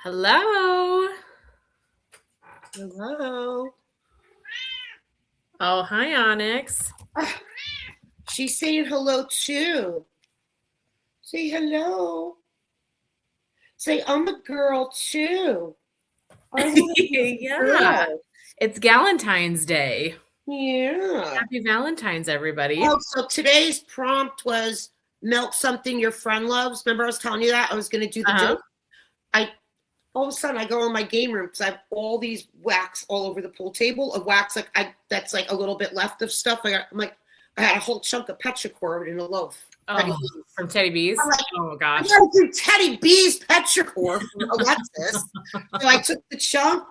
Hello. Hello. Oh, hi, Onyx. She's saying hello too. Say hello. Say I'm a girl too. I want to be a Yeah, girl. it's Galentine's Day. Yeah. Happy Valentine's, everybody. Oh, so today's prompt was melt something your friend loves. Remember I was telling you that? I was going to do the Uh-huh. joke. I all of a sudden I go in my game room because I have all these wax all over the pool table of wax. That's like a little bit left of stuff. I had a whole chunk of petrichor in a loaf. Oh, from Teddy B's? I'm like, Oh, I gosh. gotta do Teddy B's petrichor for Alexis. So I took the chunk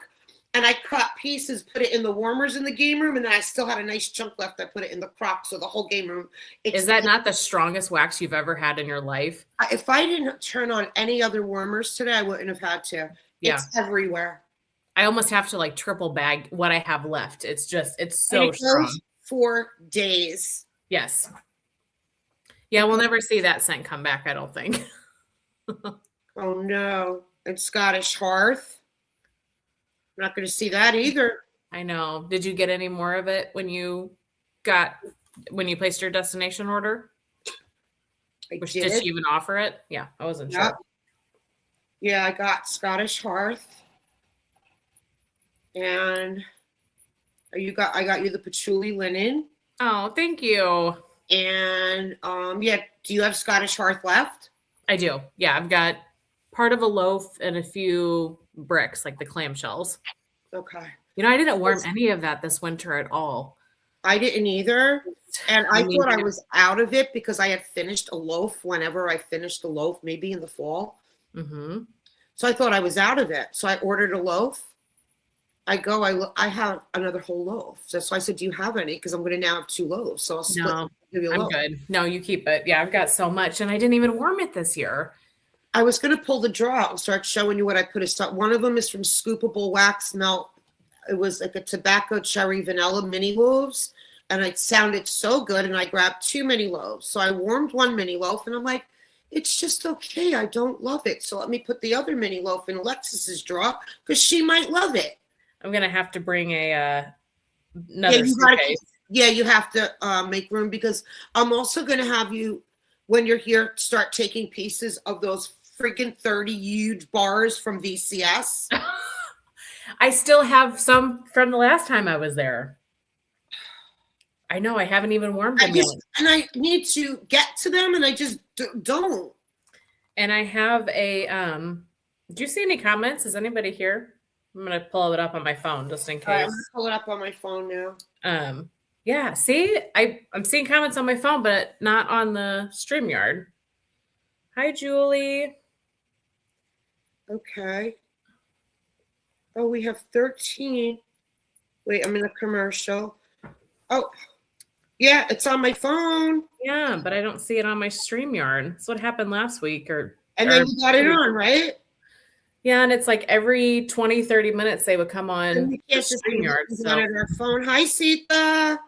and I cut pieces, put it in the warmers in the game room, and then I still had a nice chunk left. I put it in the crock, so the whole game room. Is that not the strongest wax you've ever had in your life? If I didn't turn on any other warmers today, I wouldn't have had to. Yeah. It's everywhere. I almost have to like triple bag what I have left. It's so and it strong. Goes for days. Yes. Yeah, we'll never see that scent come back, I don't think. Oh no. And Scottish Hearth. I'm not going to see that either. I know. Did you get any more of it when you placed your destination order? Did she even offer it? Yeah, I wasn't sure. Yeah, I got Scottish Hearth. And I got you the patchouli linen. Oh, thank you. And do you have Scottish Hearth left? I do. Yeah, I've got part of a loaf and a few bricks, like the clamshells. Okay. I didn't warm any of that this winter at all. I didn't either. And I thought I was out of it because I had finished a loaf whenever I finished a loaf, maybe in the fall. Mm-hmm. So I thought I was out of it. So I ordered a loaf. I have another whole loaf. So I said, do you have any? Because I'm going to now have 2 loaves. So I'll split. No, I'm good. No, you keep it. Yeah, I've got so much. And I didn't even warm it this year. I was going to pull the drawer out and start showing you what I put aside. One of them is from Scoopable Wax Melt. It was like a tobacco cherry vanilla mini loaves. And it sounded so good. And I grabbed 2 mini loaves. So I warmed 1 mini loaf. And I'm like, it's just okay. I don't love it. So let me put the other mini loaf in Alexis's drawer because she might love it. I'm going to have to bring another suitcase. You have to make room because I'm also going to have you, when you're here, start taking pieces of those freaking 30 huge bars from VCS. I still have some from the last time I was there. I know. I haven't even warmed them yet. And I need to get to them, and I just don't. And I have do you see any comments? Is anybody here? I'm going to pull it up on my phone just in case. I'm going to pull it up on my phone now. Yeah, see? I'm seeing comments on my phone, but not on the StreamYard. Hi, Julie. Okay. Oh, we have 13. Wait, I'm in a commercial. Oh, yeah, it's on my phone. Yeah, but I don't see it on my StreamYard. That's what happened last week. And then you got it on, right? Yeah, and it's like every 20, 30 minutes they would come on the StreamYard. So. On our phone. Hi, Sita.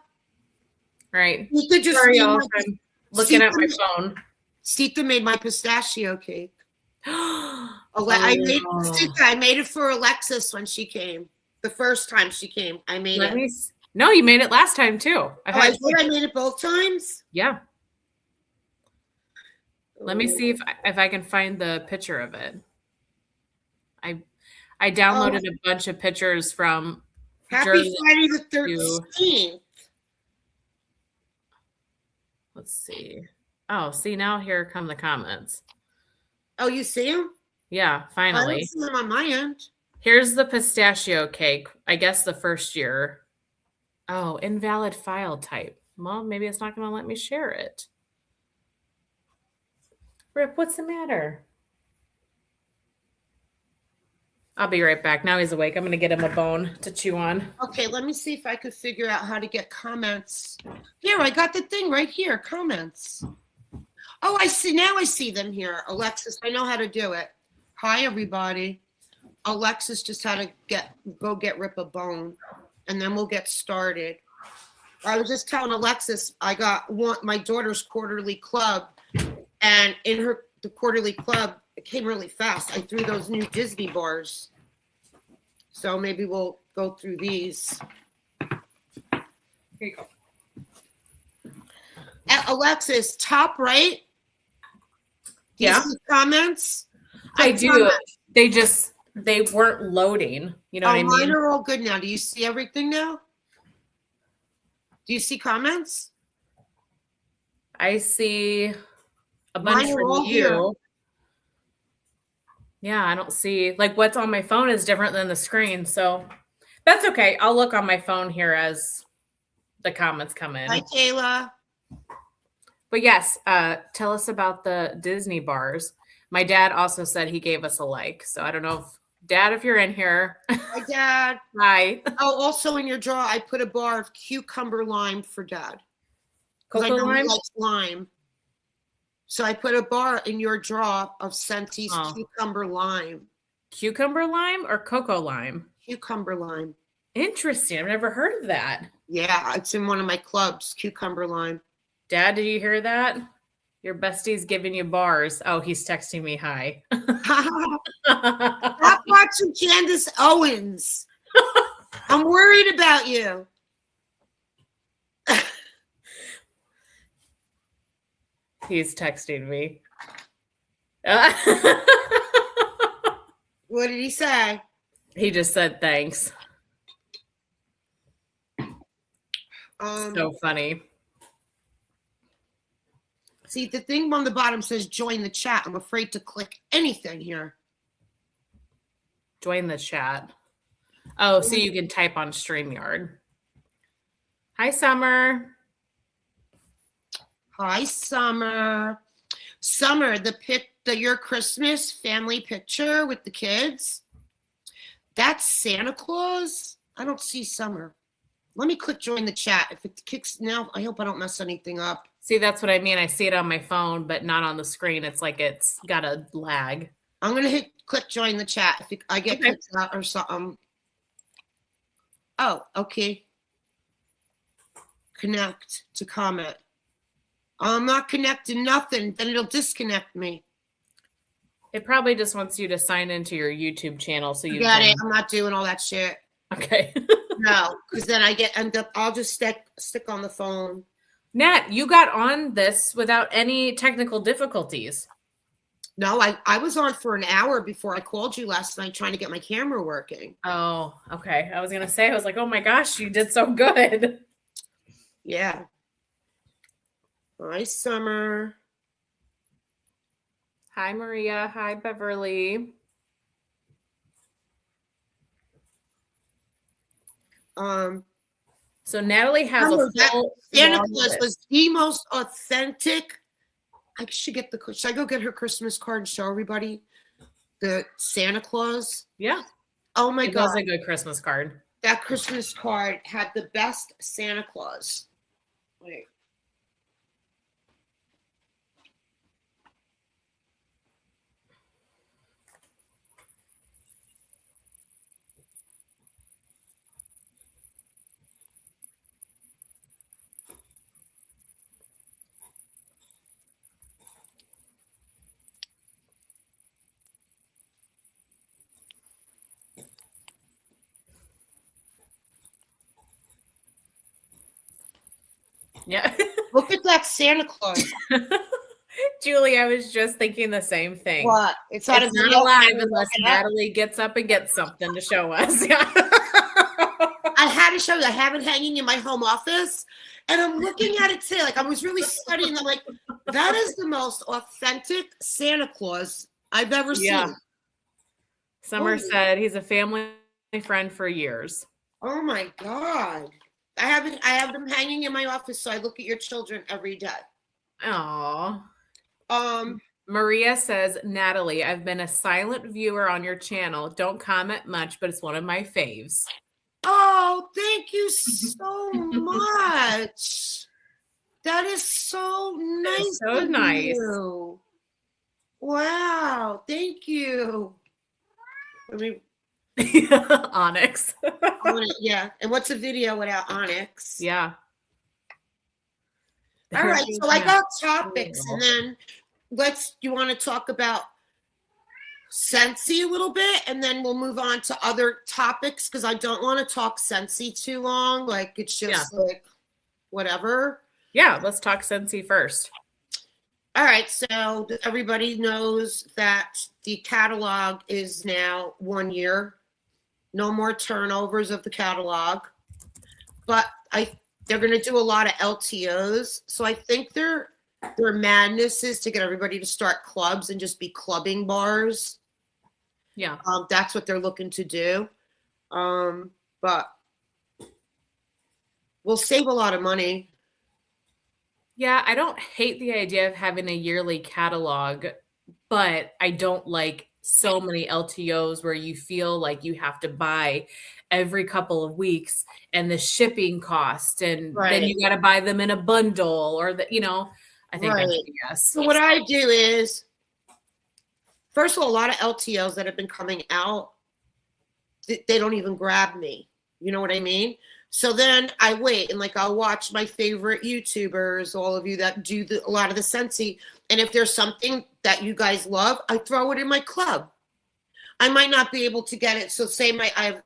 Right. You could just Sorry, y'all. I'm looking at my phone. Sita made my pistachio cake. I made it for Alexis when she came. The first time she came, I made it. No, you made it last time too. I made it both times? Yeah. Let me see if I can find the picture of it. I downloaded a bunch of pictures from Happy Friday the 13th. Let's see. Oh, see, now here come the comments. Oh, you see them? Yeah, finally. I don't see them on my end. Here's the pistachio cake. I guess the first year. Oh, invalid file type. Well, maybe it's not going to let me share it. Rip, what's the matter? I'll be right back. Now he's awake. I'm going to get him a bone to chew on. Okay, let me see if I could figure out how to get comments. Here, I got the thing right here. Comments. Oh, I see. Now I see them here. Alexis, I know how to do it. Hi, everybody. Alexis just had to go get Rip a bone, and then we'll get started. I was just telling Alexis, I got my daughter's quarterly club, and in the quarterly club, it came really fast. I threw those new Disney bars. So maybe we'll go through these. Here you go. Alexis, top right. Do you Yeah. see comments? I do. They weren't loading. You know what I mean? Mine are all good now. Do you see everything now? Do you see comments? I see a bunch Mine are from all you. here. Yeah, I don't see, like, what's on my phone is different than the screen. So that's okay. I'll look on my phone here as the comments come in. Hi, Kayla. But yes, tell us about the Disney bars. My dad also said he gave us a like. So I don't know if, Dad, if you're in here. Hi, Dad. Hi. Oh, also in your drawer, I put a bar of cucumber lime for Dad. Cocoa lime? He likes lime. So I put a bar in your drawer of Senti's cucumber lime. Cucumber lime or cocoa lime? Cucumber lime. Interesting. I've never heard of that. Yeah, it's in one of my clubs, cucumber lime. Dad, did you hear that? Your bestie's giving you bars. Oh, he's texting me hi. Stop watching Candace Owens. I'm worried about you. He's texting me. What did he say? He just said thanks. So funny. See, the thing on the bottom says join the chat. I'm afraid to click anything here. Join the chat. Oh, so you can type on StreamYard. Hi, Summer. Hi, Summer. Summer, your Christmas family picture with the kids. That's Santa Claus. I don't see Summer. Let me click join the chat. If it kicks now, I hope I don't mess anything up. See, that's what I mean. I see it on my phone, but not on the screen. It's like it's got a lag. I'm going to click join the chat. If I get kicked out or something. Oh, okay. Connect to comment. I'm not connecting nothing. Then it'll disconnect me. It probably just wants you to sign into your YouTube channel. So you got it. I'm not doing all that shit. Okay. No, because then I'll just stick on the phone. Nat, you got on this without any technical difficulties. No, I was on for an hour before I called you last night trying to get my camera working. Oh, okay. I was going to say, I was like, oh my gosh, you did so good. Yeah. Hi, Summer. Hi, Maria. Hi, Beverly. So Natalie has a full Santa Claus was the most authentic. Should I go get her Christmas card and show everybody the Santa Claus? Yeah. Oh my God. It was a good Christmas card. That Christmas card had the best Santa Claus. Wait. Yeah. Look at that Santa Claus. Julie, I was just thinking the same thing. What? It's not alive unless Natalie gets up and gets something to show us. Yeah. I had to show you. I have it hanging in my home office, and I'm looking at it today. Like I was really studying. I'm like, that is the most authentic Santa Claus I've ever seen. Summer said he's a family friend for years. Oh my God. I have them hanging in my office, so I look at your children every day. Aww. Maria says, Natalie, I've been a silent viewer on your channel. Don't comment much, but it's one of my faves. Oh, thank you so much. That is so nice. So nice. You. Wow. Thank you. Onyx. Yeah. And what's a video without Onyx? Yeah. All right. So I got topics, and then you want to talk about Scentsy a little bit, and then we'll move on to other topics because I don't want to talk Scentsy too long. Like it's just like whatever. Yeah, let's talk Scentsy first. All right, so everybody knows that the catalog is now 1 year. No more turnovers of the catalog, but they're going to do a lot of LTOs. So I think their madness is to get everybody to start clubs and just be clubbing bars. Yeah, that's what they're looking to do. But we'll save a lot of money. Yeah, I don't hate the idea of having a yearly catalog, but I don't like so many LTOs where you feel like you have to buy every couple of weeks and the shipping cost, and then you got to buy them in a bundle, or I think that's a yes. So what I do is, first of all, a lot of LTOs that have been coming out, they don't even grab me. You know what I mean? So then I wait and I'll watch my favorite YouTubers, all of you that do a lot of the Scentsy. And if there's something that you guys love, I throw it in my club. I might not be able to get it. So say I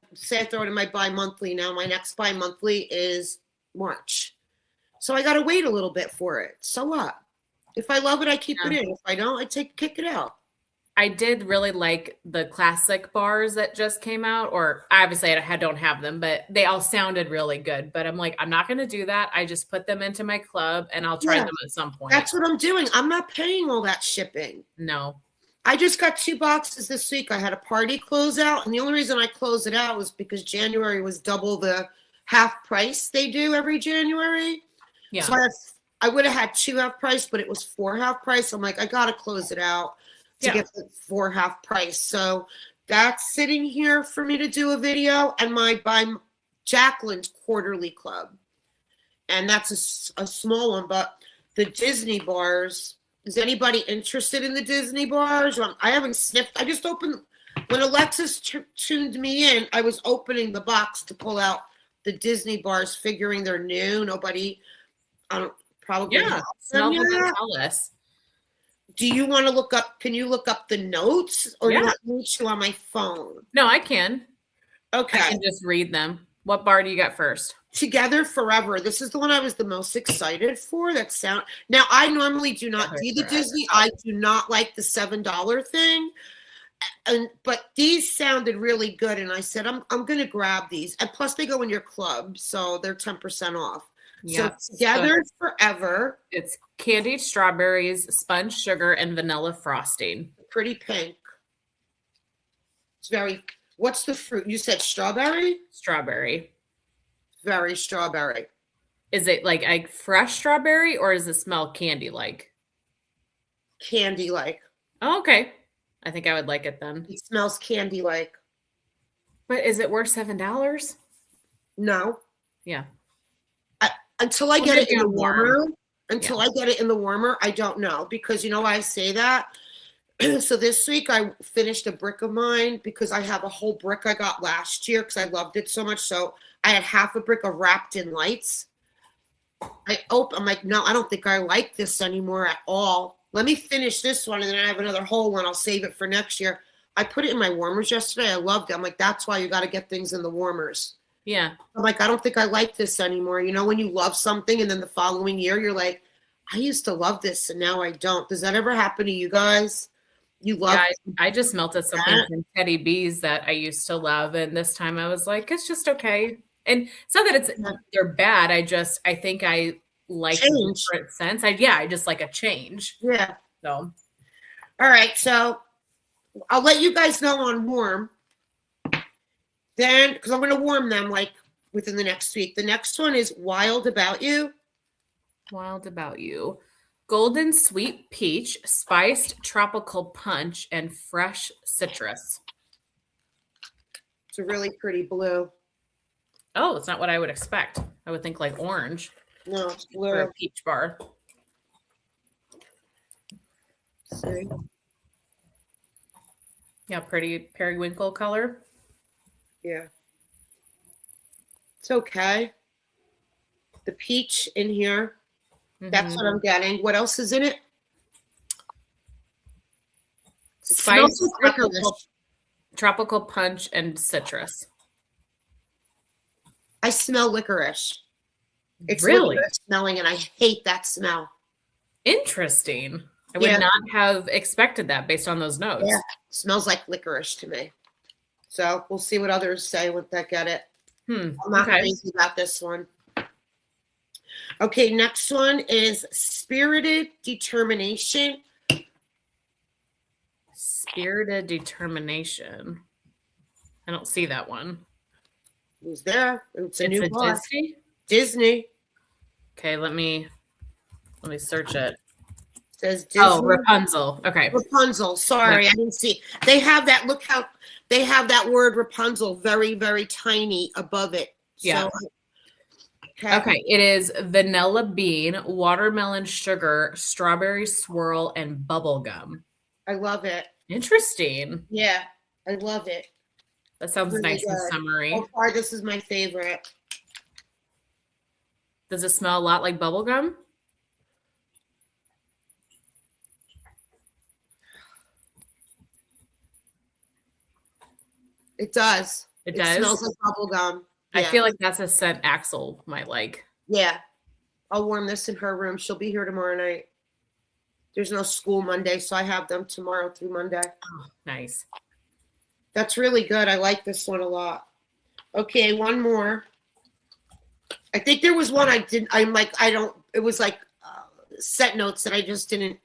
throw it in my bi-monthly now. My next bi-monthly is March. So I got to wait a little bit for it. So what? If I love it, I keep it in. If I don't, I kick it out. I did really like the classic bars that just came out, or obviously I don't have them, but they all sounded really good. But I'm like, I'm not going to do that. I just put them into my club and I'll try them at some point. That's what I'm doing. I'm not paying all that shipping. No. I just got 2 boxes this week. I had a party closeout, and the only reason I closed it out was because January was double the half price they do every January. Yeah. So I would have had 2 half price, but it was 4 half price. I'm like, I got to close it out to get the 4 half price. So that's sitting here for me to do a video, and by Jacqueline's quarterly club. And that's a small one, but the Disney bars, is anybody interested in the Disney bars? I haven't sniffed. I just opened, when Alexis tuned me in, I was opening the box to pull out the Disney bars, figuring they're new. Nobody, probably. Yeah, smell them and tell us. Do you want to look up? Can you look up the notes, or do I need you on my phone? No, I can. Okay, I can just read them. What bar do you got first? Together Forever. This is the one I was the most excited for. Now I normally do not do the Disney. I do not like the $7 thing, but these sounded really good, and I said I'm going to grab these. And plus, they go in your club, so they're 10% off. Yep. So Together Forever. It's candied strawberries, sponge sugar, and vanilla frosting. Pretty pink. It's very. What's the fruit? You said strawberry? Strawberry. Very strawberry. Is it like a fresh strawberry, or does it smell candy-like? Candy-like. Oh, okay. I think I would like it then. It smells candy-like. But is it worth $7? No. Yeah. Until I get it in the warmer. I get it in the warmer, I don't know. Because you know why I say that? So this week I finished a brick of mine because I have a whole brick I got last year because I loved it so much. So I had half a brick of wrapped in lights. I'm like, no, I don't think I like this anymore at all. Let me finish this one, and then I have another whole one. I'll save it for next year. I put it in my warmers yesterday. I loved it. I'm like, that's why you got to get things in the warmers. Yeah. I'm like, I don't think I like this anymore. You know, when you love something and then the following year you're like, I used to love this and now I don't. Does that ever happen to you guys? You love I just melted something from Teddy B's that I used to love, and this time I was like, it's just okay. And it's not that they're bad. I think I like a different sense. I just like a change. Yeah. So all right. So I'll let you guys know on warm. Then, because I'm going to warm them within the next week. The next one is Wild About You. Wild About You. Golden sweet peach, spiced tropical punch, and fresh citrus. It's a really pretty blue. Oh, it's not what I would expect. I would think like orange. No, it's blue. For a peach bar. See? Yeah, pretty periwinkle color. Yeah. It's okay. The peach in here. That's what I'm getting. What else is in it? It smells Spice, like licorice. tropical punch, and citrus. I smell licorice. It's Really licorice smelling, and I hate that smell. interesting. I would Yeah, not have expected that based on those yeah. notes. Smells like licorice to me. So we'll see what others say when they get it. I'm not Okay. crazy about this one. Okay, next one is spirited determination. Spirited determination. I don't see that one. Who's there? It's a It's new a bar. Disney. Disney. Okay, let me search it. Says Disney. Oh, Rapunzel. Okay. Rapunzel. Sorry, I didn't see. They have that. Look how they have that word Rapunzel very, very tiny above it. Yeah. So, Okay. It is vanilla bean, watermelon sugar, strawberry swirl, and bubble gum. I love it. Interesting. Yeah, I love it. That sounds Really nice and good. summery. So far, this is my favorite. Does it smell a lot like bubble gum? It does. It It does. smells like bubble gum. I Yeah. feel like that's a scent Axel might like. Yeah. I'll warm this in her room. She'll be here tomorrow night. There's no school Monday, so I have them tomorrow through Monday. Oh, nice. That's really good. I like this one a lot. Okay, one more. I think there was one I didn't. I'm like, I don't. It was like set notes that I just didn't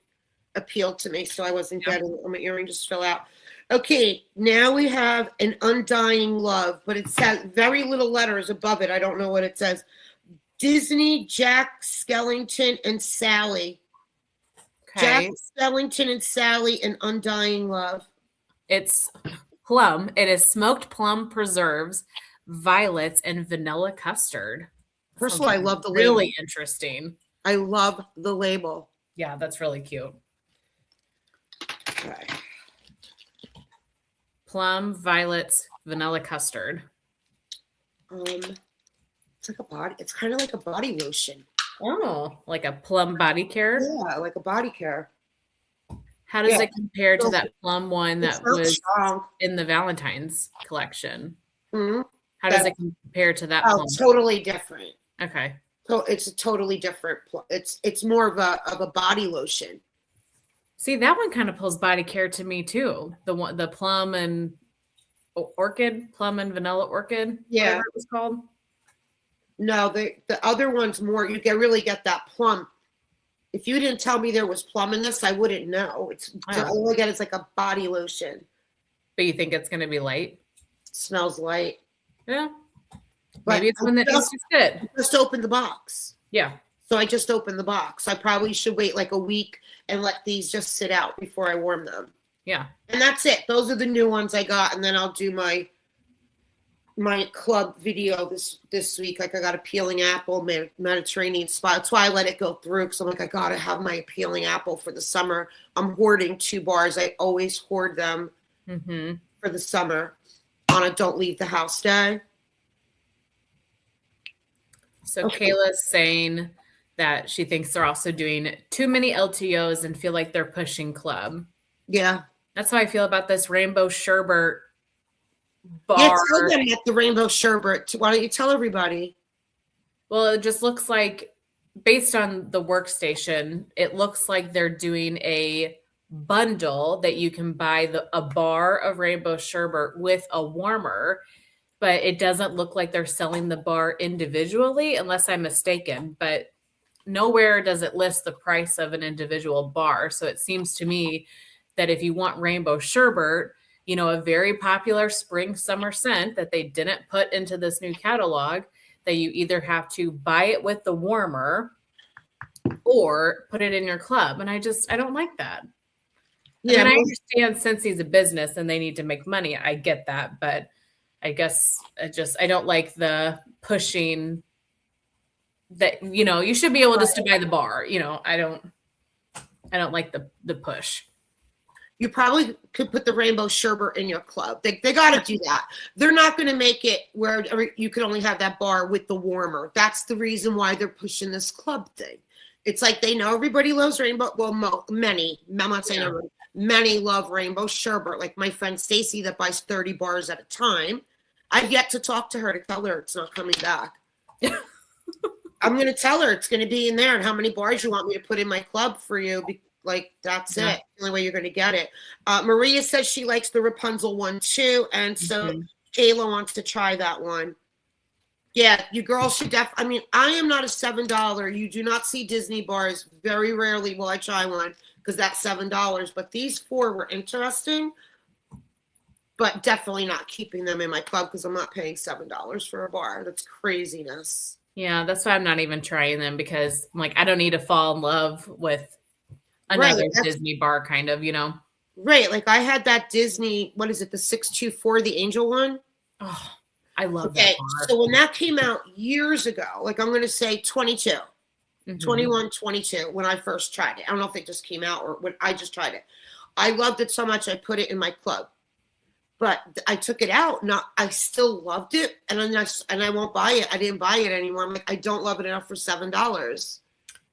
appeal to me, so I wasn't getting. My earring just fell out. Okay, now we have an undying love, but it says very little letters above it. I don't know what it says. Disney, Jack Skellington, and Sally. Okay. Jack Skellington and Sally, and undying love. It's plum. It is smoked plum preserves, violets, and vanilla custard. First of all, I love the really label. interesting. I love the label. Yeah, that's really cute. Okay. Plum, violets, vanilla custard. It's like a body. It's kind of like a body lotion. Oh, like a plum body care? Yeah, like a body care. How does Yeah. it compare to that plum one that It's not was strong. in the Valentine's collection? Mhm. How does it compare to that Oh, plum? totally different. Okay. So it's a totally different. It's more of a body lotion. See, that one kind of pulls body care to me too. The plum and orchid, plum and vanilla orchid, Yeah. whatever it was called. No, the other one's more. You really get that plum. If you didn't tell me there was plum in this, I wouldn't know. All I get is like a body lotion. But you think it's going to be light? It smells light. Yeah. But Maybe it's one that needs to sit. I just opened the box. Yeah. So I just opened the box. I probably should wait like a week and let these just sit out before I warm them. Yeah. And that's it. Those are the new ones I got, and then I'll do my club video this week. Like I got a peeling apple Mediterranean spot. That's why I let it go through, because I'm like, I gotta have my peeling apple for the summer. I'm hoarding 2 bars. I always hoard them for the summer on a don't leave the house day. So okay. Kayla's saying that she thinks they're also doing too many LTOs and feel like they're pushing club. Yeah. That's how I feel about this rainbow sherbet bar. Yeah, tell them at the rainbow sherbet. Why don't you tell everybody? Well, it just looks like, based on the workstation, it looks like they're doing a bundle that you can buy a bar of rainbow sherbet with a warmer, but it doesn't look like they're selling the bar individually, unless I'm mistaken. But nowhere does it list the price of an individual bar. So it seems to me that if you want rainbow sherbet, a very popular spring summer scent that they didn't put into this new catalog, that you either have to buy it with the warmer or put it in your club. And I don't like that. Yeah. And I understand since he's a business and they need to make money, I get that. But I guess I don't like the pushing that, you should be able just to buy the bar. I don't like the push. You probably could put the rainbow sherbet in your club. They got to do that. They're not going to make it where you can only have that bar with the warmer. That's the reason why they're pushing this club thing. It's like they know everybody loves rainbow. Well, many. I'm not saying everybody. Many love rainbow sherbet, like my friend Stacy that buys 30 bars at a time. I've yet to talk to her to tell her it's not coming back. I'm going to tell her it's going to be in there and how many bars you want me to put in my club for you. Like, that's it. The only way you're going to get it. Maria says she likes the Rapunzel one too. And so Kayla wants to try that one. Yeah, you girls should I mean, I am not a $7. You do not see Disney bars. Very rarely will I try one because that's $7. But these 4 were interesting. But definitely not keeping them in my club because I'm not paying $7 for a bar. That's craziness. Yeah, that's why I'm not even trying them because I'm like, I don't need to fall in love with another Disney bar kind of, you know? Right. Like I had that Disney, what is it, the 624, the Angel one? Oh, I love that bar. So when that came out years ago, like I'm going to say 22, 21, 22, when I first tried it. I don't know if it just came out or when I just tried it. I loved it so much I put it in my club. But I took it out. I still loved it, and I won't buy it. I didn't buy it anymore. I'm like, I don't love it enough for $7.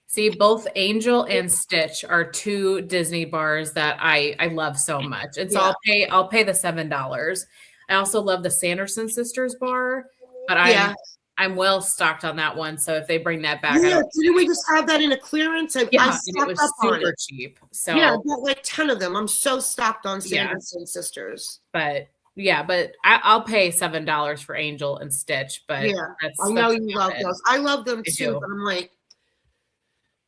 See, both Angel and Stitch are 2 Disney bars that I love so much, and so I'll pay the $7. I also love the Sanderson Sisters bar, but I'm well stocked on that one. So if they bring that back, didn't we just have that in a clearance? I and it was super cheap. So I bought like 10 of them. I'm so stocked on Sanderson Sisters. But I'll pay $7 for Angel and Stitch. But I know you love those. I love them too, but I'm like,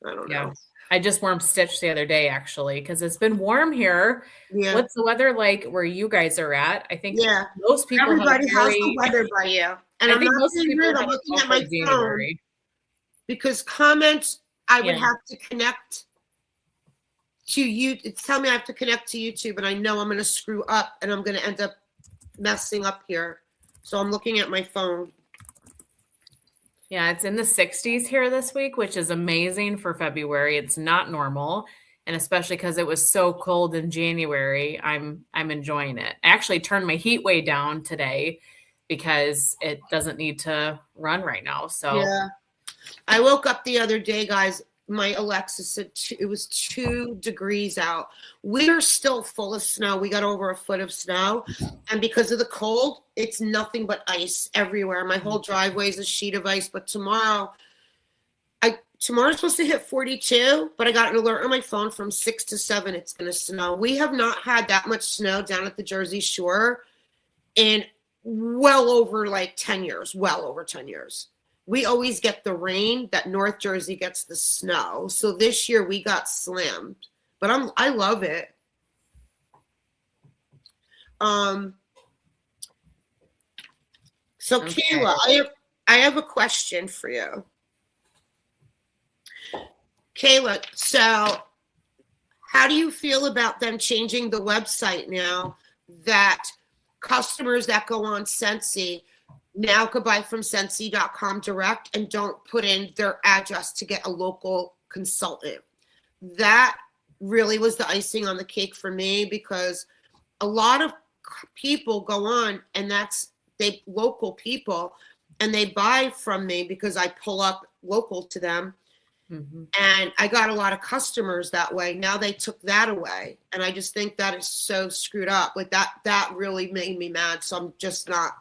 I don't know. I just warmed Stitch the other day actually because it's been warm here. Yeah. What's the weather like where you guys are at? I think most people everybody has the weather by you. And I'm not saying rude. I'm looking at my phone because comments I would have to connect to you. It's telling me I have to connect to YouTube, and I know I'm going to screw up, and I'm going to end up messing up here. So I'm looking at my phone. Yeah, it's in the 60s here this week, which is amazing for February. It's not normal, and especially because it was so cold in January, I'm enjoying it. I actually turned my heat way down today because it doesn't need to run right now. So I woke up the other day, guys. My Alexis said it was 2 degrees out. We are still full of snow. We got over 1 foot of snow. And because of the cold, it's nothing but ice everywhere. My whole driveway is a sheet of ice. But tomorrow's supposed to hit 42, but I got an alert on my phone from 6 to 7 it's going to snow. We have not had that much snow down at the Jersey Shore in well over 10 years. We always get the rain that North Jersey gets the snow. So this year we got slammed, but I love it. So Kayla, I have a question for you. Kayla, so how do you feel about them changing the website now that customers that go on Scentsy now could buy from Scentsy.com direct and don't put in their address to get a local consultant? That really was the icing on the cake for me because a lot of people go on and local people and they buy from me because I pull up local to them. And I got a lot of customers that way. Now they took that away. And I just think that is so screwed up. Like that really made me mad. So I'm just not.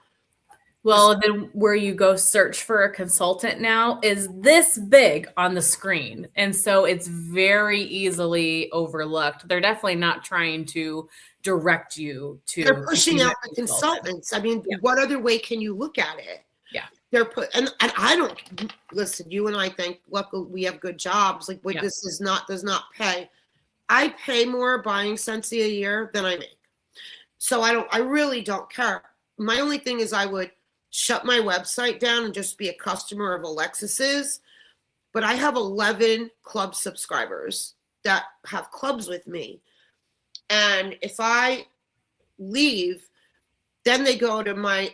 Well, then where you go search for a consultant now is this big on the screen. And so it's very easily overlooked. They're definitely not trying to direct you to. They're pushing out the consultants. I mean, what other way can you look at it? Yeah. They're and I don't listen, you and I think, luckily we have good jobs. Like this does not pay. I pay more buying Scentsy a year than I make. So I really don't care. My only thing is I would shut my website down and just be a customer of Alexis's. But I have 11 club subscribers that have clubs with me. And if I leave, then they go to my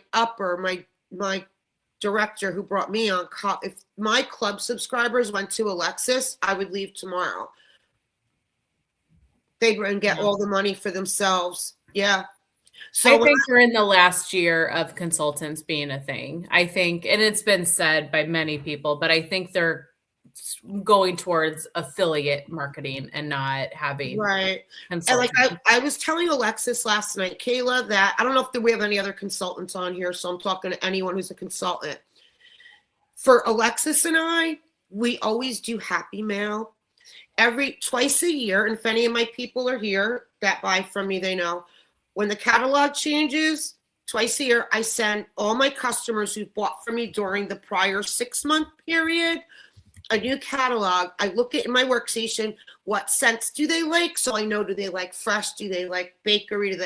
director who brought me on. If my club subscribers went to Alexis, I would leave tomorrow. They'd get all the money for themselves. Yeah. So I think we're in the last year of consultants being a thing. I think, and it's been said by many people, but I think they're going towards affiliate marketing and not having Right. And like consulting. I was telling Alexis last night, Kayla, that I don't know if we have any other consultants on here, so I'm talking to anyone who's a consultant. For Alexis and I, we always do Happy Mail twice a year. And if any of my people are here that buy from me, they know when the catalog changes twice a year, I send all my customers who bought from me during the prior 6-month period a new catalog. I look at in my workstation, what scents do they like? So I know, do they like fresh? Do they like bakery?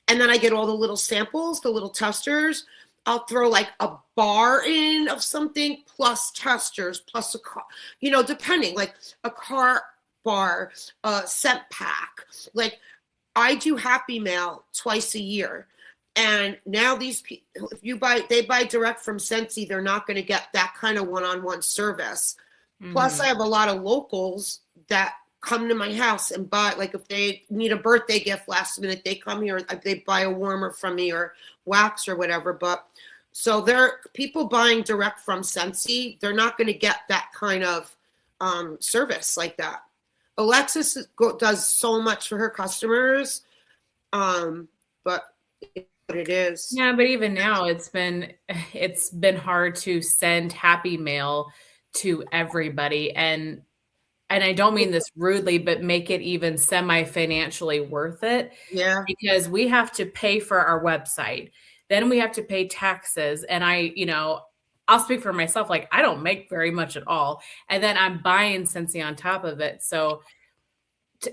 And then I get all the little samples, the little testers. I'll throw like a bar in of something plus testers, plus a car, depending, like a car bar, a scent pack. Like I do Happy Mail twice a year. And now these people, if they buy direct from Scentsy, they're not going to get that kind of one-on-one service. Plus, I have a lot of locals that come to my house and buy, like if they need a birthday gift last minute, they come here, they buy a warmer from me or wax or whatever. But so they're people buying direct from Scentsy, they're not going to get that kind of service like that. Alexis does so much for her customers, but it is. Yeah, but even now it's been hard to send Happy Mail to everybody, and I don't mean this rudely, but make it even semi-financially worth it. Yeah. Because we have to pay for our website. Then we have to pay taxes. And I'll speak for myself. Like I don't make very much at all. And then I'm buying Scentsy on top of it. So,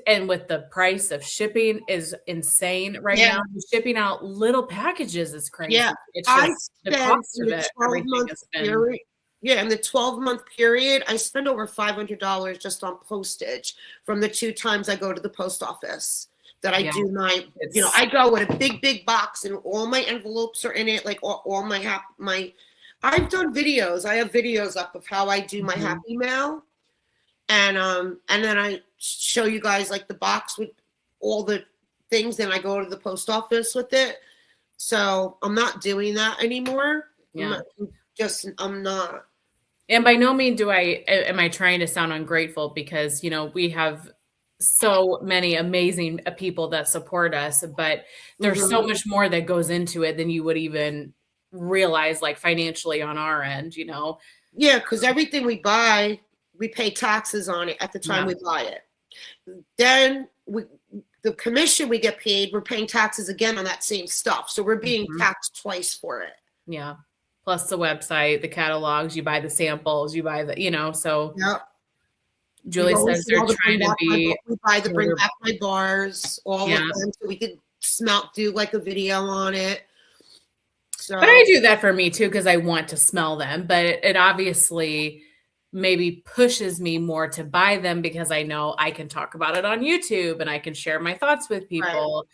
and with the price of shipping is insane right now. Shipping out little packages is crazy. Yeah. It's just the cost of it. Everything has been. Yeah, in the 12-month period, I spend over $500 just on postage from the 2 times I go to the post office. That I do I go with a big box and all my envelopes are in it, like all my I've done videos. I have videos up of how I do my Happy Mail, and then I show you guys like the box with all the things. Then I go to the post office with it. So I'm not doing that anymore. Yeah. I'm not. And by no means am I trying to sound ungrateful, because, we have so many amazing people that support us, but there's so much more that goes into it than you would even realize, like financially on our end, Yeah, because everything we buy, we pay taxes on it at the time we buy it. Then the commission we get paid, we're paying taxes again on that same stuff. So we're being taxed twice for it. Yeah. Plus the website, the catalogs, you buy the samples, you buy the, so. Yep. Julie says they're trying to be. We buy the bring back my bars, all of them, so we could do like a video on it. So. But I do that for me too, because I want to smell them. But it obviously maybe pushes me more to buy them because I know I can talk about it on YouTube and I can share my thoughts with people.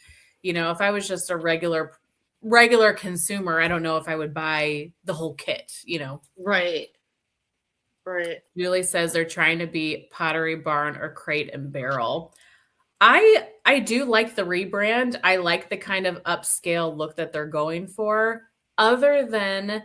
Right. If I was just a regular consumer, I don't know if I would buy the whole kit, Right. Julie says they're trying to be Pottery Barn or Crate and Barrel. I do like the rebrand. I like the kind of upscale look that they're going for. Other than,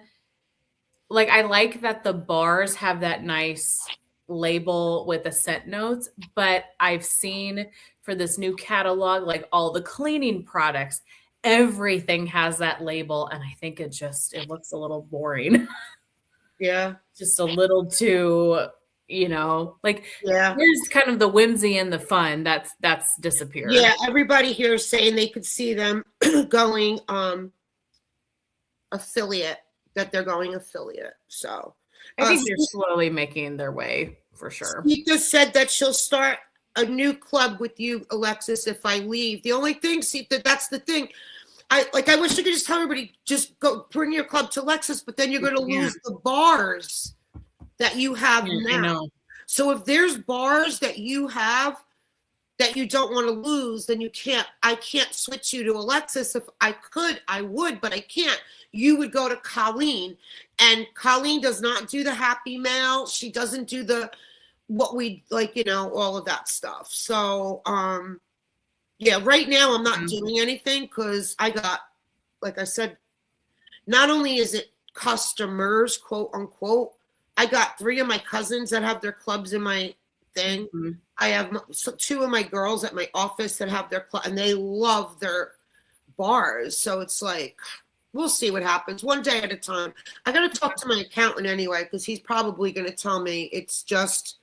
like, I like that the bars have that nice label with the scent notes, but I've seen for this new catalog, like all the cleaning products, everything has that label, and I think it looks a little boring. Yeah. Just a little too, here's kind of the whimsy and the fun that's disappeared. Yeah, everybody here is saying they could see them going affiliate, that they're going affiliate. So I think they're slowly making their way for sure. Sita said that she'll start a new club with you, Alexis, if I leave. The only thing, Sita, that's the thing. I wish I could just tell everybody, just go bring your club to Alexis, but then you're going to lose the bars that you have now. I know. So if there's bars that you have that you don't want to lose, then I can't switch you to Alexis. If I could, I would, but I can't. You would go to Colleen, and Colleen does not do the Happy Mail. She doesn't do all of that stuff. So, yeah, right now I'm not doing anything because I got, like I said, not only is it customers, quote unquote, I got 3 of my cousins that have their clubs in my thing. Mhm. I have 2 of my girls at my office that have their club, and they love their bars. So it's like, we'll see what happens one day at a time. I got to talk to my accountant anyway, because he's probably going to tell me it's just.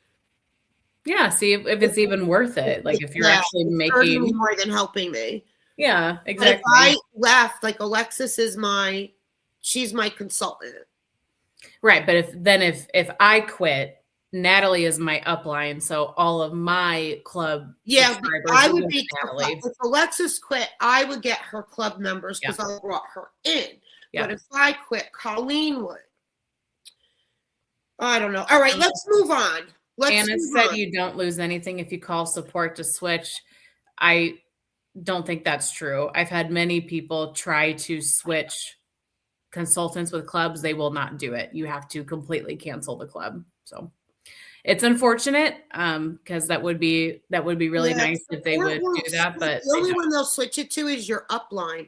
Yeah, see if it's even worth it. Like if you're Yeah, actually it's hurting me making. more than helping me. Yeah, But if I exactly. left, like Alexis is she's my consultant. Right, but if I quit, Natalie is my upline, so all of my club Yeah, subscribers I will would go to be, Natalie. if Alexis quit, I would get her club members Yeah, because I brought her in. But yeah. if I quit, Colleen would. I don't know. All right, let's move on. Let's Anna move said on. you don't lose anything if you call support to switch. I don't think that's true. I've had many people try to switch consultants with clubs. They will not do it. You have to completely cancel the club. So it's unfortunate because that would be really Yeah, nice if they support would won't do that, switch. but The they only don't. one they'll switch it to is your upline.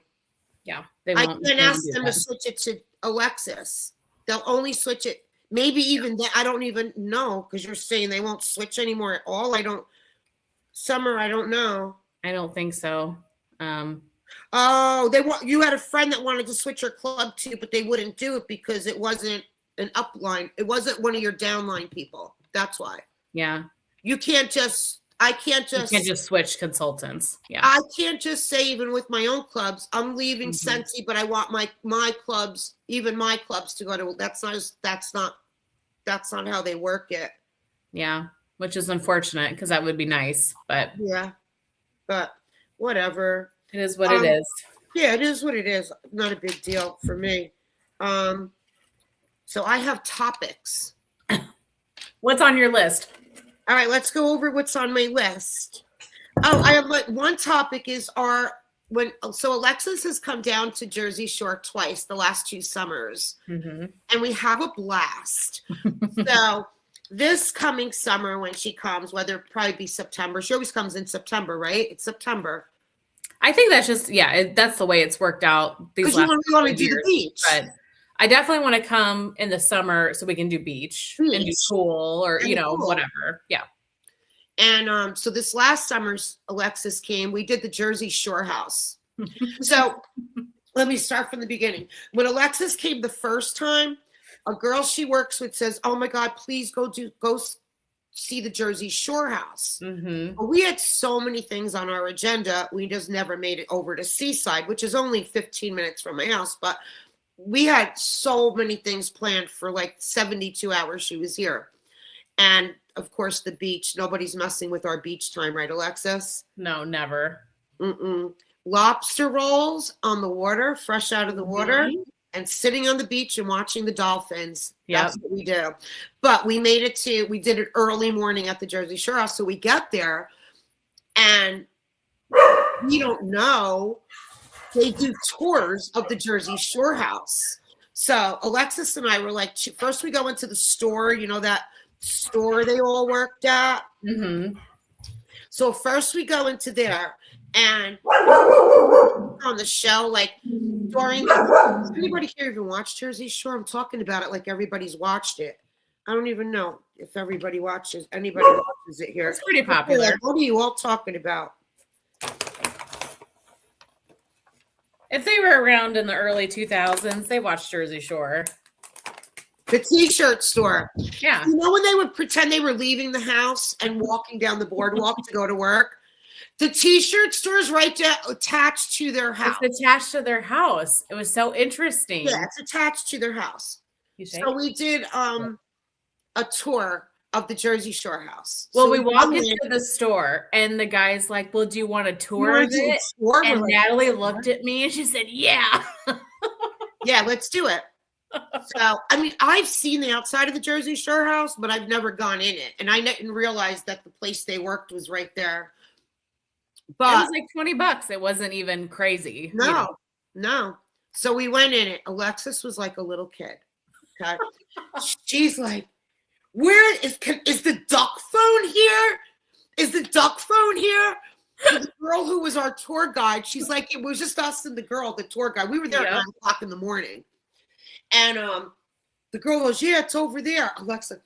Yeah, they I won't. can't They won't ask do them to that. switch it to Alexis. They'll only switch it. Maybe even that. I don't even know because you're saying they won't switch anymore at all. I don't. Summer, I don't know. I don't think so. Oh, they want you had a friend that wanted to switch your club to, but they wouldn't do it because it wasn't an upline. It wasn't one of your downline people. That's why. Yeah, You can't just I can't you can't just just switch consultants. Yeah. I can't just say even with my own clubs, I'm leaving Mhm. Sensi, but I want my clubs, even my clubs to go to that's not how they work it. Yeah, which is unfortunate because that would be nice, but Yeah. But whatever. it is what it Um is. yeah, it is what it is. Not a big deal for me. Um so I have topics. What's on your list? All right, let's go over what's on my list. Oh, I have one topic is so Alexis has come down to Jersey Shore twice the last 2 summers, Mhm. and we have a blast. So this coming summer when she comes, whether it probably be September, she always comes in September, right? It's September. I think that's just that's the way it's worked out these Because you last want couple to of do the years. beach. But I definitely want to come in the summer so we can do beach and do pool or And cool. whatever. Yeah. And so this last summer, Alexis came. We did the Jersey Shore house. So let me start from the beginning. When Alexis came the first time, a girl she works with says, "Oh my God, please go see the Jersey Shore house." Mm-hmm. We had so many things on our agenda. We just never made it over to Seaside, which is only 15 minutes from my house. But we had so many things planned for like 72 hours she was here. And of course, the beach. Nobody's messing with our beach time, right, Alexis? No, never. Mm-mm. Lobster rolls on the water, fresh out of the water, and sitting on the beach and watching the dolphins. Yep. That's what we do. But we did it early morning at the Jersey Shore house. So we get there and we don't know. They do tours of the Jersey Shore house. So Alexis and I were like, first we go into the store, that store they all worked at. Mm-hmm. So first we go into there and on the show, like does anybody here even watch Jersey Shore? I'm talking about it like everybody's watched it. I don't even know if anybody watches it here. It's pretty popular. Like, what are you all talking about? If they were around in the early 2000s, they watched Jersey Shore. The t-shirt store. Yeah. You know when they would pretend they were leaving the house and walking down the boardwalk to go to work? The t-shirt store is right attached to their house. It's attached to their house. It was so interesting. Yeah, it's attached to their house. So we did a tour of the Jersey Shore house. Well, so we walk into the store and the guy's like, "Well, do you want a tour of it?" And Natalie looked at me and she said, "Yeah." Yeah, let's do it. So, I mean, I've seen the outside of the Jersey Shore house, but I've never gone in it. And I didn't realize that the place they worked was right there. But it was like $20. It wasn't even crazy. No. So we went in it. Alexis was like a little kid. Okay. She's like, where is the duck phone here? Is the duck phone here? So the girl who was our tour guide, she's like, it was just us and the girl, the tour guide. We were there at 9 o'clock in the morning. And The girl goes, yeah, it's over there. Alexa,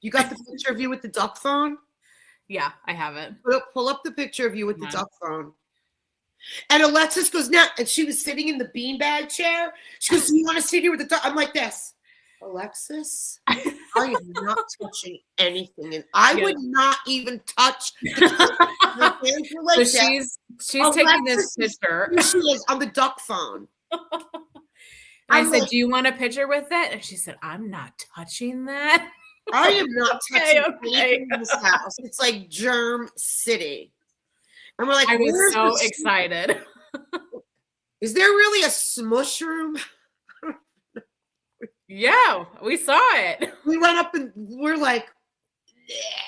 you got the picture of you with the duck phone? Yeah, I haven't. Pull up the picture of you with the Come on. duck phone. And Alexis goes, now, and she was sitting in the beanbag chair. She goes, you want to sit here with the duck? I'm like this. Alexis, I am not touching anything. And I would not even touch the my hands were like So that. she's taking this Alexis picture. here she is on the duck phone. I I'm said, like, "Do you want a picture with it?" And she said, "I'm not touching that." I am not touching Okay. anything in this house. It's like germ city. And we're like, I was where's so the excited. Is there really a smush room? Yeah, we saw it. We went up and we're like,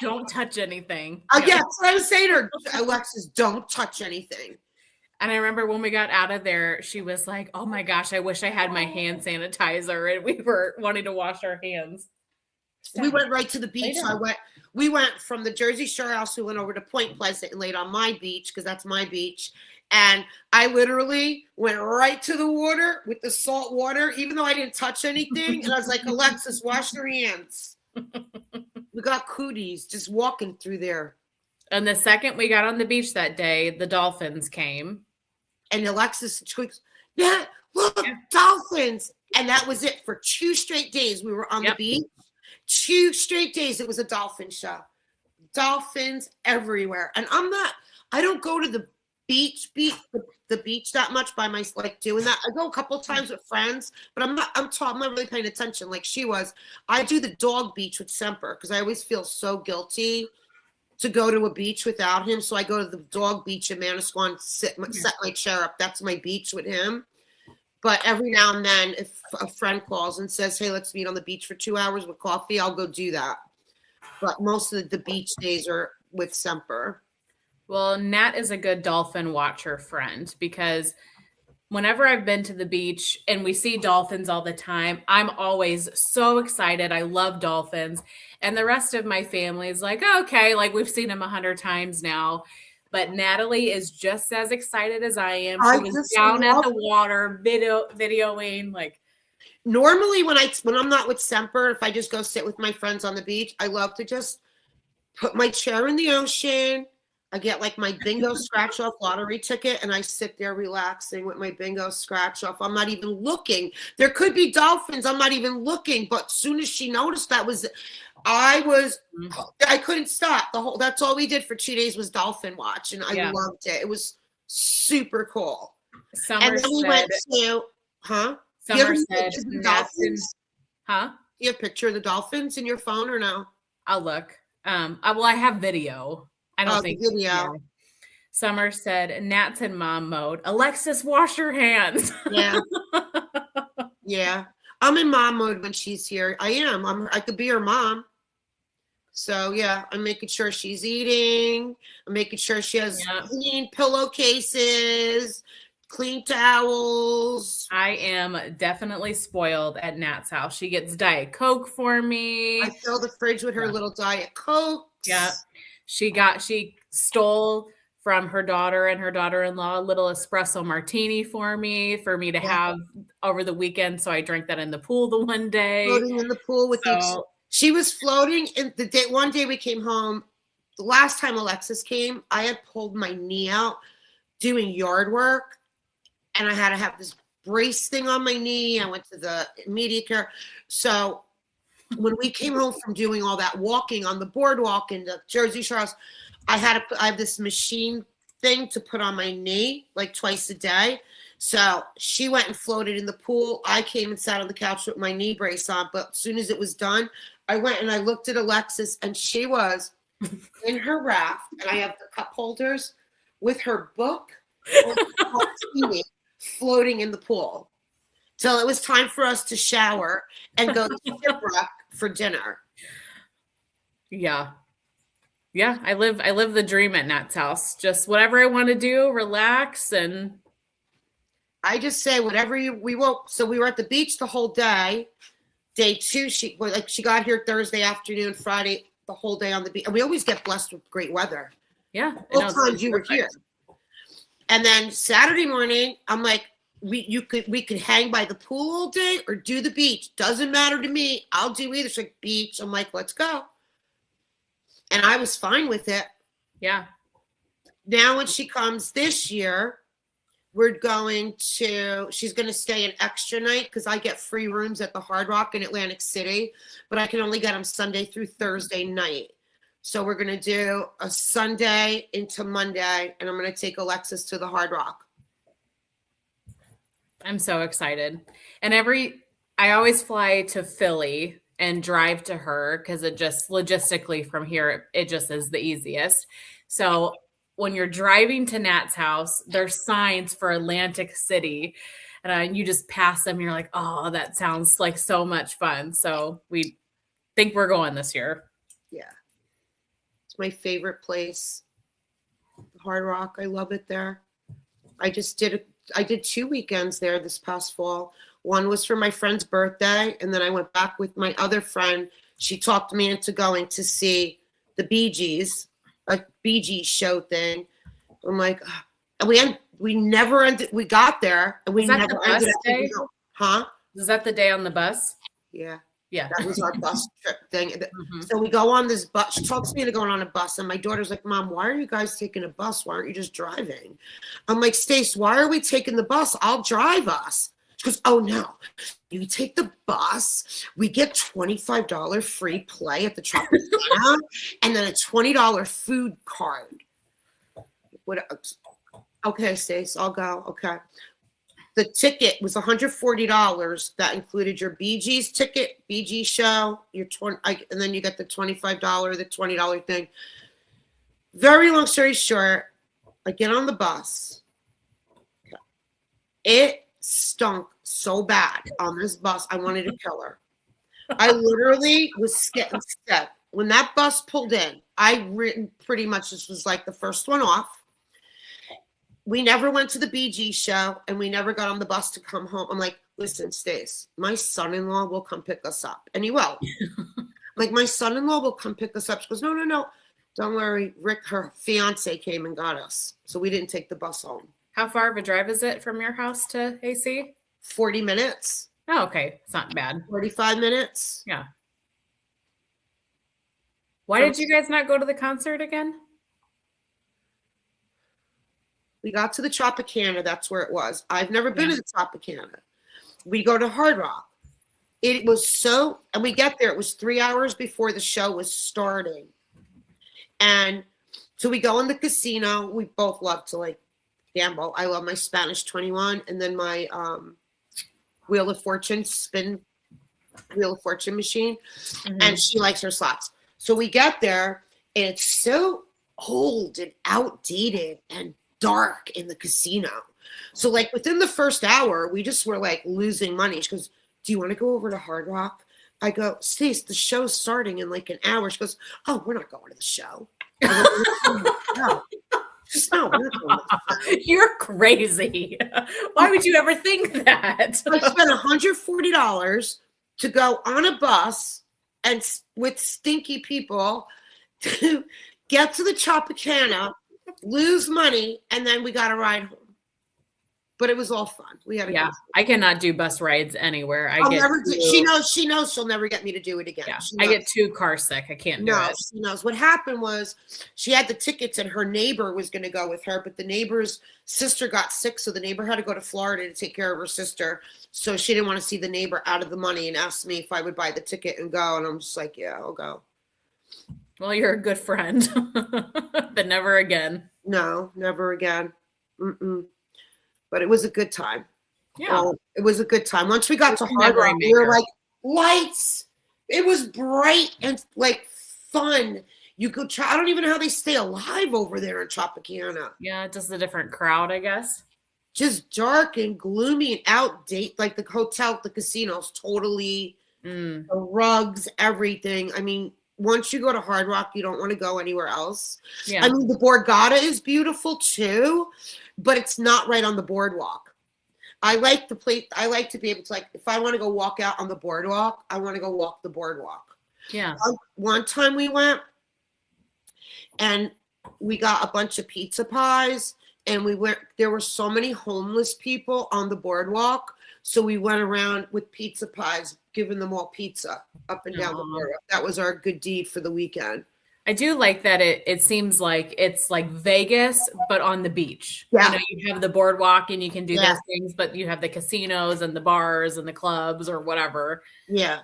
Don't touch anything. yeah, that's what I was saying to her. Alexis, don't touch anything. And I remember when we got out of there, she was like, "Oh my gosh, I wish I had my hand sanitizer," and we were wanting to wash our hands. We went right to the beach. So we went from the Jersey Shore house. We went over to Point Pleasant and laid on my beach because that's my beach. And I literally went right to the water with the salt water, even though I didn't touch anything. And I was like, Alexis, wash your hands. We got cooties just walking through there. And the second we got on the beach that day, the dolphins came. And Alexis tweaks, yeah, look, dolphins. And that was it for 2 straight days. We were on the beach. 2 straight days. It was a dolphin show. Dolphins everywhere. And I don't go to the beach that much by myself, like doing that. I go a couple of times with friends, but I'm not really paying attention like she was. I do the dog beach with Semper because I always feel so guilty to go to a beach without him. So I go to the dog beach in Manasquan, set my chair up. That's my beach with him. But every now and then, if a friend calls and says, hey, let's meet on the beach for 2 hours with coffee, I'll go do that. But most of the beach days are with Semper. Well, Nat is a good dolphin watcher friend because whenever I've been to the beach and we see dolphins all the time, I'm always so excited. I love dolphins. And the rest of my family is like, okay, like we've seen them 100 times now. But Natalie is just as excited as I am. She was down at the water videoing. Like normally when I'm not with Semper, if I just go sit with my friends on the beach, I love to just put my chair in the ocean. I get like my bingo scratch off lottery ticket and I sit there relaxing with my bingo scratch off. I'm not even looking. There could be dolphins. I'm not even looking. But as soon as she noticed I couldn't stop. That's all we did for 2 days was dolphin watch. And I loved it. It was super cool. Summer said, dolphins? Huh? Do you have a picture of the dolphins in your phone or no? I'll look. I have video. I don't think video. Yeah. Summer said, Nat's in mom mode. Alexis, wash your hands. Yeah. Yeah. I'm in mom mode when she's here. I am. I could be her mom. So, yeah, I'm making sure she's eating. I'm making sure she has clean pillowcases, clean towels. I am definitely spoiled at Nat's house. She gets Diet Coke for me. I fill the fridge with her little Diet Coke. Yeah. She stole from her daughter and her daughter-in-law a little espresso martini for me to have over the weekend. So I drank that in the pool the one day. Floating in the pool with each. She was floating in the day. One day we came home. The last time Alexis came, I had pulled my knee out doing yard work. And I had to have this brace thing on my knee. I went to the immediate care. So when we came home from doing all that walking on the boardwalk in the Jersey Shore house, I have this machine thing to put on my knee like twice a day. So she went and floated in the pool. I came and sat on the couch with my knee brace on. But as soon as it was done, I went and I looked at Alexis and she was in her raft. And I have the cup holders with her book floating in the pool. So it was time for us to shower and go to shipwreck for dinner. Yeah. Yeah, I live the dream at Nat's house. Just whatever I want to do, relax, and I just say whatever we woke. So we were at the beach the whole day. Day 2, she got here Thursday afternoon, Friday, the whole day on the beach. And we always get blessed with great weather. Yeah. Both times you were here. And then Saturday morning, I'm like, we could hang by the pool all day or do the beach. Doesn't matter to me. I'll do either. She's like, beach. I'm like, let's go. And I was fine with it. Yeah. Now when she comes this year, she's going to stay an extra night because I get free rooms at the Hard Rock in Atlantic City, but I can only get them Sunday through Thursday night. So we're going to do a Sunday into Monday, and I'm going to take Alexis to the Hard Rock. I'm so excited. And I always fly to Philly and drive to her because it just logistically from here, it just is the easiest. So when you're driving to Nat's house, there's signs for Atlantic City, and you just pass them. You're like, oh, that sounds like so much fun. So we think we're going this year. Yeah. It's my favorite place. Hard Rock. I love it there. I did 2 weekends there this past fall. One was for my friend's birthday, and then I went back with my other friend. She talked me into going to see the Bee Gees, a Bee Gees show thing. I'm like, and we never ended. We got there, and we never ended up. Huh? Is that the day on the bus? Yeah. Yeah. That was our bus trip thing. Mm-hmm. So we go on this bus. She talks me into going on a bus. And my daughter's like, Mom, why are you guys taking a bus? Why aren't you just driving? I'm like, Stace, why are we taking the bus? I'll drive us. She goes, oh, no. You take the bus. We get $25 free play at the Tropicana and then a $20 food card. What? Okay, Stace, I'll go. Okay. The ticket was $140. That included your Bee Gees ticket, Bee Gees show, and then you get the $25, the $20 thing. Very long story short, I get on the bus. Okay. It stunk so bad on this bus, I wanted to kill her. I literally was getting sick. When that bus pulled in, pretty much this was like the first one off. We never went to the Bee Gees show, and we never got on the bus to come home. I'm like, listen, Stace, my son-in-law will come pick us up. And he will. Like, my son-in-law will come pick us up. She goes, no. Don't worry. Rick, her fiance, came and got us. So we didn't take the bus home. How far of a drive is it from your house to AC? 40 minutes. Oh, okay. It's not bad. 45 minutes. Yeah. Why did you guys not go to the concert again? We got to the Tropicana. That's where it was. I've never been to the Tropicana. We go to Hard Rock. It was and we get there. It was 3 hours before the show was starting. And so we go in the casino. We both love to like gamble. I love my Spanish 21 and then my Wheel of Fortune machine. Mm-hmm. And she likes her slots. So we get there and it's so old and outdated and dark in the casino. So like within the first hour, we just were like losing money. She goes, do you want to go over to Hard Rock? I go, Stace, the show's starting in like an hour. She goes, oh, we're not going to the show. No. No, we're not going to the show. You're crazy. Why would you ever think that? I spent $140 to go on a bus and with stinky people to get to the Tropicana, lose money, and then we got a ride home. But it was all fun. We had I cannot do bus rides anywhere. She knows she'll never get me to do it again. Yeah, I get too car sick. I can't do it. She knows. What happened was she had the tickets and her neighbor was going to go with her, but the neighbor's sister got sick, so the neighbor had to go to Florida to take care of her sister. So she didn't want to see the neighbor out of the money and asked me if I would buy the ticket and go. And I'm just like, yeah, I'll go. Well, you're a good friend, but never again. No, never again. Mm-mm. But it was a good time. Yeah. It was a good time. Once we got to Hard Rock, we were like, lights. It was bright and like fun. You could try. I don't even know how they stay alive over there in Tropicana. Yeah, just a different crowd, I guess. Just dark and gloomy and outdated. Like the hotel, the casinos, totally. The rugs, everything. I mean, once you go to Hard Rock, you don't want to go anywhere else. Yeah. I mean, the Borgata is beautiful too, but it's not right on the boardwalk. I like the place. I like to be able to, like, if I want to go walk out on the boardwalk, I want to go walk the boardwalk. Yeah. One time we went and we got a bunch of pizza pies and we went, there were so many homeless people on the boardwalk. So we went around with pizza pies, giving them all pizza up and down the Aw. boardwalk. That was our good deed for the weekend. I do like that it seems like it's like Vegas, but on the beach. Yeah. You have the boardwalk and you can do Yeah. those things, but you have the casinos and the bars and the clubs or whatever. Yeah.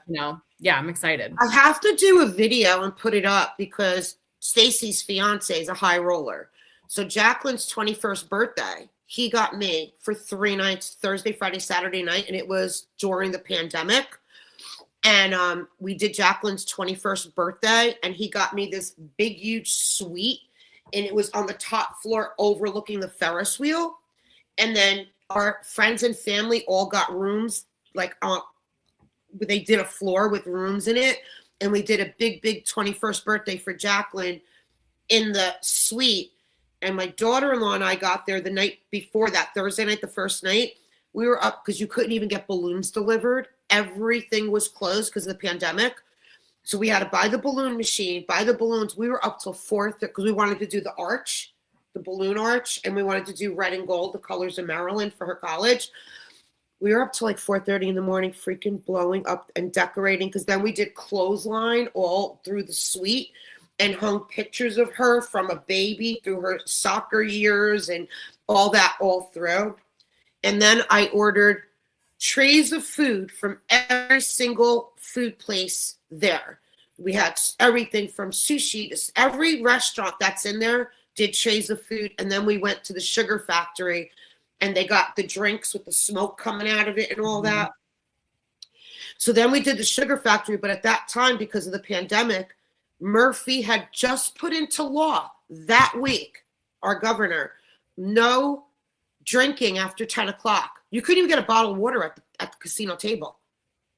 Yeah, I'm excited. I have to do a video and put it up because Stacy's fiance is a high roller. So Jacqueline's 21st birthday, he got me for 3 nights, Thursday, Friday, Saturday night, and it was during the pandemic. And we did Jacqueline's 21st birthday, and he got me this big, huge suite, and it was on the top floor overlooking the Ferris wheel. And then our friends and family all got rooms, like they did a floor with rooms in it, and we did a big, big 21st birthday for Jacqueline in the suite. And my daughter-in-law and I got there the night before that, Thursday night, the first night. We were up because you couldn't even get balloons delivered. Everything was closed because of the pandemic. So we had to buy the balloon machine, buy the balloons. We were up till 4:00 because we wanted to do the arch, the balloon arch, and we wanted to do red and gold, the colors of Maryland for her college. We were up till like 4:30 in the morning, freaking blowing up and decorating, because then we did clothesline all through the suite and hung pictures of her from a baby through her soccer years and all that all through. And then I ordered trays of food from every single food place there. We had everything from sushi to every restaurant that's in there did trays of food. And then we went to the sugar factory and they got the drinks with the smoke coming out of it and all that. So then we did the sugar factory. But at that time, because of the pandemic, Murphy had just put into law that week, our governor, no drinking after 10 o'clock. You couldn't even get a bottle of water at the casino table.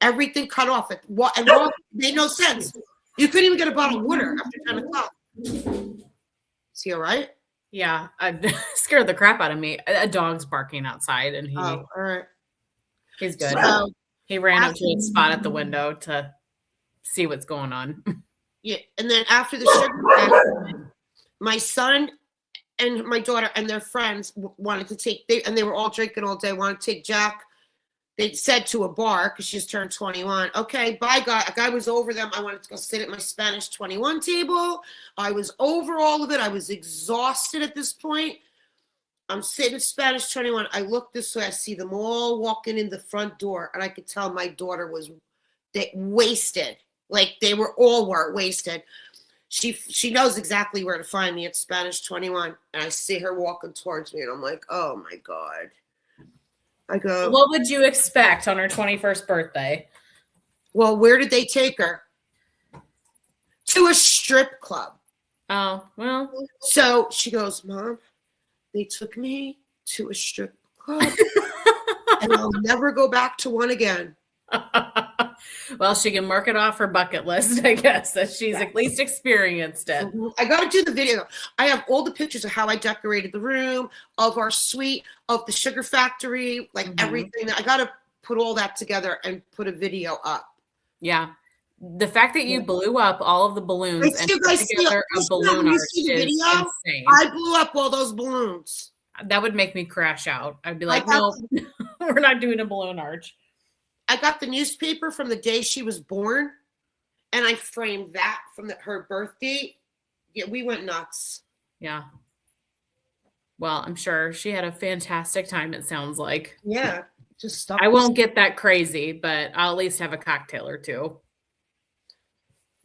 Everything cut off. And it made no sense. You couldn't even get a bottle of water after 10 o'clock. Is he all right? Yeah, I scared the crap out of me. A dog's barking outside, and All right. he's good. So, he ran up to a spot at the window to see what's going on. Yeah, and then after the sugar factory, my son and my daughter and their friends wanted to take, they were all drinking all day, wanted to take Jack. They said to a bar because she's turned 21. Okay, bye, guy. A guy was over them. I wanted to go sit at my Spanish 21 table. I was over all of it. I was exhausted at this point. I'm sitting at Spanish 21. I look this way. I see them all walking in the front door, and I could tell my daughter was wasted. Like they were wasted. She knows exactly where to find me at Spanish 21. And I see her walking towards me, and I'm like, oh my God. I go, what would you expect on her 21st birthday? Well, where did they take her? To a strip club. Oh, well. So she goes, Mom, they took me to a strip club and I'll never go back to one again. Well, she can mark it off her bucket list, I guess, that she's at least experienced it. I got to do the video. I have all the pictures of how I decorated the room, of our suite, of the sugar factory, like everything. I got to put all that together and put a video up. Yeah. The fact that you blew up all of the balloons and put together a balloon arch is insane. I blew up all those balloons. That would make me crash out. I'd be like, no, we're not doing a balloon arch. I got the newspaper from the day she was born, and I framed that from her birth date. Yeah, we went nuts. Yeah. Well, I'm sure she had a fantastic time, it sounds like. Yeah. Just stop. I won't get that crazy, but I'll at least have a cocktail or two.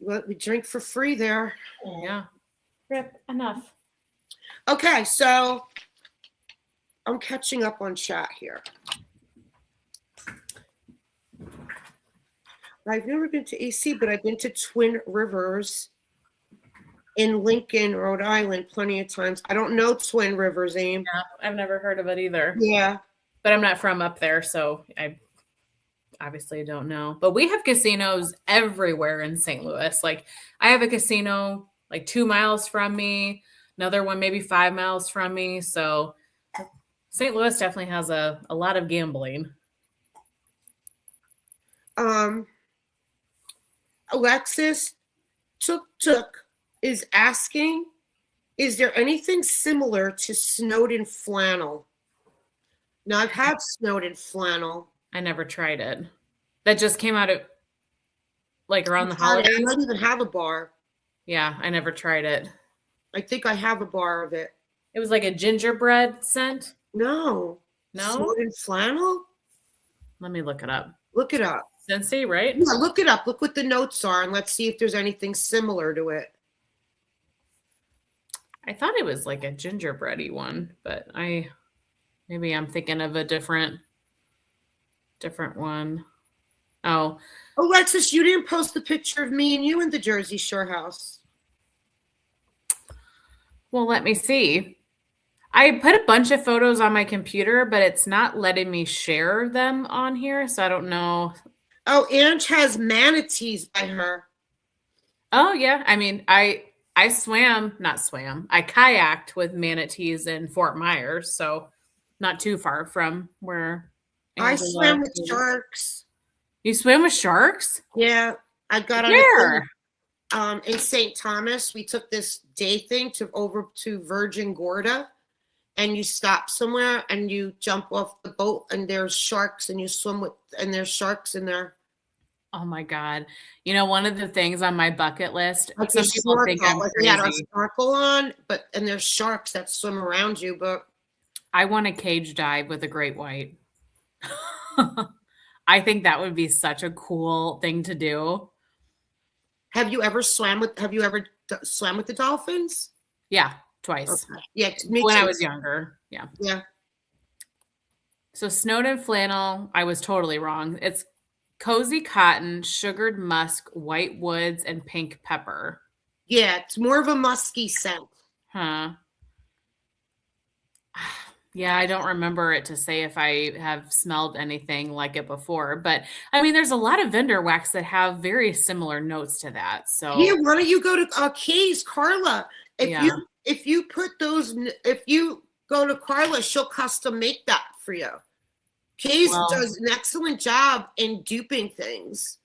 Well, we drink for free there. Yeah. Rip, enough. Okay, so I'm catching up on chat here. I've never been to AC, but I've been to Twin Rivers in Lincoln, Rhode Island, plenty of times. I don't know Twin Rivers, Aim. Yeah, I've never heard of it either. Yeah. But I'm not from up there, so I obviously don't know. But we have casinos everywhere in St. Louis. Like, I have a casino like 2 miles from me, another one maybe 5 miles from me. So St. Louis definitely has a lot of gambling. Alexis Took is asking Is there anything similar to Snowden flannel? Now, I've had Snowden flannel. I never tried it. That just came out of like around the I holidays. might even have a bar. Yeah, I never tried it. I think I have a bar of it. It was like a gingerbread scent. No. No? Snowden flannel? Let me look it up. Look it up. Scentsy, right? Yeah, look it up. Look what the notes are, and let's see if there's anything similar to it. I thought it was like a gingerbready one, but maybe I'm thinking of a different one. Oh, Alexis, you didn't post the picture of me and you in the Jersey Shore house. well, let me see. I put a bunch of photos on my computer, but it's not letting me share them on here, so I don't know. Oh, Ange has manatees by her. Oh yeah, I mean, I swam, not swam. I kayaked with manatees in Fort Myers, so not too far from where I Angela swam with is. sharks. You swim with sharks? Yeah, I got on a Where? thing, in St. Thomas. We took this day thing over to Virgin Gorda, and you stop somewhere and you jump off the boat, and there's sharks, and you swim with, and there's sharks in there. Oh my God. You know, one of the things on my bucket list, Like some people think I'm we had our crazy. snorkel on, and there's sharks that swim around you, but I want a cage dive with a great white. I think that would be such a cool thing to do. have you ever swam with the dolphins? Yeah, twice. Okay. Yeah, me When I too. was younger. Yeah. Yeah. So Snowden flannel, I was totally wrong. It's cozy cotton, sugared musk, white woods, and pink pepper. Yeah, it's more of a musky scent. Huh. Yeah, I don't remember it to say if I have smelled anything like it before, but I mean, there's a lot of vendor wax that have very similar notes to that. Yeah, So, why don't you go to Keys, Carla? yeah. If you go to Carla, she'll custom make that for you. Keys Well, does an excellent job in duping things.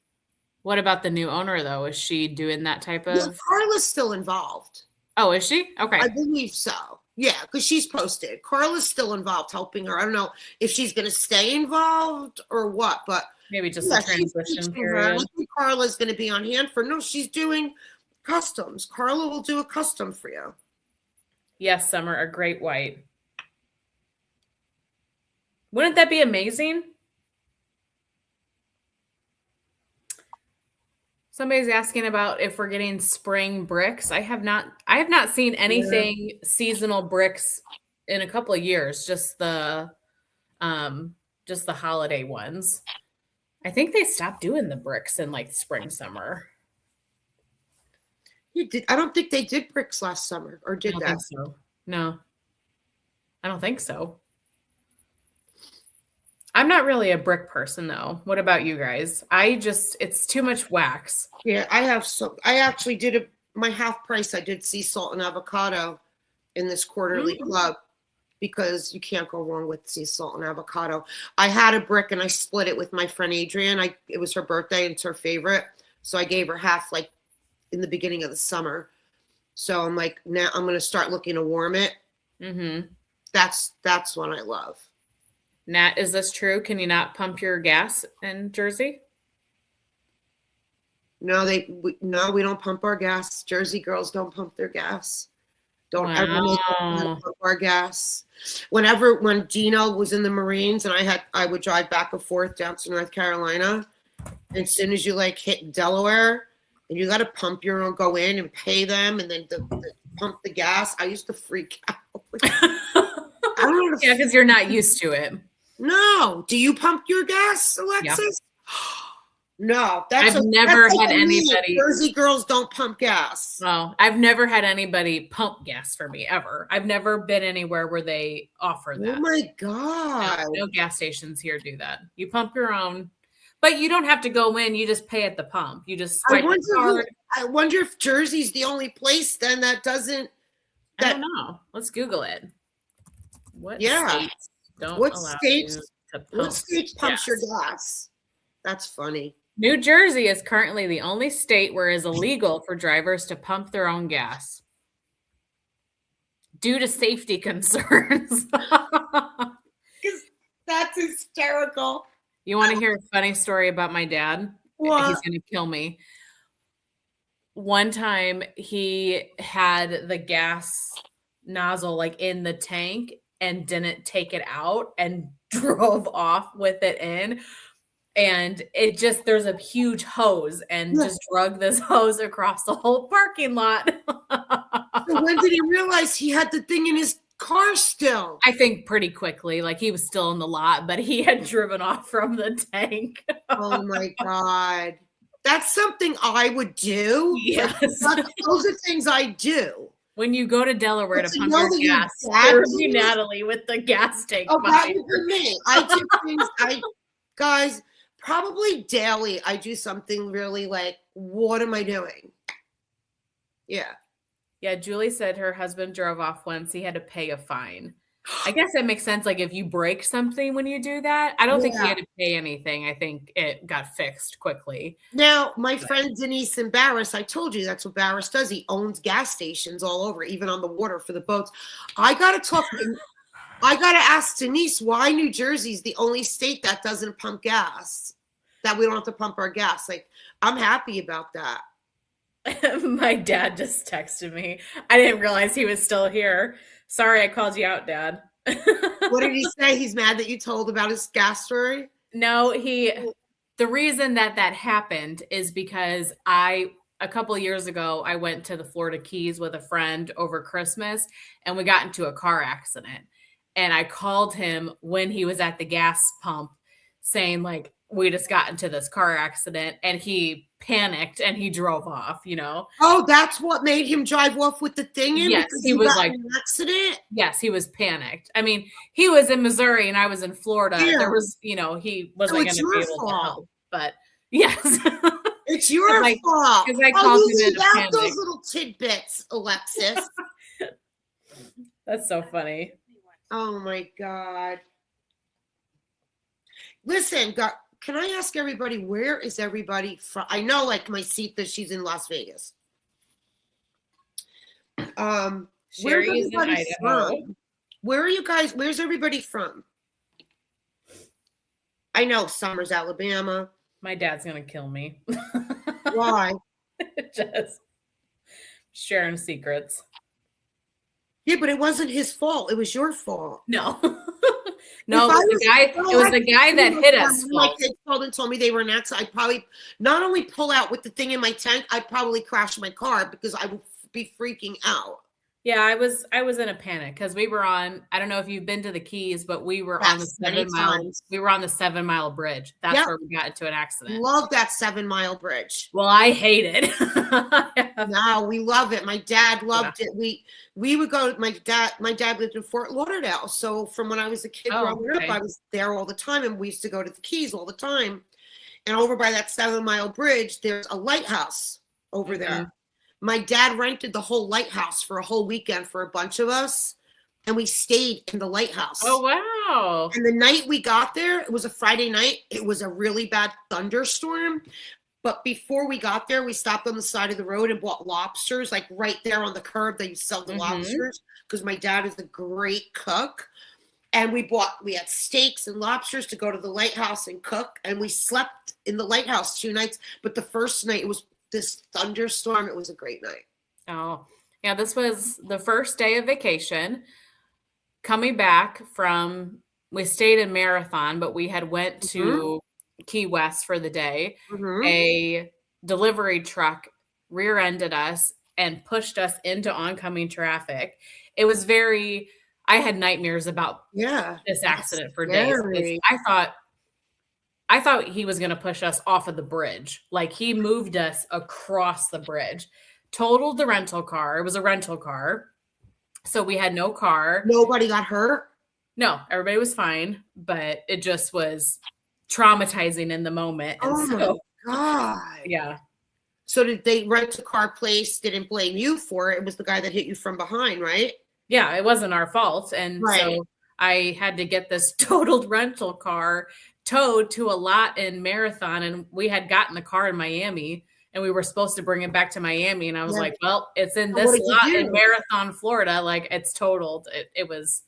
what about the new owner though? Is she doing that type Yeah, of? Carla's still involved. Oh, is she? Okay. I believe so. Yeah, because she's posted. Carla's still involved helping her. I don't know if she's going to stay involved or what, but Maybe just yeah, a transition I period. think Carla's going to be on hand for. No, she's doing customs. Carla will do a custom for you. Yes, Summer, a great white. Wouldn't that be amazing? Somebody's asking about if we're getting spring bricks. I have not seen anything seasonal bricks in a couple of years, just the holiday ones. I think they stopped doing the bricks in like spring, summer. I don't think they did bricks last summer, or I did don't that? think so. No, I don't think so. I'm not really a brick person though. What about you guys? It's too much wax. Yeah, I actually did my half price. I did sea salt and avocado in this quarterly club because you can't go wrong with sea salt and avocado. I had a brick and I split it with my friend Adrienne. It was her birthday and it's her favorite, so I gave her half like in the beginning of the summer. So I'm like, now I'm gonna start looking to warm it. Mm-hmm. That's one I love. Nat, is this true? Can you not pump your gas in Jersey? No, we don't pump our gas. Jersey girls don't pump their gas. Don't ever make us pump our gas. When Gino was in the Marines and I would drive back and forth down to North Carolina, and as soon as you like hit Delaware and you got to pump your own, go in and pay them, and then pump the gas, I used to freak out. I don't know. Yeah, because you're not used to it. No. Do you pump your gas, Alexis? Yeah. No. I've never had anybody. Jersey girls don't pump gas. No, I've never had anybody pump gas for me ever. I've never been anywhere where they offer that. Oh my God. No gas stations here do that. You pump your own, but you don't have to go in. You just pay at the pump. You just swipe the card. I wonder if Jersey's the only place then that doesn't. I don't know. Let's Google it. What states don't What allow states? you to pump What states pumps your gas? gas? That's funny. New Jersey is currently the only state where it is illegal for drivers to pump their own gas. due to safety concerns. Because that's hysterical. You want to hear a funny story about my dad? He's What? going to kill me. One time he had the gas nozzle like in the tank and didn't take it out and drove off with it in. And it just, there's a huge hose and Yeah. just drug this hose across the whole parking lot. So when did he realize he had the thing in his car still? I think pretty quickly, like he was still in the lot, but he had driven off from the tank. Oh my God. That's something I would do. Like, Yes. those are things I do. When you go to Delaware But to to pump know your that your gas, dad there would did be it? Natalie with the gas tank Oh, that behind would her. be me. I do things, guys, probably daily, I do something really like, what am I doing? Yeah. Yeah, Julie said her husband drove off once. He had to pay a fine. I guess that makes sense. Like if you break something when you do that, I don't think he Yeah. had to pay anything. I think it got fixed quickly. Now, my friend Denise and Barris, I told you that's what Barris does. He owns gas stations all over, even on the water for the boats. I got to ask Denise why New Jersey's the only state that doesn't pump gas, that we don't have to pump our gas. Like, I'm happy about that. My dad just texted me. I didn't realize he was still here. Sorry, I called you out, Dad. What did he say? He's mad that you told about his gas story? No, the reason that happened is because a couple of years ago, I went to the Florida Keys with a friend over Christmas and we got into a car accident. And I called him when he was at the gas pump saying like, we just got into this car accident, and he panicked and he drove off, Oh, that's what made him drive off with the thing in? Yes, Because he he was got like, in an accident? yes, he was panicked. I mean, he was in Missouri and I was in Florida. Yeah. There was, he So wasn't going it's to be your able to fault. help. But yes. It's your Like, fault. because I Oh, called you him in leave a out panic. those little tidbits, Alexis. That's so funny. Oh my God. Listen, can I ask everybody, where is everybody from? I know like my seat that she's in Las Vegas. Where's Sherry is in everybody Idaho. from? Where are you guys? Where's everybody from? I know Summers, Alabama. My dad's going to kill me. Why? Just sharing secrets. Yeah, but it wasn't his fault. It was your fault. No. No, it was the guy that hit us. My kids called and told me they were in an accident. I'd probably not only pull out with the thing in my tank, I'd probably crash my car because I would be freaking out. Yeah, I was in a panic because we were on, I don't know if you've been to the Keys, but we were on the 7 mile bridge. That's where we got into an accident. Love that 7 mile bridge. Well, I hate it. No, we love it. My dad loved it. We would go, my dad lived in Fort Lauderdale. So from when I was a kid growing up, I was there all the time, and we used to go to the Keys all the time. And over by that 7 mile bridge, there's a lighthouse over there. My dad rented the whole lighthouse for a whole weekend for a bunch of us, and we stayed in the lighthouse. Oh, wow. And the night we got there, it was a Friday night. It was a really bad thunderstorm. But before we got there, we stopped on the side of the road and bought lobsters, like right there on the curb. They sell the lobsters because my dad is a great cook. And we had steaks and lobsters to go to the lighthouse and cook. And we slept in the lighthouse 2 nights. But the first night, it was this thunderstorm. It was a great night. Oh, yeah. This was the first day of vacation. Coming back from, we stayed in Marathon, but we had went to Key West for the day. A delivery truck rear-ended us and pushed us into oncoming traffic. It was I had nightmares about this accident for days. I thought he was going to push us off of the bridge. Like he moved us across the bridge, totaled the rental car. It was a rental car. So we had no car. Nobody got hurt? No, everybody was fine, but it just was traumatizing in the moment. And my God. Yeah. So did they rent a car place, didn't blame you for it? It was the guy that hit you from behind, right? Yeah, it wasn't our fault. And so I had to get this totaled rental car towed to a lot in Marathon, and we had gotten the car in Miami, and we were supposed to bring it back to Miami. And I was Yeah. like, well, it's in So what this did you lot in do? Marathon, Florida. Like it's totaled. It was,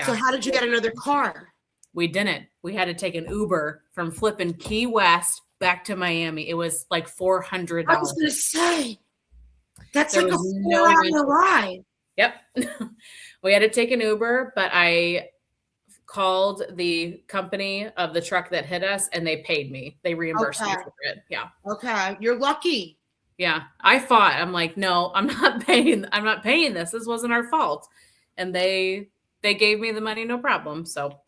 So yeah. how did you get another car? We didn't. We had to take an Uber from flipping Key West back to Miami. It was like I was $400. gonna say that's There like a was no 4 hour rental. ride. Yep. We had to take an Uber, but I called the company of the truck that hit us and they paid me. They reimbursed me Okay. for it. Yeah. Okay. You're lucky. Yeah. I fought. I'm like, no, I'm not paying this. This wasn't our fault. And they gave me the money, no problem. So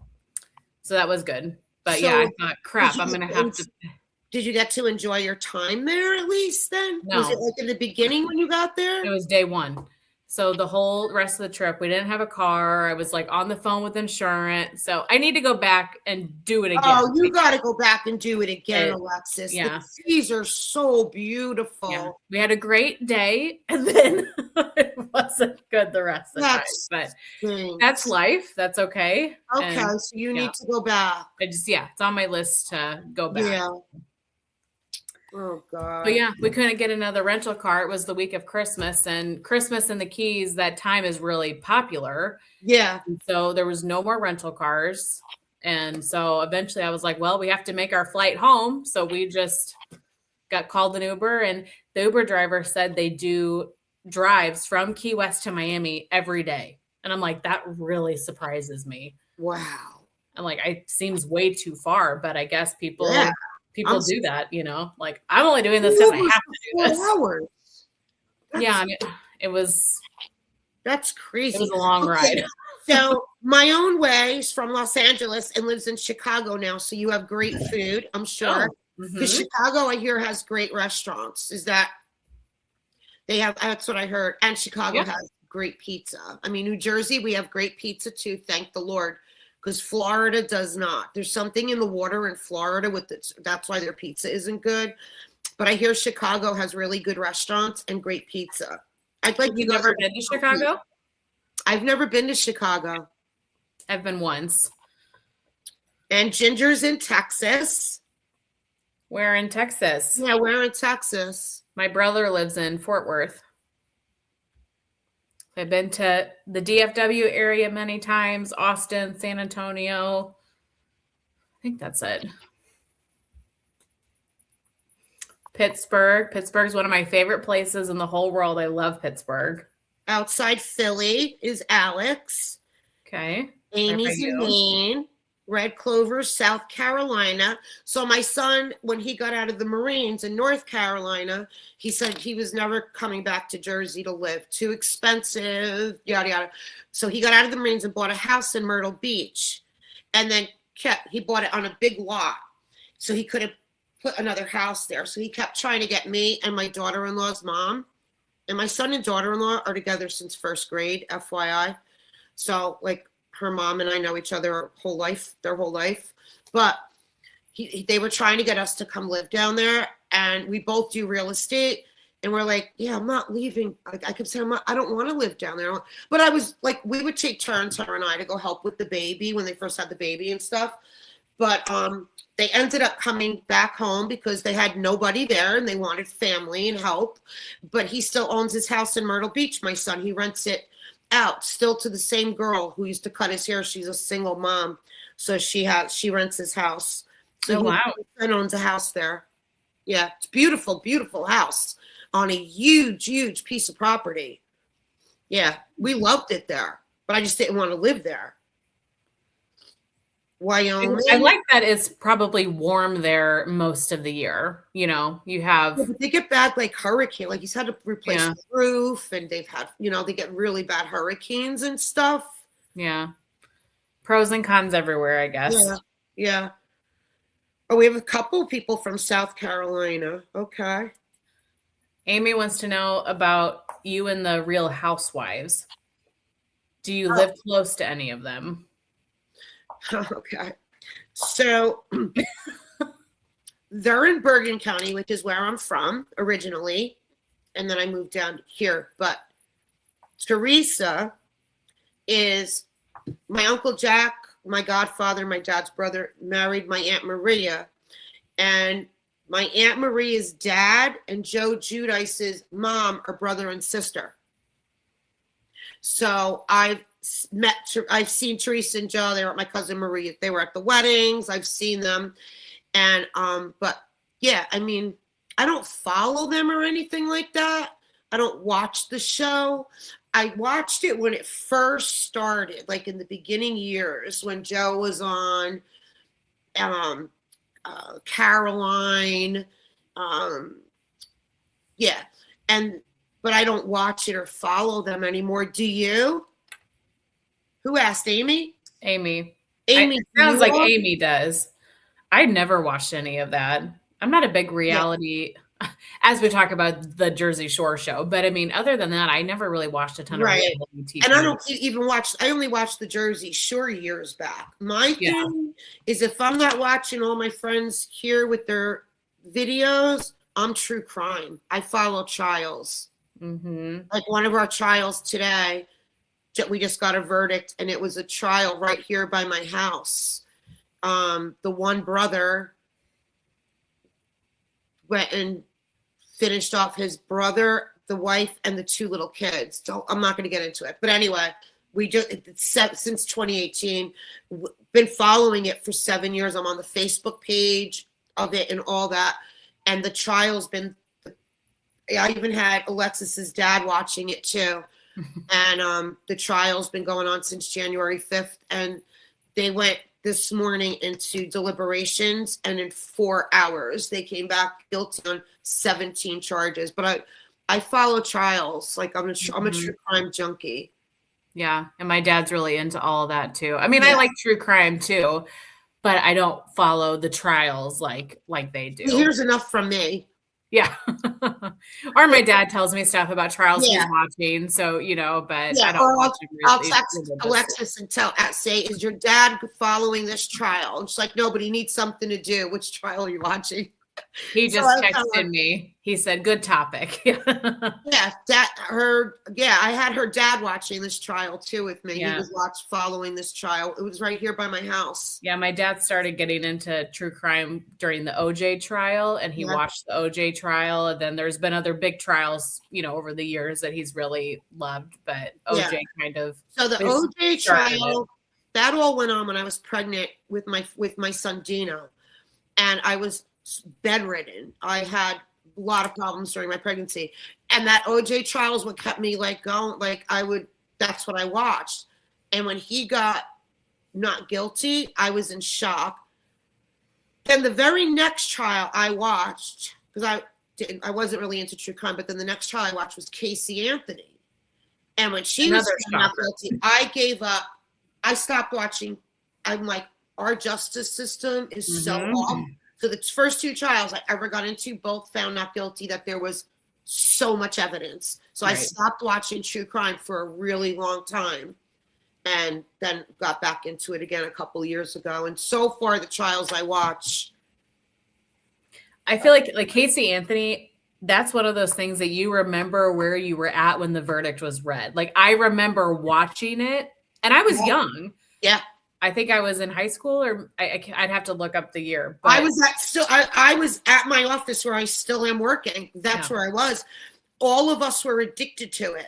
that was good. But yeah, I So thought, did crap, you I'm get gonna to have to. did you get to enjoy your time there at least then? Was it No, like in the beginning when you got it there? was day one. So the whole rest of the trip, we didn't have a car. I was like on the phone with insurance. So I need to go back and do it again. Oh, you got to go back and do it again, It, Alexis. The yeah, trees are so yeah. beautiful. We had a great day, and then it wasn't good the rest of the time. That But that's stinks. life. That's okay. Okay, And so you yeah, need to go back. it's on my list to go back. Yeah. Oh But God. yeah, we couldn't get another rental car. It was the week of Christmas, and Christmas in the Keys that time is really popular. Yeah. And so there was no more rental cars. And so eventually I was like, well, we have to make our flight home. So we just got called an Uber, and the Uber driver said they do drives from Key West to Miami every day. And I'm like, that really surprises me. Wow. I'm like, it seems way too far, but I guess Yeah. I'm people do that, like I'm only doing this because I Ubers have for to do this. 4 hours. Yeah, That's and it was that's it was crazy. a long Okay, ride. so my own way is from Los Angeles and lives in Chicago now. So you have great food, I'm sure. Oh, Because mhm. Chicago, I hear, has great restaurants. Is that they have? That's what I heard. And Chicago Yeah. has great pizza. I mean, New Jersey, we have great pizza too. Thank the Lord. Because Florida does not. There's something in the water in Florida with it. That's why their pizza isn't good. But I hear Chicago has really good restaurants and great pizza. I'd like Have to you go never there. been to Chicago? I've never been to Chicago. I've been once. And Ginger's in Texas. Where in Texas? Yeah, we're in Texas. My brother lives in Fort Worth. I've been to the DFW area many times, Austin, San Antonio. I think that's it. Pittsburgh. Pittsburgh's one of my favorite places in the whole world. I love Pittsburgh. Outside Philly is Alex. Okay. Amy's in Maine. Red Clover, South Carolina. So my son, when he got out of the Marines in North Carolina, he said he was never coming back to Jersey to live. Too expensive, yada, yada. So he got out of the Marines and bought a house in Myrtle Beach. And then he bought it on a big lot. So he couldn't put another house there. So he kept trying to get me and my daughter-in-law's mom. And my son and daughter-in-law are together since first grade, FYI. So, like, her mom and I know each other their whole life. But they were trying to get us to come live down there. And we both do real estate. And we're like, yeah, I'm not leaving. I kept saying, I don't want to live down there. But I was like, we would take turns, her and I, to go help with the baby when they first had the baby and stuff. But they ended up coming back home because they had nobody there and they wanted family and help. But he still owns his house in Myrtle Beach, my son. He rents it out still to the same girl who used to cut his hair. She's a single mom. So she rents his house. So wow. he owns a house there. Yeah, it's beautiful, beautiful house on a huge, huge piece of property. Yeah, we loved it there, but I just didn't want to live there. Wyoming. I like that it's probably warm there most of the year. You have. Yeah, but they get bad, like hurricane. Like he's had to replace the roof, and they've had, they get really bad hurricanes and stuff. Yeah. Pros and cons everywhere, I guess. Yeah. Yeah. Oh, we have a couple people from South Carolina. Okay. Amy wants to know about you and the Real Housewives. Do you live close to any of them? Okay. So they're in Bergen County, which is where I'm from originally. And then I moved down here. But Teresa is my Uncle Jack, my godfather, my dad's brother, married my Aunt Maria. And My Aunt Maria's dad and Joe Giudice's mom are brother and sister. So I've seen Teresa and Joe. They were at my cousin Maria. They were at the weddings. I've seen them. And, but yeah, I mean, I don't follow them or anything like that. I don't watch the show. I watched it when it first started, like in the beginning years when Joe was on, Caroline, yeah, but I don't watch it or follow them anymore. Do you? Who asked? Amy? Amy. Amy, It sounds like Amy does. I never watched any of that. I'm not a big reality, as we talk about the Jersey Shore show, but I mean, other than that, I never really watched a ton of reality TV. And I don't even watch. I only watched the Jersey Shore years back. My thing is, if I'm not watching all my friends here with their videos, I'm true crime. I follow trials. Like one of our trials today, we just got a verdict, and it was a trial right here by my house. The one brother went and finished off his brother, the wife, and the two little kids. So I'm not going to get into it. But anyway, since 2018, been following it for 7 years. I'm on the Facebook page of it and all that. And the trial's been, I even had Alexis's dad watching it too. And the trial's been going on since January 5th. And they went this morning into deliberations, and in 4 hours they came back guilty on 17 charges. But I follow trials. Like I'm a true crime junkie. Yeah, and my dad's really into all of that too. I mean, I like true crime too, but I don't follow the trials like they do. Here's enough from me. Yeah. Or my dad tells me stuff about trials he's watching. So, but I don't watch him really. I'll text Alexis and say, is your dad following this trial? And she's like, no, but he needs something to do. Which trial are you watching? He just texted me. He said, good topic. I had her dad watching this trial too with me. He was following this trial. It was right here by my house. Yeah, my dad started getting into true crime during the OJ trial, and he watched the OJ trial. And then there's been other big trials, over the years that he's really loved. But OJ kind of. So the OJ trial, that all went on when I was pregnant with my son Dino, and I was bedridden. I had a lot of problems during my pregnancy, and that OJ trial is what kept me going. That's what I watched. And when he got not guilty, I was in shock. Then the very next trial I watched, because I wasn't really into true crime, but then the next trial I watched was Casey Anthony. And when she was not guilty, I gave up. I stopped watching. I'm like, our justice system is so off. So the first two trials I ever got into, both found not guilty, that there was so much evidence. So I stopped watching true crime for a really long time, and then got back into it again a couple of years ago. And so far, the trials I watch, I feel like Casey Anthony, that's one of those things that you remember where you were at when the verdict was read. Like, I remember watching it, and I was young. Yeah. I think I was in high school, or I'd have to look up the year. But I was at my office where I still am working. That's where I was. All of us were addicted to it.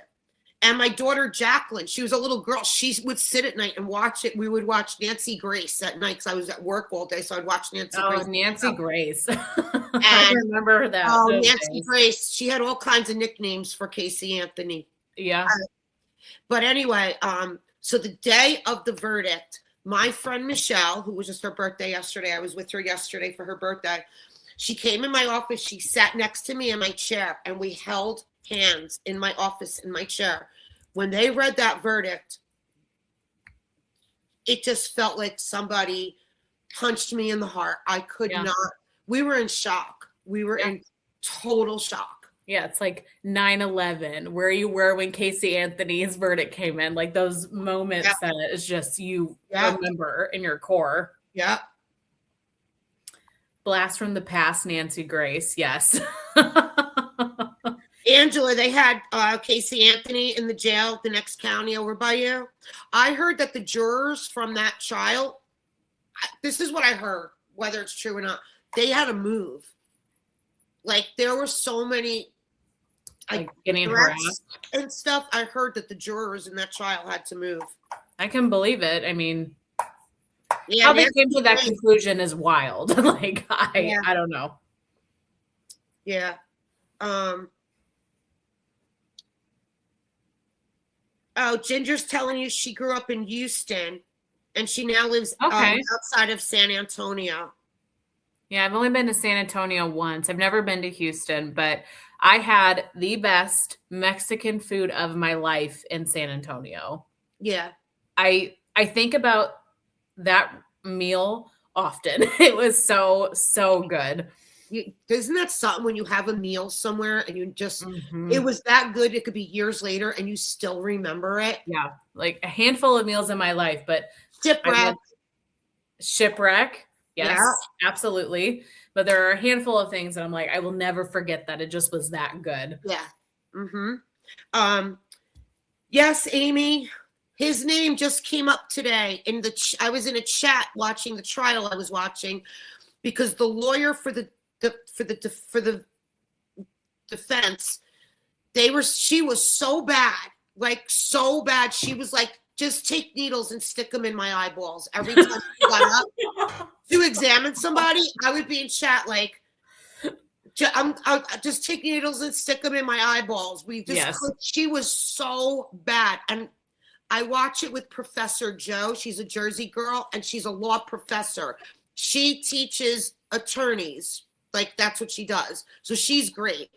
And my daughter, Jacqueline, she was a little girl. She would sit at night and watch it. We would watch Nancy Grace at night because I was at work all day. So I'd watch Nancy Grace. Oh, Nancy Grace. I remember that. Oh, Nancy Grace. She had all kinds of nicknames for Casey Anthony. Yeah. But anyway, so the day of the verdict, my friend Michelle, who was just her birthday yesterday, I was with her yesterday for her birthday. She came in my office. She sat next to me in my chair, and we held hands in my office in my chair. When they read that verdict, it just felt like somebody punched me in the heart. I could not. We were in shock. We were in total shock. Yeah, it's like 9/11, where you were when Casey Anthony's verdict came in. Like those moments that it's just you remember in your core. Yeah. Blast from the past, Nancy Grace. Yes. Angela, they had Casey Anthony in the jail, the next county over by you. I heard that the jurors from that trial, this is what I heard, whether it's true or not, they had to move. Like there were so many like Like getting threats harassed. and stuff. I heard that the jurors in that trial had to move. I can believe it. I mean, Yeah, how they Nancy came to that Grace. conclusion is wild. Like Yeah, I don't know. yeah. Um. Oh, Ginger's telling you she grew up in Houston, and she now lives Okay. outside of San Antonio. Yeah, I've only been to San Antonio once. I've never been to Houston, but I had the best Mexican food of my life in San Antonio. Yeah. I think about that meal often. It was so good. Isn't that something when you have a meal somewhere and you just, it Mhm. was that good, it could be years later and you still remember it? Yeah, like a handful of meals in my life, but I Shipwreck. went shipwreck. Yeah. Yes, absolutely. But there are a handful of things that I'm like, I will never forget that. It just was that good. Yeah. Mm-hmm. Um, yes, Amy. His name just came up today in the. I was in a chat watching the trial I was watching because the lawyer for the defense, she was so bad, like so bad. She was like, just take needles and stick them in my eyeballs every time she got up to examine somebody. I would be in chat like, I'll just take needles and stick them in my eyeballs. We just Yes. could. She was so bad, and I watch it with Professor Joe. She's a Jersey girl, and she's a law professor. She teaches attorneys, like that's what she does. So she's great.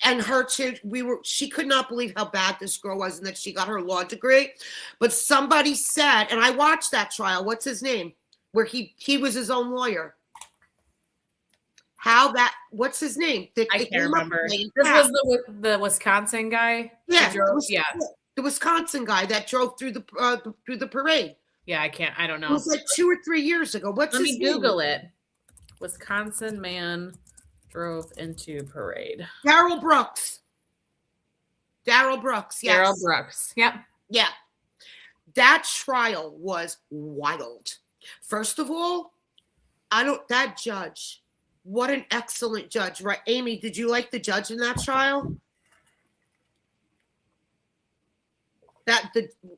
And her too, she could not believe how bad this girl was and that she got her law degree. But somebody said, and I watched that trial, what's his name? Where he was his own lawyer. What's his name? I It can't came up remember. in This was chat. the Wisconsin guy who Yeah, drove. Yeah. the Wisconsin guy that drove through the parade. Yeah, I don't It know. was like 2 or 3 years ago. What's Let his me name? Google it. Wisconsin man drove into parade. Daryl Brooks. Daryl Brooks, Daryl yes. Brooks. Yep. Yeah. That trial was wild. First of all, that judge, what an excellent judge, right? Amy, did you like the judge in that trial?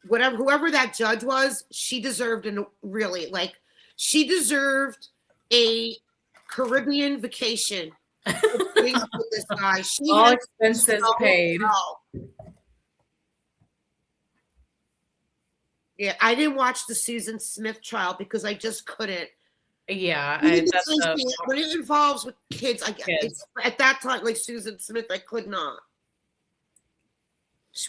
Whoever that judge was, she deserved she deserved a Caribbean vacation with this guy. She All had expenses so paid. well. Yeah, I didn't watch the Susan Smith trial because I just couldn't. Yeah, that's the When it involves with kids, kids. at that time, like Susan Smith, I could not.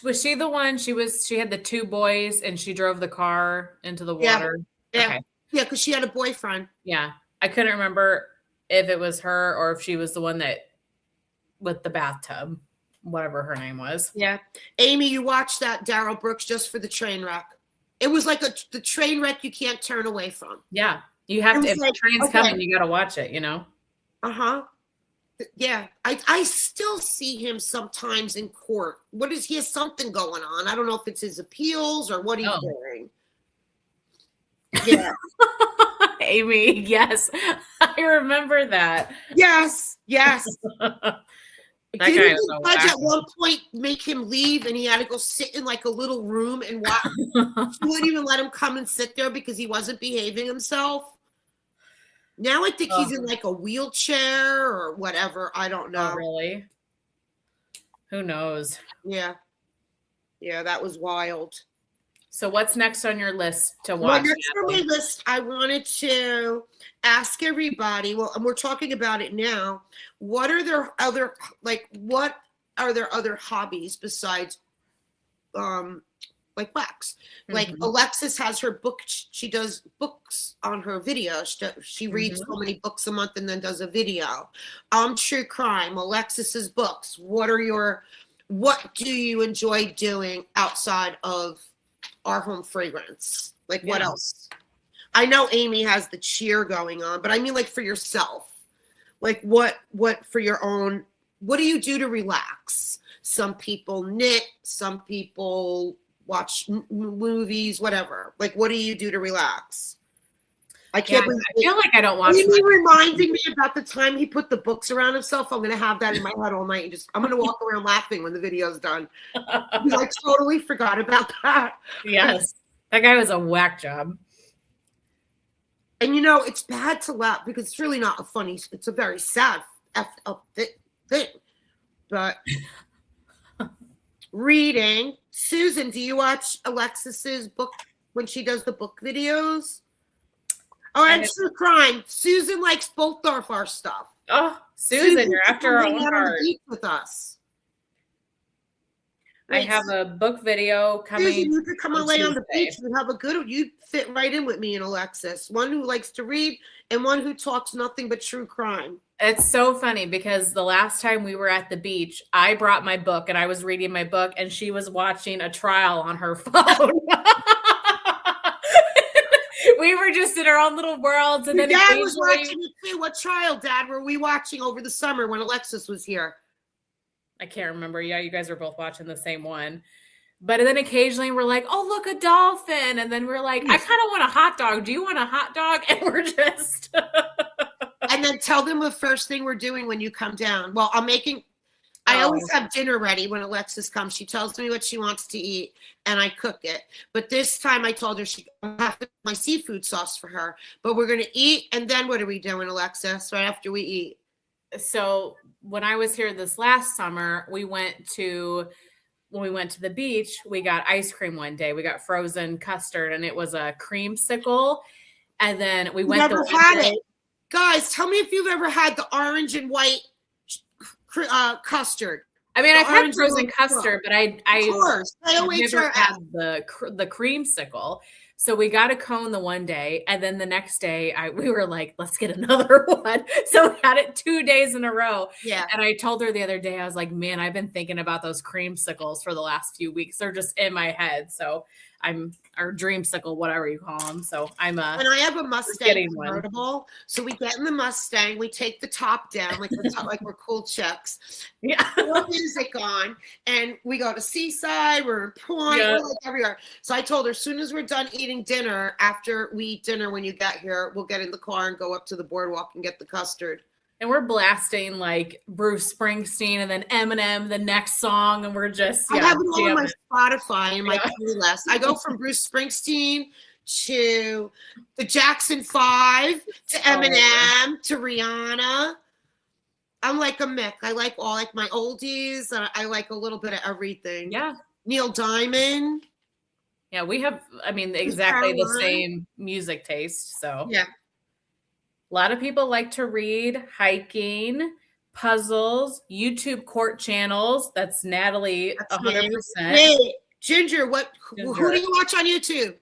Was she the one? She had the two boys and she drove the car into the Yeah, water. yeah, Okay. yeah, because she had a boyfriend. Yeah. I couldn't remember if it was her or if she was the one that with the bathtub, whatever her name was. Yeah, Amy, you watched that Daryl Brooks just for the train wreck. It was like the train wreck you can't turn away from. Yeah. You have to, if like, the train's coming, you got to watch it, you know? Uh-huh. Yeah, I still see him sometimes in court. He has something going on. I don't know if it's his appeals or what he's doing. Yeah. Amy, yes. I remember that. Yes, yes. That Didn't guy was the a judge at wacko. one point make him leave and he had to go sit in like a little room and watch? She wouldn't even let him come and sit there because he wasn't behaving himself. Now I think he's in like a wheelchair or whatever. I don't know. Oh, really? Who knows? Yeah. Yeah, that was wild. So what's next on your list to Well, watch? next on my list, I wanted to ask everybody, well, and we're talking about it now, what are their other hobbies besides like wax? Like Alexis has her book, she does books on her video. She reads so many books a month and then does a video. True crime, Alexis's books. What do you enjoy doing outside of Our Home Fragrance? Like what else? I know Amy has the cheer going on, but I mean like for yourself. Like what for your own, what do you do to relax? Some people knit, some people watch movies, whatever. Like what do you do to relax? I Yeah, can't believe I it. feel like I don't watch Amy much. reminding me about the time he put the books around himself. I'm going to have that in my head all night. I'm going to walk around laughing when the video's done. Because I totally forgot about that. Yes. That guy was a whack job. And you know, it's bad to laugh because it's really not a funny, it's a very sad effed up thing. But reading, Susan, do you watch Alexis's book when she does the book videos? Oh, and true crime. Susan likes both of our stuff. Oh, Susan, you're after her own out on the heart. beach with us. I have a book video coming. Susan, you could come and lay on the Tuesday. beach and have a good. You fit right in with me and Alexis. One who likes to read and one who talks nothing but true crime. It's so funny because the last time we were at the beach, I brought my book and I was reading my book and she was watching a trial on her phone. We were just in our own little worlds. And then Dad was watching it too. What trial, Dad, were we watching over the summer when Alexis was here? I can't remember. Yeah, you guys were both watching the same one. But then occasionally we're like, oh, look, a dolphin. And then we're like, I kind of want a hot dog. Do you want a hot dog? And we're just. And then tell them the first thing we're doing when you come down. Well, I always have dinner ready when Alexis comes. She tells me what she wants to eat and I cook it. But this time I told her I have to make my seafood sauce for her. But we're going to eat. And then what are we doing, Alexis, right after we eat? So when I was here this last summer, when we went to the beach, we got ice cream one day. We got frozen custard and it was a creamsicle. And then we went Never had it. Guys, tell me if you've ever had the orange and white custard. I mean, I've had frozen custard, but I never had the creamsicle. So we got a cone the one day, and then the next day we were like, let's get another one. So we had it 2 days in a row. Yeah. And I told her the other day, I was like, man, I've been thinking about those creamsicles for the last few weeks. They're just in my head. So or dreamsicle, whatever you call them. So and I have a Mustang convertible. So we get in the Mustang, we take the top down, like we're cool chicks. Yeah. Put music on, and we go to Seaside, we're in Point, we're like everywhere. So I told her, as soon as we're done eating dinner, after we eat dinner when you get here, we'll get in the car and go up to the boardwalk and get the custard. And we're blasting like Bruce Springsteen and then Eminem, the next song. And we're just, I have it all on my Spotify and my playlist. I go from Bruce Springsteen to the Jackson 5 to Eminem to Rihanna. I'm like a Mick. I like all like my oldies. I like a little bit of everything. Yeah. Neil Diamond. Yeah, we have, exactly the same music taste. So yeah. A lot of people like to read, hiking, puzzles, YouTube court channels. That's Natalie, 100%. Wait, Ginger, who do you watch on YouTube?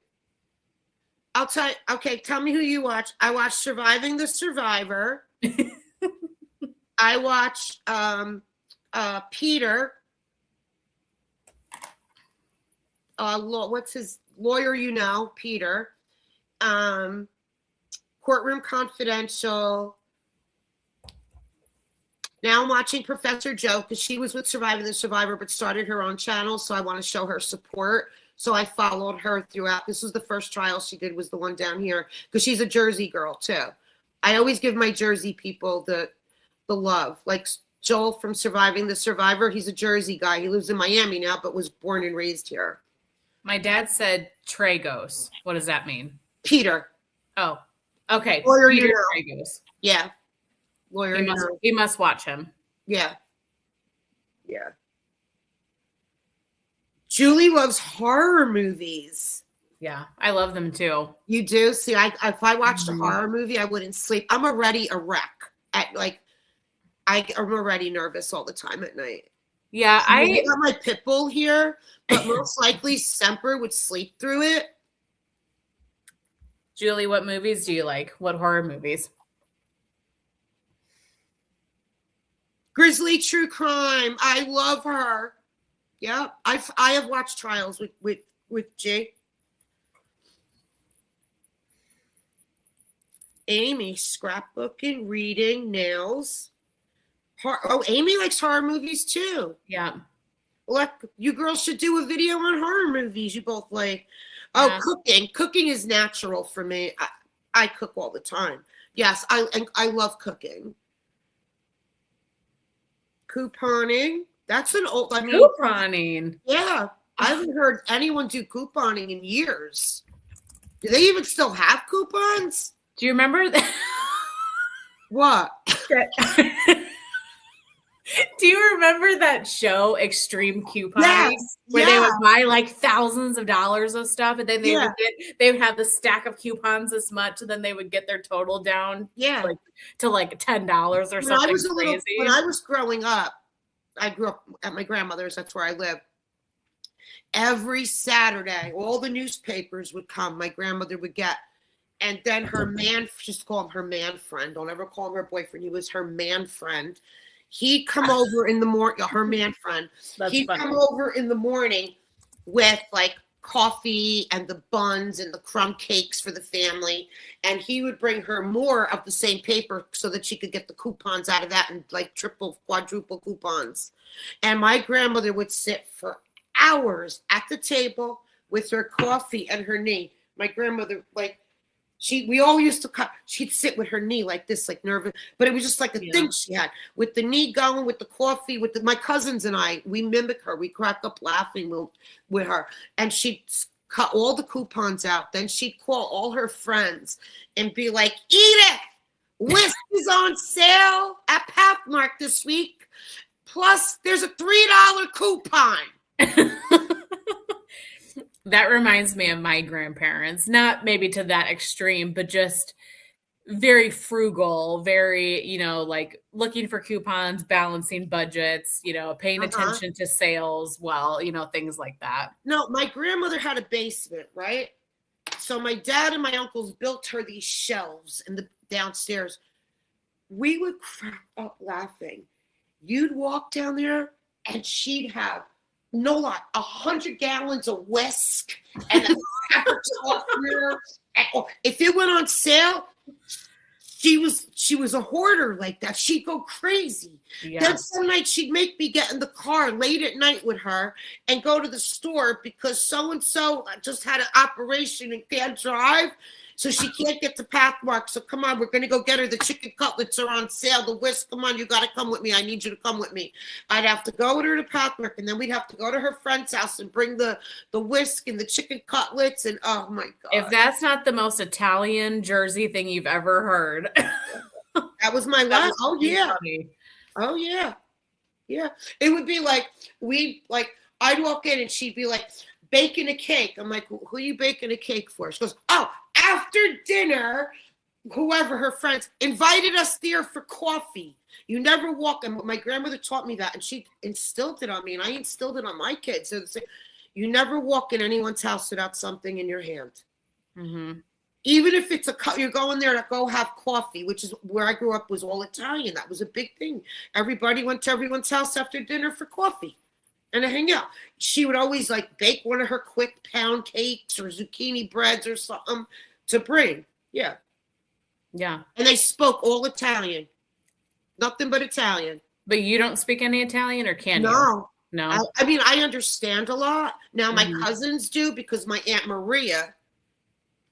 I'll tell you. Okay, tell me who you watch. I watch Surviving the Survivor. I watch Peter. What's his lawyer? Peter. Courtroom Confidential. Now I'm watching Professor Joe because she was with Surviving the Survivor but started her own channel, so I want to show her support. So I followed her throughout. This was the first trial she did, was the one down here, because she's a Jersey girl too. I always give my Jersey people the love. Like Joel from Surviving the Survivor, he's a Jersey guy. He lives in Miami now but was born and raised here. My dad said Tragos. What does that mean? Peter. Oh. Okay. Lawyer, Peter Tragos. Yeah. Lawyer. He must watch him. Yeah. Yeah. Julie loves horror movies. Yeah, I love them too. You do? See, if I watched a horror movie, I wouldn't sleep. I'm already a wreck. I'm already nervous all the time at night. Yeah, I got my pit bull here, but most likely Semper would sleep through it. Julie, what movies do you like? What horror movies? Grizzly True Crime. I love her. Yeah, I have watched trials with Jake. Amy, scrapbooking, reading, nails. Amy likes horror movies too. Yeah. Look, you girls should do a video on horror movies you both like. Oh, yeah. Cooking is natural for me. I cook all the time. Yes, I love cooking. Couponing. That's an old, I mean, Couponing. yeah. I haven't heard anyone do couponing in years. Do they even still have coupons? Do you remember that? What? Do you remember that show, Extreme Couponing? Yes. Where they would buy like thousands of dollars of stuff, and then they would have the stack of coupons this much, and then they would get their total down like to like $10 or something crazy. When I was growing up, I grew up at my grandmother's, that's where I live. Every Saturday, all the newspapers would come. My grandmother would get, and then her man, just call him her man friend. Don't ever call him her boyfriend. He was her man friend. He'd come over in the morning, her man friend. He'd come over in the morning with like coffee and the buns and the crumb cakes for the family. And he would bring her more of the same paper so that she could get the coupons out of that and like triple, quadruple coupons. And my grandmother would sit for hours at the table with her coffee and her knee. My grandmother, like, we all used to cut. She'd sit with her knee like this, like nervous, but it was just like a thing she had with the knee going, with the coffee, with my cousins and I. We mimic her. We crack up laughing with her, and she'd cut all the coupons out. Then she'd call all her friends and be like, "Edith, whisk is on sale at Pathmark this week. Plus, there's a $3 coupon." That reminds me of my grandparents, not maybe to that extreme, but just very frugal, very, like looking for coupons, balancing budgets, paying attention to sales, things like that. No, my grandmother had a basement, right? So my dad and my uncles built her these shelves in the downstairs. We would crack up laughing. You'd walk down there and she'd have, no lie, 100 gallons of whisk and a softener. If it went on sale, she was a hoarder like that. She'd go crazy. Yeah. Then some night she'd make me get in the car late at night with her and go to the store because so-and-so just had an operation and can't drive. So she can't get to Pathmark. So come on, we're going to go get her. The chicken cutlets are on sale. The whisk, come on, you got to come with me. I need you to come with me. I'd have to go with her to Pathmark, and then we'd have to go to her friend's house and bring the whisk and the chicken cutlets. And oh my God. If that's not the most Italian Jersey thing you've ever heard. That was my life. Oh, yeah. Funny. Oh, yeah. Yeah. It would be like, I'd walk in and she'd be like, baking a cake. I'm like, who are you baking a cake for? She goes, oh, after dinner, whoever her friends invited us there for coffee. You never walk. And my grandmother taught me that, and she instilled it on me, and I instilled it on my kids. So you never walk in anyone's house without something in your hand. Mm-hmm. Even if it's you're going there to go have coffee, which is where I grew up, was all Italian. That was a big thing. Everybody went to everyone's house after dinner for coffee and to hang out. She would always like bake one of her quick pound cakes or zucchini breads or something to bring. Yeah. Yeah. And they spoke all Italian. Nothing but Italian. But you don't speak any Italian, or can you? No. I mean, I understand a lot. Now my cousins do, because my Aunt Maria,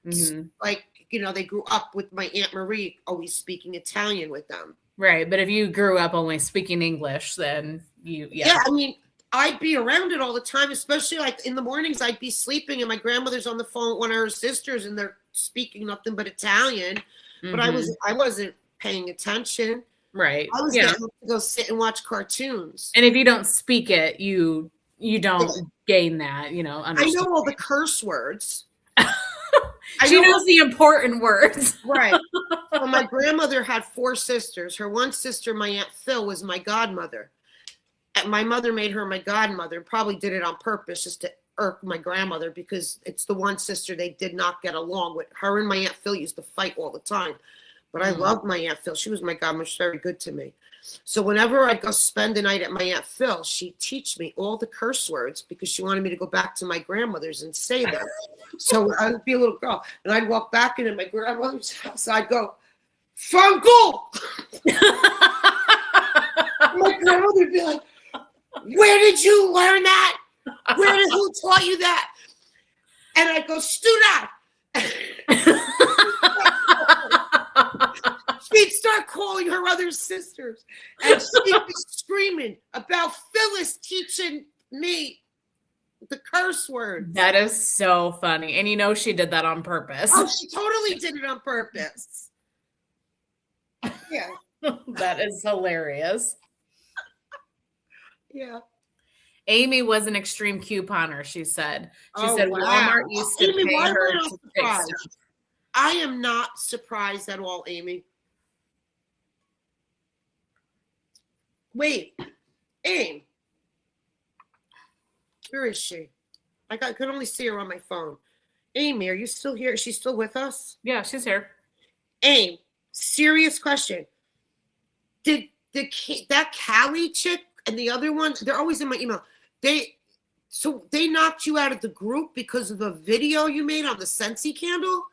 they grew up with my Aunt Marie always speaking Italian with them. Right. But if you grew up only speaking English, then Yeah, I mean, I'd be around it all the time, especially like in the mornings. I'd be sleeping and my grandmother's on the phone with one of her sisters and they're speaking nothing but Italian. But I wasn't paying attention. Right. I was getting to go sit and watch cartoons. And if you don't speak it, you don't gain that, I know all the curse words. She knows the important words. Right. Well, my grandmother had 4 sisters. Her one sister, my Aunt Phil, was my godmother. And my mother made her my godmother, probably did it on purpose just to irk my grandmother, because it's the one sister they did not get along with. Her and my Aunt Phil used to fight all the time. But I loved my Aunt Phil. She was my godmother. She was very good to me. So whenever I'd go spend the night at my Aunt Phil, she'd teach me all the curse words because she wanted me to go back to my grandmother's and say them. So I'd be a little girl, and I'd walk back into my grandmother's house. I'd go, Fungal! My grandmother would be like, where did you learn that? Who taught you that? And I'd go, Stuna! calling her other sisters. And she was screaming about Phyllis teaching me the curse word. That is so funny. And you know she did that on purpose. Oh, she totally did it on purpose. Yeah. That is hilarious. Yeah. Amy was an extreme couponer, she said. She Oh, said wow. Walmart used to Amy, pay why am her I not to fix surprised? stuff. I am not surprised at all, Amy. Wait, Amy. Where is she? I could only see her on my phone. Amy, are you still here? Is she still with us? Yeah, she's here. Amy, serious question. Did that Callie chick and the other one, they're always in my email. So they knocked you out of the group because of a video you made on the Scentsy candle?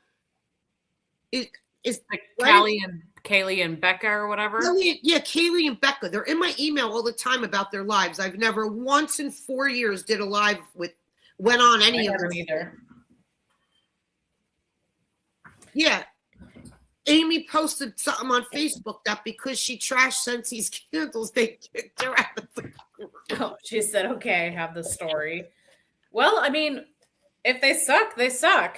Is Like right? Kaylee and Becca or whatever. Yeah, Kaylee and Becca. They're in my email all the time about their lives. I've never once in 4 years did a live went on any of them either. Yeah. Amy posted something on Facebook that because she trashed Scensy's candles, they kicked her out of the group. Oh, she said, okay, I have the story. Well, I mean, if they suck, they suck.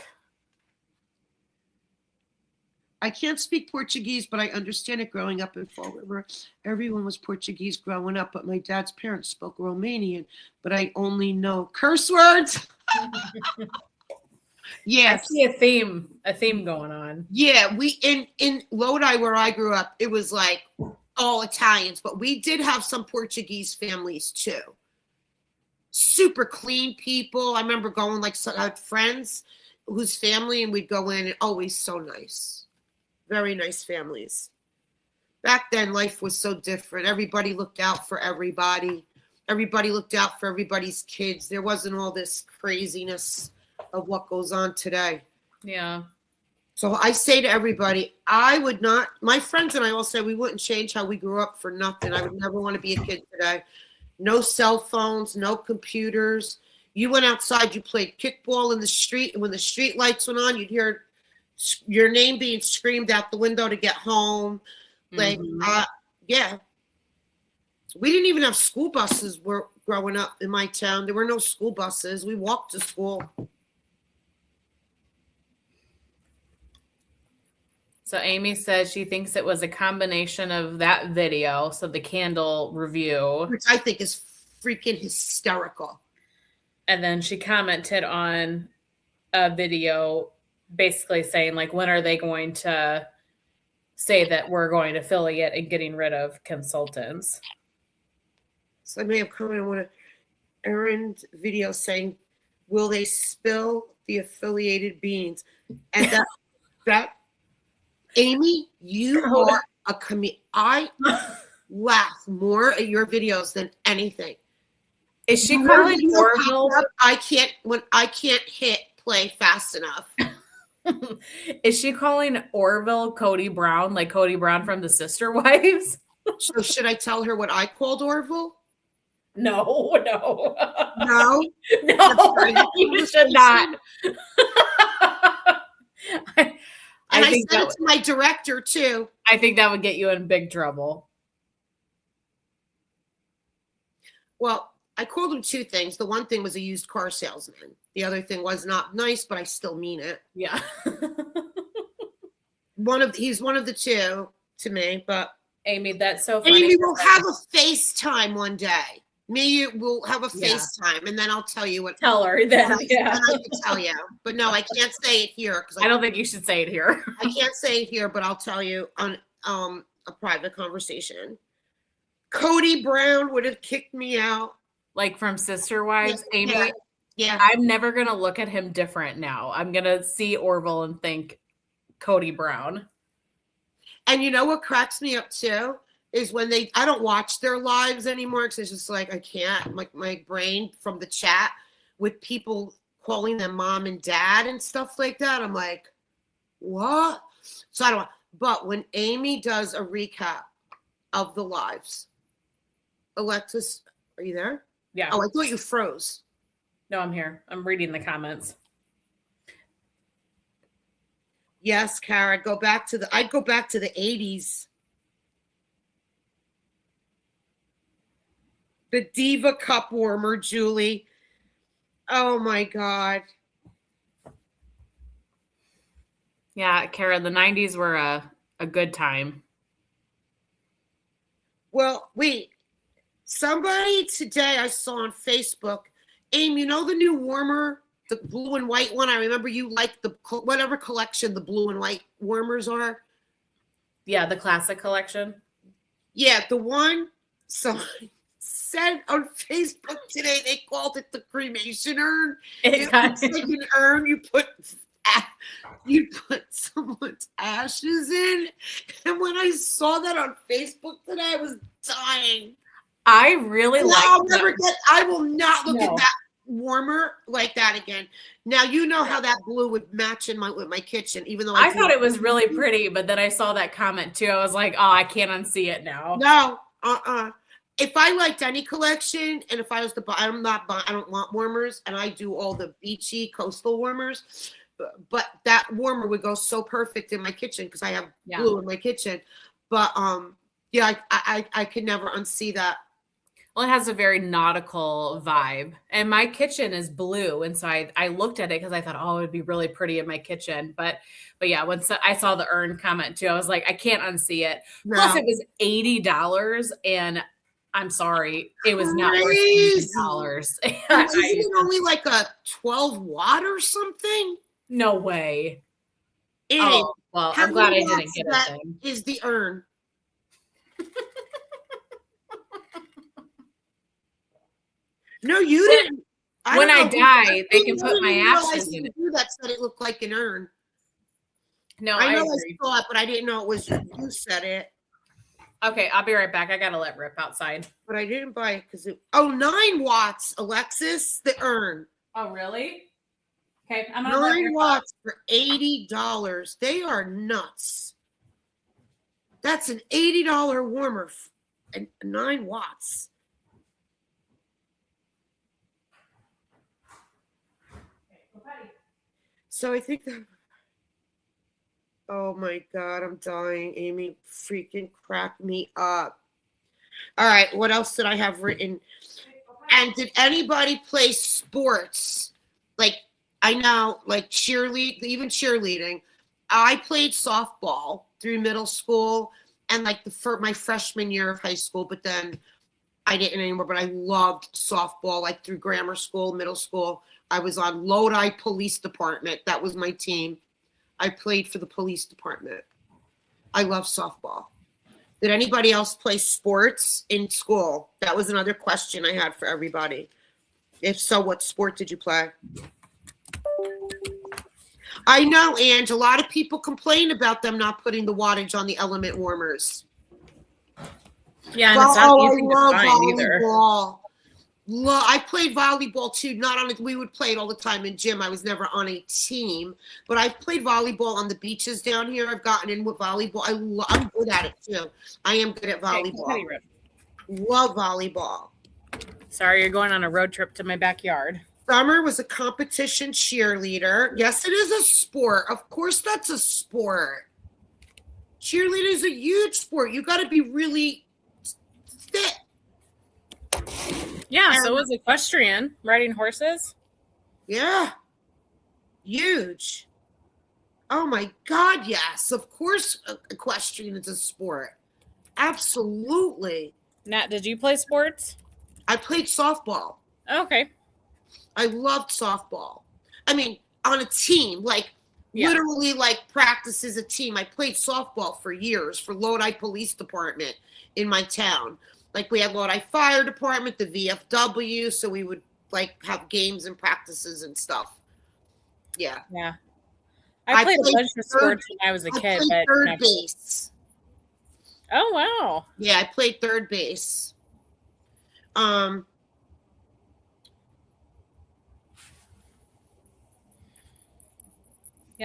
I can't speak Portuguese, but I understand it growing up in Fall River. Everyone was Portuguese growing up, but my dad's parents spoke Romanian, but I only know curse words. Yes. I see a theme going on. Yeah, we in Lodi where I grew up, it was like all Italians, but we did have some Portuguese families too. Super clean people. I remember going like I had friends whose family, and we'd go in and always so nice. Very nice families. Back then, life was so different. Everybody looked out for everybody. Everybody looked out for everybody's kids. There wasn't all this craziness of what goes on today. Yeah. So I say to everybody, I would not, my friends and I all say we wouldn't change how we grew up for nothing. I would never want to be a kid today. No cell phones, no computers. You went outside, you played kickball in the street, and when the street lights went on, you'd hear your name being screamed out the window to get home. Like, yeah. We didn't even have school buses growing up in my town. There were no school buses. We walked to school. So Amy says she thinks it was a combination of that video, so the candle review, which I think is freaking hysterical. And then she commented on a video basically saying, like, when are they going to say that we're going to affiliate and getting rid of consultants? So I may have commented on an errand video saying, will they spill the affiliated beans? And that Amy, you are a comedian. I laugh more at your videos than anything. Is she calling Orville? I can't hit play fast enough. Is she calling Orville Cody Brown, like Cody Brown from the Sister Wives? So should I tell her what I called Orville? No. No, You should not. I think I said it to my director too. I think that would get you in big trouble. Well, I called him two things. The one thing was a used car salesman. The other thing was not nice, but I still mean it. Yeah. He's one of the two to me, but Amy, that's so funny. Amy, we'll have a FaceTime one day. Me, we'll have a FaceTime, and then I'll tell you what. Tell her then. I can tell you, but no, I can't say it here because I don't think you should say it here. I can't say it here, but I'll tell you on a private conversation. Cody Brown would have kicked me out, like from Sister Wives. Yeah, Amy. Yeah, I'm never gonna look at him different now. I'm gonna see Orville and think Cody Brown. And you know what cracks me up too? Is when I don't watch their lives anymore because it's just like I can't, like my brain from the chat with people calling them mom and dad and stuff like that. I'm like, what? So I don't. But when Amy does a recap of the lives, Alexis, are you there? Yeah. Oh, I thought you froze. No, I'm here. I'm reading the comments. Yes, Kara, I'd go back to the 80s. The Diva cup warmer, Julie. Oh my God. Yeah, Kara, the 90s were a good time. Well, wait. Somebody today I saw on Facebook, Aim, you know the new warmer, the blue and white one? I remember you liked the whatever collection the blue and white warmers are. Yeah, the classic collection. Yeah, the one somebody said on Facebook today, they called it the cremation urn. It looks like an urn you put someone's ashes in. And when I saw that on Facebook today, I was dying. I really like I will not look at that warmer like that again. Now you know how that blue would match with my kitchen, even though I thought it was really pretty, but then I saw that comment too. I was like, oh, I can't unsee it now. No, if I liked any collection, and if I was I don't want warmers, and I do all the beachy coastal warmers, but that warmer would go so perfect in my kitchen because I have blue in my kitchen. But yeah, I could never unsee that. Well, it has a very nautical vibe, and my kitchen is blue, and so I looked at it because I thought, oh, it'd be really pretty in my kitchen. But yeah, once I saw the urn comment too, I was like, I can't unsee it. No. Plus, it was $80, and I'm sorry, it was not worth $80. Isn't it only like a 12-watt or something? No way. Oh, well, I'm glad I didn't get it then. Is the urn? No, you didn't. When I die, they can put my ashes in it. That said it looked like an urn. No, I know I saw it, but I didn't know it was you said it. Okay, I'll be right back. I gotta let Rip outside. But I didn't buy it because 9 watts, Alexis, the urn. Oh, really? Okay, I'm 9 watts for $80. They are nuts. That's an $80 warmer and 9 watts. So I think that. Oh my God, I'm dying. Amy freaking cracked me up. All right, what else did I have written? And did anybody play sports? Like, I know, like even cheerleading. I played softball through middle school and like my freshman year of high school, but then I didn't anymore. But I loved softball, like through grammar school, middle school. I was on Lodi Police Department. That was my team. I played for the police department. I love softball. Did anybody else play sports in school? That was another question I had for everybody. If so, what sport did you play? I know, Ange, a lot of people complain about them not putting the wattage on the element warmers. Yeah, and it's not easy to find either. I played volleyball too. Not on it. We would play it all the time in gym. I was never on a team, but I've played volleyball on the beaches down here. I've gotten in with volleyball. I'm good at it too. I am good at volleyball. Okay, love volleyball. Sorry, you're going on a road trip to my backyard. Summer was a competition cheerleader. Yes, it is a sport. Of course, that's a sport. Cheerleading is a huge sport. You got to be really fit. Yeah, so was equestrian, riding horses. Yeah. Huge. Oh my God, yes. Of course equestrian is a sport. Absolutely. Nat, did you play sports? I played softball. Okay. I loved softball. I mean, on a team, literally practice as a team. I played softball for years for Lodi Police Department in my town. Like we had Lodi Fire Department, the VFW, so we would have games and practices and stuff. Yeah. Yeah. I played a bunch of sports when I was a kid. But third base. Oh, wow. Yeah, I played third base. Yeah,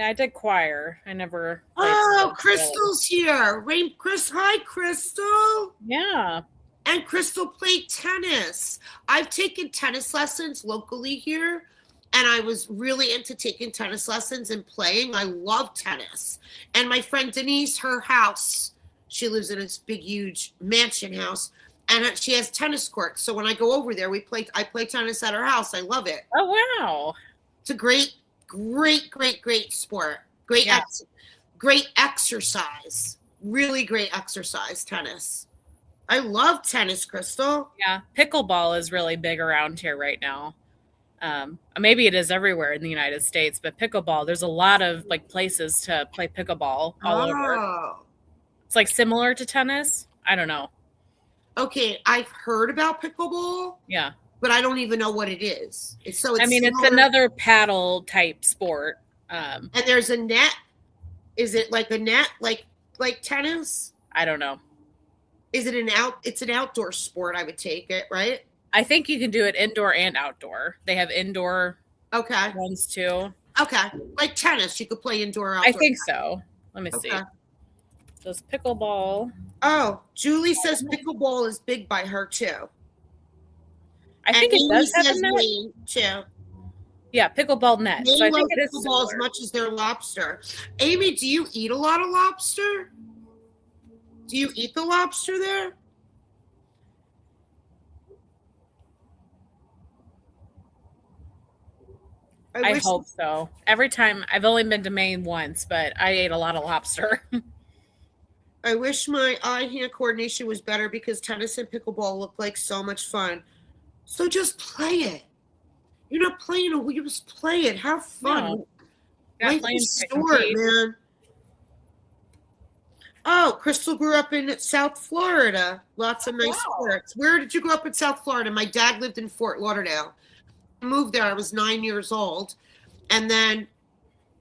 I did choir. I never. Oh, Crystal's here. Hi, Crystal. Yeah. And Crystal played tennis. I've taken tennis lessons locally here, and I was really into taking tennis lessons and playing. I love tennis. And my friend Denise, her house, she lives in this big, huge mansion house, and she has tennis courts. So when I go over there, I play tennis at her house. I love it. Oh, wow. It's a great sport. Yeah. Great exercise. Really great exercise, tennis. I love tennis, Crystal. Yeah. Pickleball is really big around here right now. Maybe it is everywhere in the United States, but pickleball, there's a lot of like places to play pickleball all over. Oh. It's like similar to tennis. I don't know. Okay, I've heard about pickleball, Yeah. but I don't even know what it is. It's I mean, it's similar. another paddle type sport. And there's a net. Is it like a net, like tennis? I don't know. Is it it's an outdoor sport, I would take it, right? I think you can do it indoor and outdoor. They have indoor Okay. ones too. Okay. Like tennis, you could play indoor or I outdoor. think so. Let me see. Okay. Does pickleball? Oh, Julie says pickleball is big by her too. I think it does have a net. Wayne, too. Yeah, pickleball net. They So I love think it is pickleball as similar. much as their lobster. Amy, do you eat a lot of lobster? Do you eat the lobster there? I hope so. Every time I've only been to Maine once, but I ate a lot of lobster. I wish my eye-hand coordination was better because tennis and pickleball look like so much fun. So just play it. You're not playing it. You just play it. Have fun. No. Life is short, man. Oh, Crystal grew up in South Florida. Lots of nice sports. Where did you grow up in South Florida? My dad lived in Fort Lauderdale. I moved there. I was 9 years old. And then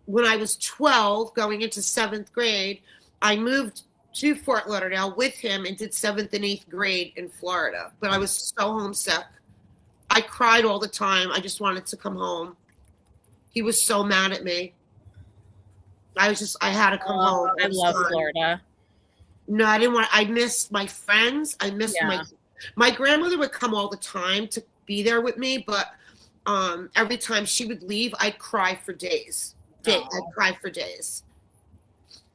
when I was 12, going into 7th grade, I moved to Fort Lauderdale with him and did 7th and 8th grade in Florida. But I was so homesick. I cried all the time. I just wanted to come home. He was so mad at me. I had to come home. I love Florida. No, I didn't want. I missed my friends. I missed my grandmother would come all the time to be there with me, but every time she would leave, I'd cry for days. I'd cry for days.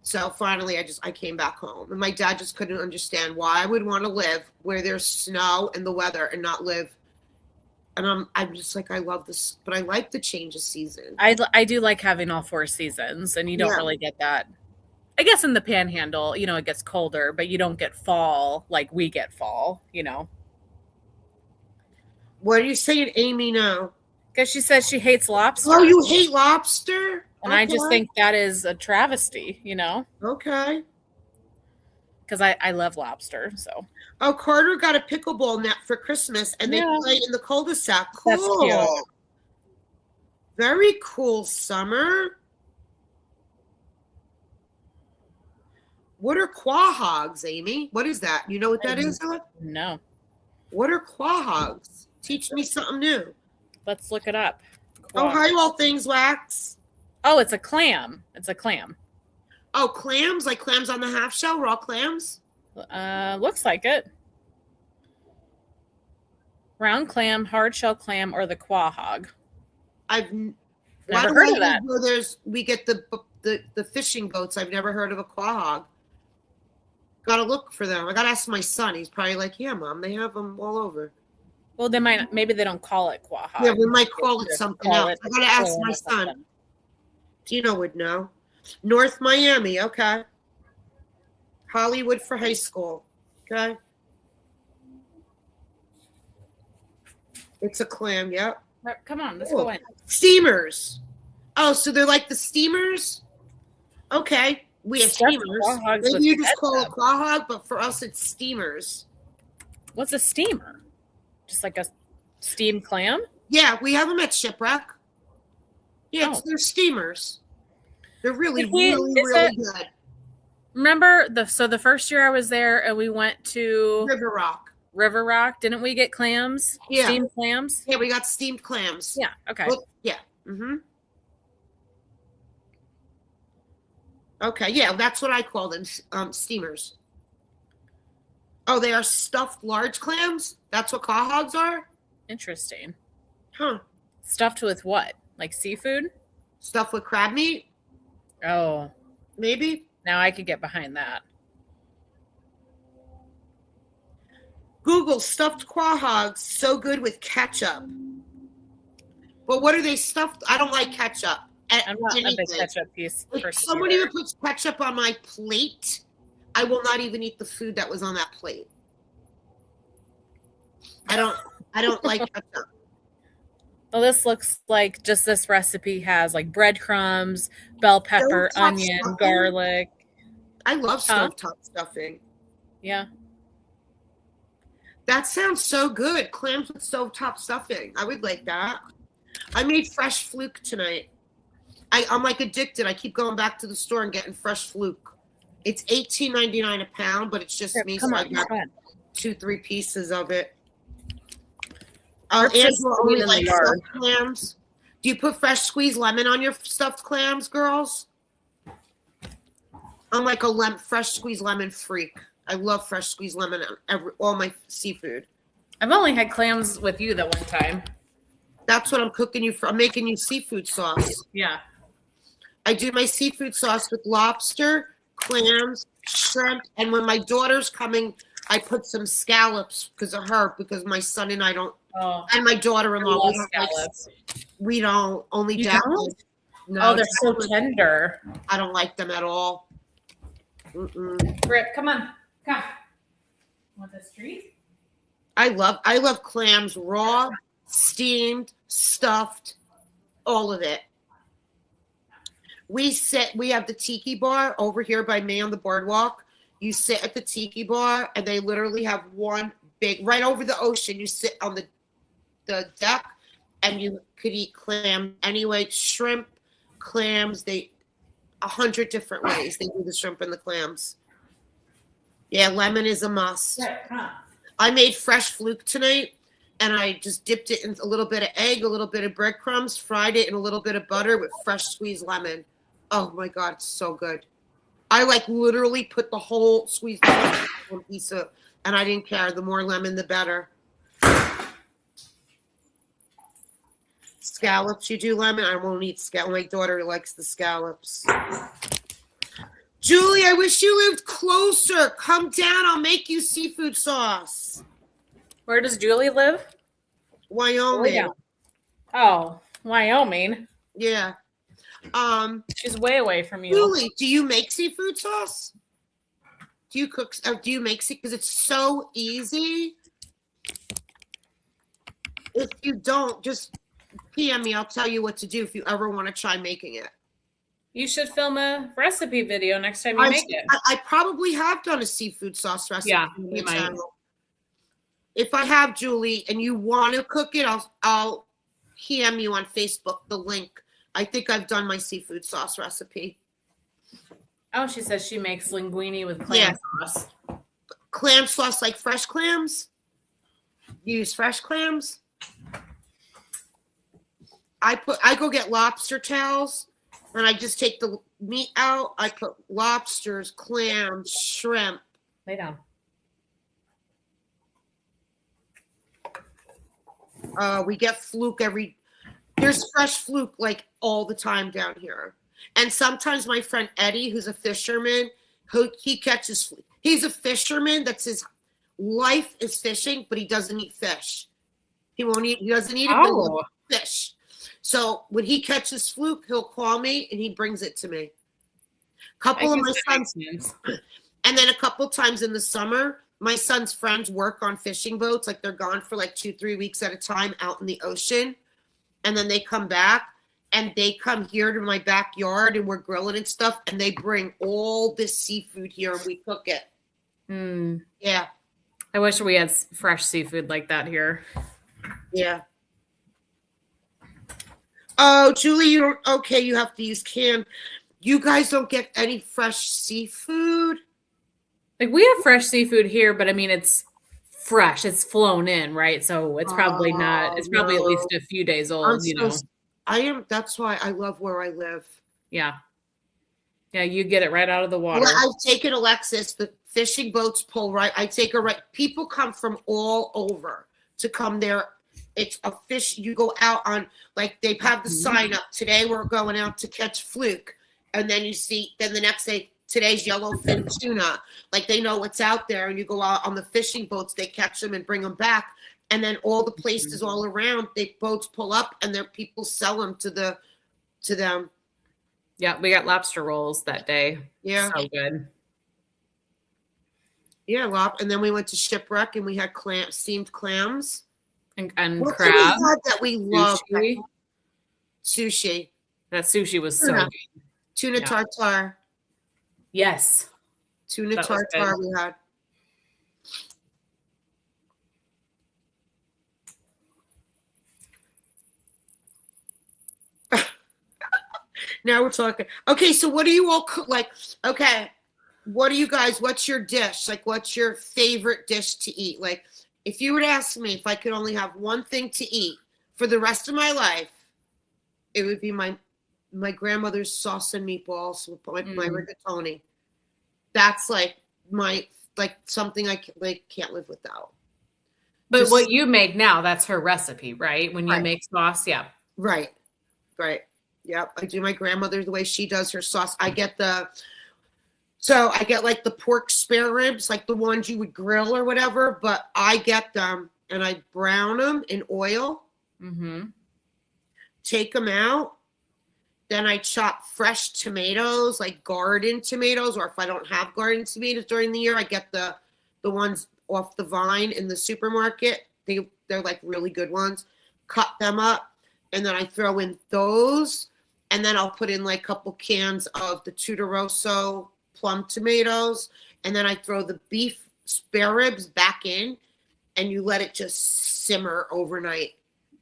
So finally, I came back home, and my dad just couldn't understand why I would want to live where there's snow and the weather and not live. And I'm just like, I love this, but I like the change of season. I do like having all 4 seasons, and you don't really get that. I guess in the Panhandle, it gets colder, but you don't get fall like we get fall, What are you saying, Amy, now? Because she says she hates lobster. Oh, you hate lobster? And I just think that is a travesty, Okay. Because I love lobster, so. Oh, Carter got a pickleball net for Christmas, and they play in the cul-de-sac. Cool. That's cute. Very cool, Summer. What are quahogs, Amy? What is that? You know what that is? No. What are quahogs? Teach me something new. Let's look it up. Oh, hi, all things wax. Oh, it's a clam. It's a clam. Oh, clams? Like clams on the half shell? Raw clams? Looks like it. Round clam, hard shell clam, or the quahog. I've never heard of that. We get the fishing boats. I've never heard of a quahog. Got to look for them. I got to ask my son. He's probably like, yeah, Mom, they have them all over. Well, maybe they don't call it quahog. Yeah, we might call it something else. I got to ask my son. Tino would know. North Miami, okay. Hollywood for high school, okay. It's a clam, yep. Come on, let's go in. Steamers. Oh, so they're like the steamers? Okay, we have steamers. Maybe you just call it quahog, but for us it's steamers. What's a steamer? Just like a steamed clam? Yeah, we have them at Shipwreck. Yeah, they're steamers. They're really good. Remember the first year I was there and we went to River Rock. Didn't we get clams? Yeah. Steamed clams? Yeah, we got steamed clams. Yeah, okay. Well, yeah. Mm-hmm. Okay, yeah, that's what I call them, steamers. Oh, they are stuffed large clams? That's what quahogs are? Interesting. Huh. Stuffed with what? Like seafood? Stuffed with crab meat? Oh. Maybe. Now I could get behind that. Google stuffed quahogs, so good with ketchup. But what are they stuffed? I don't like ketchup. I'm not a big Anything. ketchup piece If person someone either. even puts ketchup on my plate, I will not even eat the food that was on that plate. I don't like ketchup. Well, this looks like just this recipe has like breadcrumbs, bell pepper, Stovetop onion, stuffing? garlic. I love Huh? stovetop stuffing. Yeah. That sounds so good. Clams with stovetop stuffing. I would like that. I made fresh fluke tonight. I'm like addicted. I keep going back to the store and getting fresh fluke. It's $18.99 a pound, but it's just Here, me, come so I on, got come on. 2-3 pieces of it. Rick's just Angela sitting only in the likes yard. stuffed clams. Do you put fresh squeezed lemon on your stuffed clams, girls? I'm like a fresh squeezed lemon freak. I love fresh squeezed lemon on all my seafood. I've only had clams with you that one time. That's what I'm cooking you for. I'm making you seafood sauce. Yeah. I do my seafood sauce with lobster, clams, shrimp, and when my daughter's coming, I put some scallops because of her, because my son and I don't, Oh, and my I daughter-in-law, love scallops. we don't only You Jack. don't? No, Oh, they're so Jacqueline, tender. I don't like them at all. Britt, come on. Come. Want this treat? I love clams raw, steamed, stuffed, all of it. We have the tiki bar over here by me on the boardwalk. You sit at the tiki bar and they literally have one big, right over the ocean. You sit on the deck and you could eat clam anyway, shrimp, clams, 100 different ways they do the shrimp and the clams. Yeah, lemon is a must. Right, come on. I made fresh fluke tonight, and I just dipped it in a little bit of egg, a little bit of breadcrumbs, fried it in a little bit of butter with fresh squeezed lemon. Oh my God, it's so good. I like literally put the whole squeezed lemon in one piece of, and I didn't care. The more lemon, the better. Scallops, you do lemon? I won't eat scallops. My daughter likes the scallops. Julie, I wish you lived closer. Come down. I'll make you seafood sauce. Where does Julie live? Wyoming. Oh, Wyoming. Yeah. She's way away from you. Julie, do you make seafood sauce? Do you cook? Do you make it? Because it's so easy. If you don't, just PM me. I'll tell you what to do if you ever want to try making it. You should film a recipe video next time you make it. I probably have done a seafood sauce recipe. Yeah, on you the might. channel. If I have, Julie, and you want to cook it, I'll PM you on Facebook the link. I think I've done my seafood sauce recipe. Oh, she says she makes linguine with clam sauce. Clam sauce, like fresh clams? Use fresh clams? I go get lobster tails, and I just take the meat out. I put lobsters, clams, shrimp. Lay down. We get fluke there's fresh fluke like all the time down here. And sometimes my friend Eddie, who's a fisherman, he catches fluke. He's a fisherman. That's his life is fishing, but he doesn't eat fish. He doesn't eat it, but he loves fish. So when he catches fluke, he'll call me and he brings it to me. Couple of my sons, and then a couple times in the summer, my son's friends work on fishing boats. Like they're gone for like 2-3 weeks at a time out in the ocean. And then they come back and they come here to my backyard and we're grilling and stuff. And they bring all this seafood here and we cook it. Yeah. I wish we had fresh seafood like that here. Yeah. Oh, Julie, you have to use canned. You guys don't get any fresh seafood? Like we have fresh seafood here, but I mean, it's fresh. It's flown in, right? So it's probably not, it's probably at least a few days old, That's why I love where I live. Yeah. Yeah, you get it right out of the water. Well, I've taken Alexis, the fishing boats pull right. I take her right. People come from all over to come there. It's a fish. You go out on, like they have the sign up. Today we're going out to catch fluke. And then then the next day, today's yellowfin tuna. Like they know what's out there, and you go out on the fishing boats, they catch them and bring them back. And then all the places all around, they boats pull up and their people sell them to them. Yeah, we got lobster rolls that day. Yeah. So good. Yeah, and then we went to Shipwreck and we had steamed clams. And what crab. We had that we loved? Sushi. That sushi was so good. Tuna tartare. Yes. Tuna tartare we had. Now we're talking. Okay, so what do you all cook? Like, okay, what do you guys, what's your dish? Like, what's your favorite dish to eat? Like, if you were to ask me if I could only have one thing to eat for the rest of my life, it would be my grandmother's sauce and meatballs with my rigatoni. That's like something I can't live without. But what you make now, that's her recipe, right? When you make sauce, yeah. Right. Yep. I do my grandmother the way she does her sauce. I get like the pork spare ribs, like the ones you would grill or whatever, but I get them and I brown them in oil. Mm-hmm. Take them out. Then I chop fresh tomatoes, like garden tomatoes, or if I don't have garden tomatoes during the year, I get the ones off the vine in the supermarket. They're like really good ones. Cut them up, and then I throw in those, and then I'll put in like a couple cans of the Tudoroso plum tomatoes, and then I throw the beef spare ribs back in, and you let it just simmer overnight.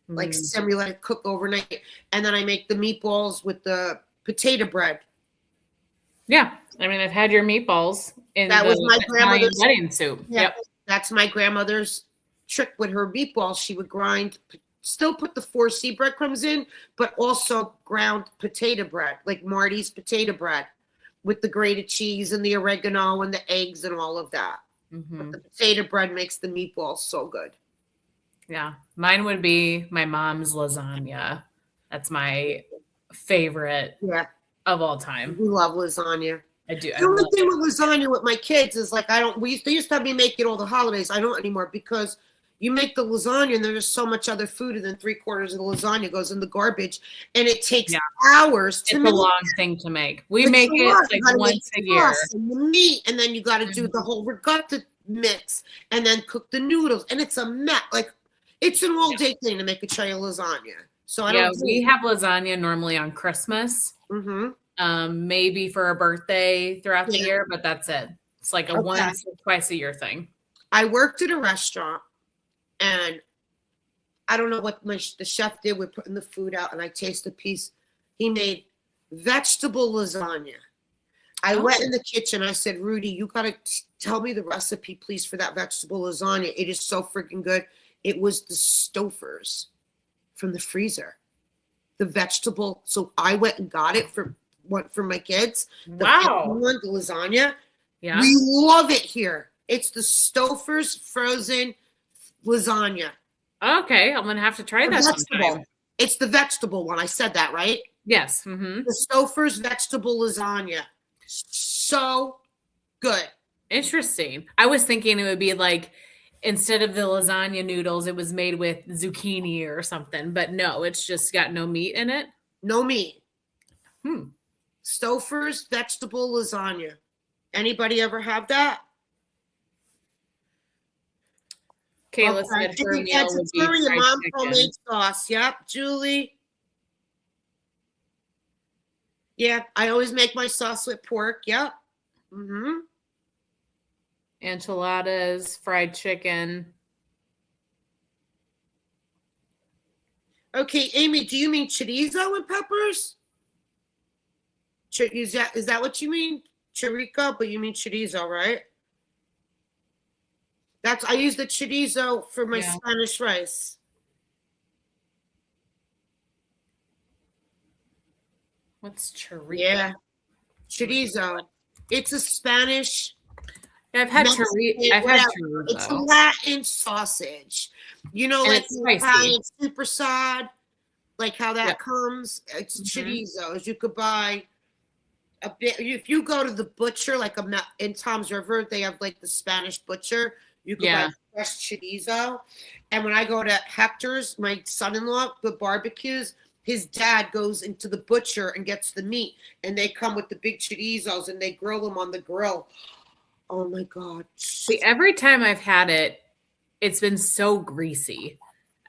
Like simmer, let it cook overnight, and then I make the meatballs with the potato bread. Yeah, I mean, I've had your meatballs in that was my grandmother's wedding soup. Yeah, yep, that's my grandmother's trick with her meatballs. She would still put the 4C breadcrumbs in, but also ground potato bread, like Marty's potato bread, with the grated cheese and the oregano and the eggs and all of that. But the potato bread makes the meatballs so good. Yeah, mine would be my mom's lasagna. That's my favorite of all time. We love lasagna. I do. The only thing with lasagna with my kids is like they used to have me make it all the holidays. I don't anymore because you make the lasagna and there's so much other food, and then 3/4 of the lasagna goes in the garbage, and it takes hours to make. It's a long thing to make. We make it like once a year. And the meat, and then you got to do the whole ricotta mix, and then cook the noodles, and it's a mess. Like, it's an all-day thing to make a tray of lasagna. So I don't. We have lasagna normally on Christmas. Maybe for a birthday throughout the year, but that's it. It's like a once or twice a year thing. I worked at a restaurant, and I don't know what the chef did with putting the food out, and I tasted a piece. He made vegetable lasagna. I went in the kitchen. I said, Rudy, you got to tell me the recipe, please, for that vegetable lasagna. It is so freaking good. It was the Stouffer's from the freezer. The vegetable. So I went and got it for my kids. The lasagna. Yeah. We love it here. It's the Stouffer's frozen lasagna. Okay, I'm gonna have to try that sometime. It's the vegetable one. I said that, right? Yes. The Stouffer's vegetable lasagna. So good. Interesting. I was thinking it would be like, instead of the lasagna noodles, it was made with zucchini or something. But no, it's just got no meat in it. No meat. Stouffer's vegetable lasagna. Anybody ever have that? Kayla said her meal would be fried mom's chicken. Homemade sauce. Yep. Julie. Yeah, I always make my sauce with pork. Yep. Enchiladas, fried chicken. Okay, Amy, do you mean chorizo and peppers? Is that what you mean? Chorizo, but you mean chorizo, right? I use the chorizo for my Spanish rice. What's chorizo? Yeah, chorizo. It's a Spanish. I've had chorizo. It's a Latin sausage. You know, like Italian supersad, like how that comes. It's chorizo. You could buy a bit. If you go to the butcher, like in Tom's River, they have like the Spanish butcher. You could buy Yeah. fresh chorizo. And when I go to Hector's, my son-in-law, the barbecues, his dad goes into the butcher and gets the meat, and they come with the big chorizos and they grill them on the grill. Oh my God. See, every time I've had it, it's been so greasy.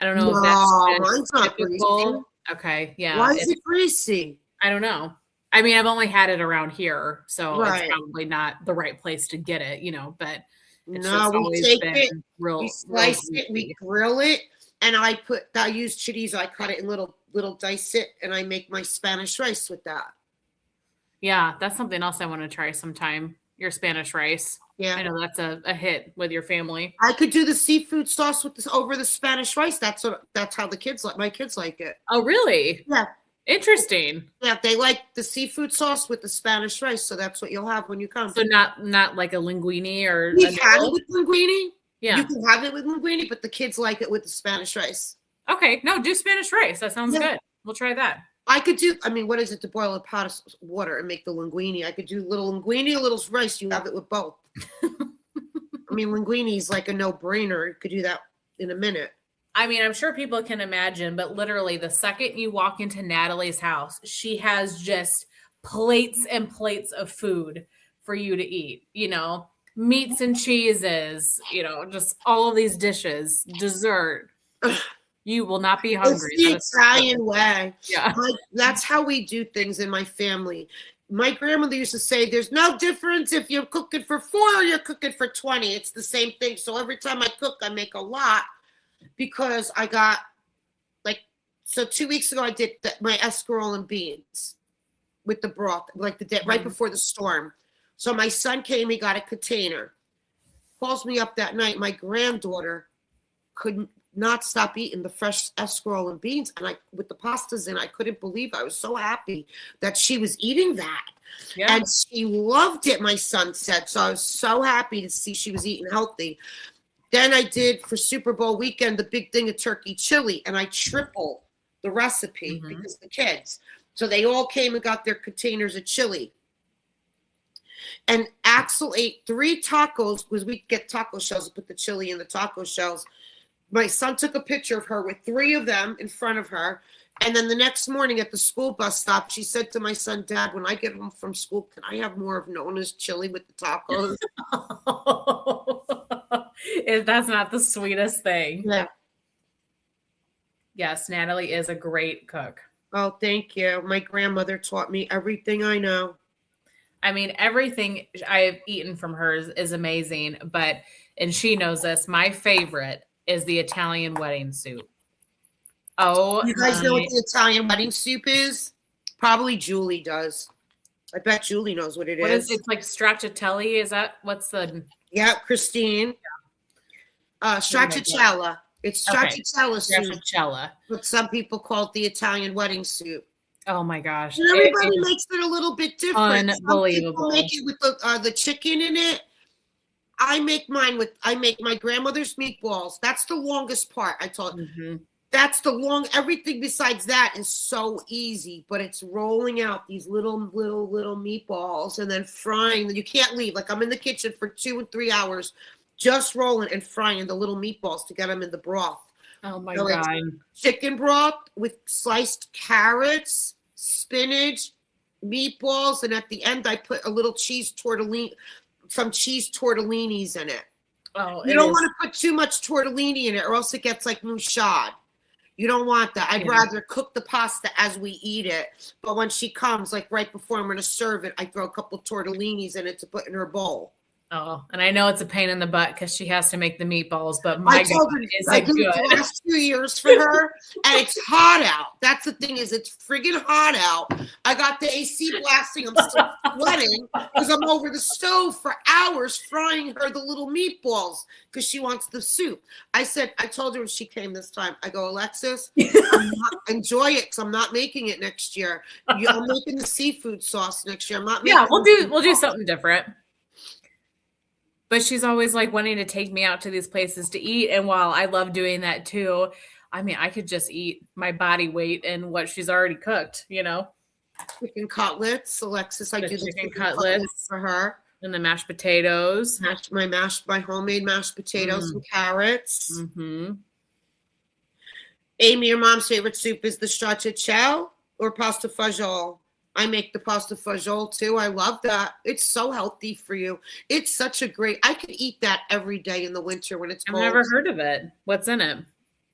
I don't know if that's No, just mine's not greasy. typical. Okay, yeah. Why is it greasy? I don't know. I mean, I've only had it around here, so it's Right. probably not the right place to get it, but it's No, just we always take been it, we real slice it, we greasy. grill it, and I use chorizo. I cut it in little dice it, and I make my Spanish rice with that. Yeah, that's something else I want to try sometime. Your Spanish rice. I Yeah. know that's a hit with your family. I could do the seafood sauce with this over the Spanish rice. That's how my kids like it. Oh, really? Yeah. Interesting. Yeah, they like the seafood sauce with the Spanish rice, so that's what you'll have when you come. So not like a linguine or a We've had it noodle? with linguine. You Yeah. can have it with linguine, but the kids like it with the Spanish rice. Okay. No, do Spanish rice. That sounds Yeah. good. We'll try that. What is it to boil a pot of water and make the linguine? I could do little linguine, a little rice. You have it with both. I mean, linguine is like a no-brainer. You could do that in a minute. I mean, I'm sure people can imagine, but literally the second you walk into Natalie's house, she has just plates and plates of food for you to eat, meats and cheeses, just all of these dishes, dessert. You will not be It's hungry. the That is Italian way. yeah. That's how we do things in my family. My grandmother used to say, there's no difference if you're cooking for 4 or you're cooking for 20. It's the same thing. So every time I cook, I make a lot because I got so 2 weeks ago, I did my escarole and beans with the broth, like the day right before the storm. So my son came, he got a container, calls me up that night. My granddaughter couldn't not stop eating the fresh escarole and beans, and with the pastas in. I couldn't believe I was so happy that she was eating that, Yeah. and she loved it. My son said so. I was so happy to see she was eating healthy. Then I did for Super Bowl weekend the big thing of turkey chili, and I tripled the recipe because the kids. So they all came and got their containers of chili. And Axel ate 3 tacos because we get taco shells and put the chili in the taco shells. My son took a picture of her with 3 of them in front of her. And then the next morning at the school bus stop, she said to my son, Dad, when I get home from school, can I have more of Nona's chili with the tacos? If that's not the sweetest thing. Yeah. Yes, Natalie is a great cook. Oh, thank you. My grandmother taught me everything I know. I mean, everything I've eaten from hers is amazing, and she knows this, my favorite is the Italian wedding soup. Oh, You guys know what the Italian wedding soup is? Probably Julie does. I bet Julie knows what it what is. it's like stracciatella? Is that what's the Yeah, Christine. Stracciatella. It's stracciatella soup, stracciatella? but some people call it the Italian wedding soup. Oh my gosh. And everybody makes it a little bit different. Unbelievable. Some people make it with the chicken in it. I make my grandmother's meatballs. That's the longest part. I told you. That's everything besides that is so easy, but it's rolling out these little meatballs and then frying them. You can't leave. Like I'm in the kitchen for 2 and 3 hours, just rolling and frying the little meatballs to get them in the broth. Oh my God. Chicken broth with sliced carrots, spinach, meatballs, and at the end I put a little some cheese tortellinis in it. Oh, you don't want to put too much tortellini in it or else it gets like mouchard. You don't want that. I'd rather cook the pasta as we eat it. But when she comes, like right before I'm going to serve it, I throw a couple tortellinis in it to put in her bowl. Oh, and I know it's a pain in the butt because she has to make the meatballs, but my God, is I it did it good? the last 2 years for her, and it's hot out. That's the thing it's friggin' hot out. I got the AC blasting. I'm still sweating because I'm over the stove for hours frying her the little meatballs because she wants the soup. I told her when she came this time, I go, Alexis, enjoy it because I'm not making it next year. I'm making the seafood sauce next year. I'm not making we'll do something different. But she's always like wanting to take me out to these places to eat. And while I love doing that too, I mean, I could just eat my body weight in what she's already cooked, chicken cutlets. Alexis, I The do the chicken chicken cutlets cutlets for her. and the mashed potatoes. My homemade mashed potatoes and carrots. Mm-hmm. Amy, your mom's favorite soup is the stracciatella or pasta fagioli? I make the pasta fagioli too. I love that. It's so healthy for you. It's such a great. I could eat that every day in the winter when it's I've cold. never heard of it. What's in it?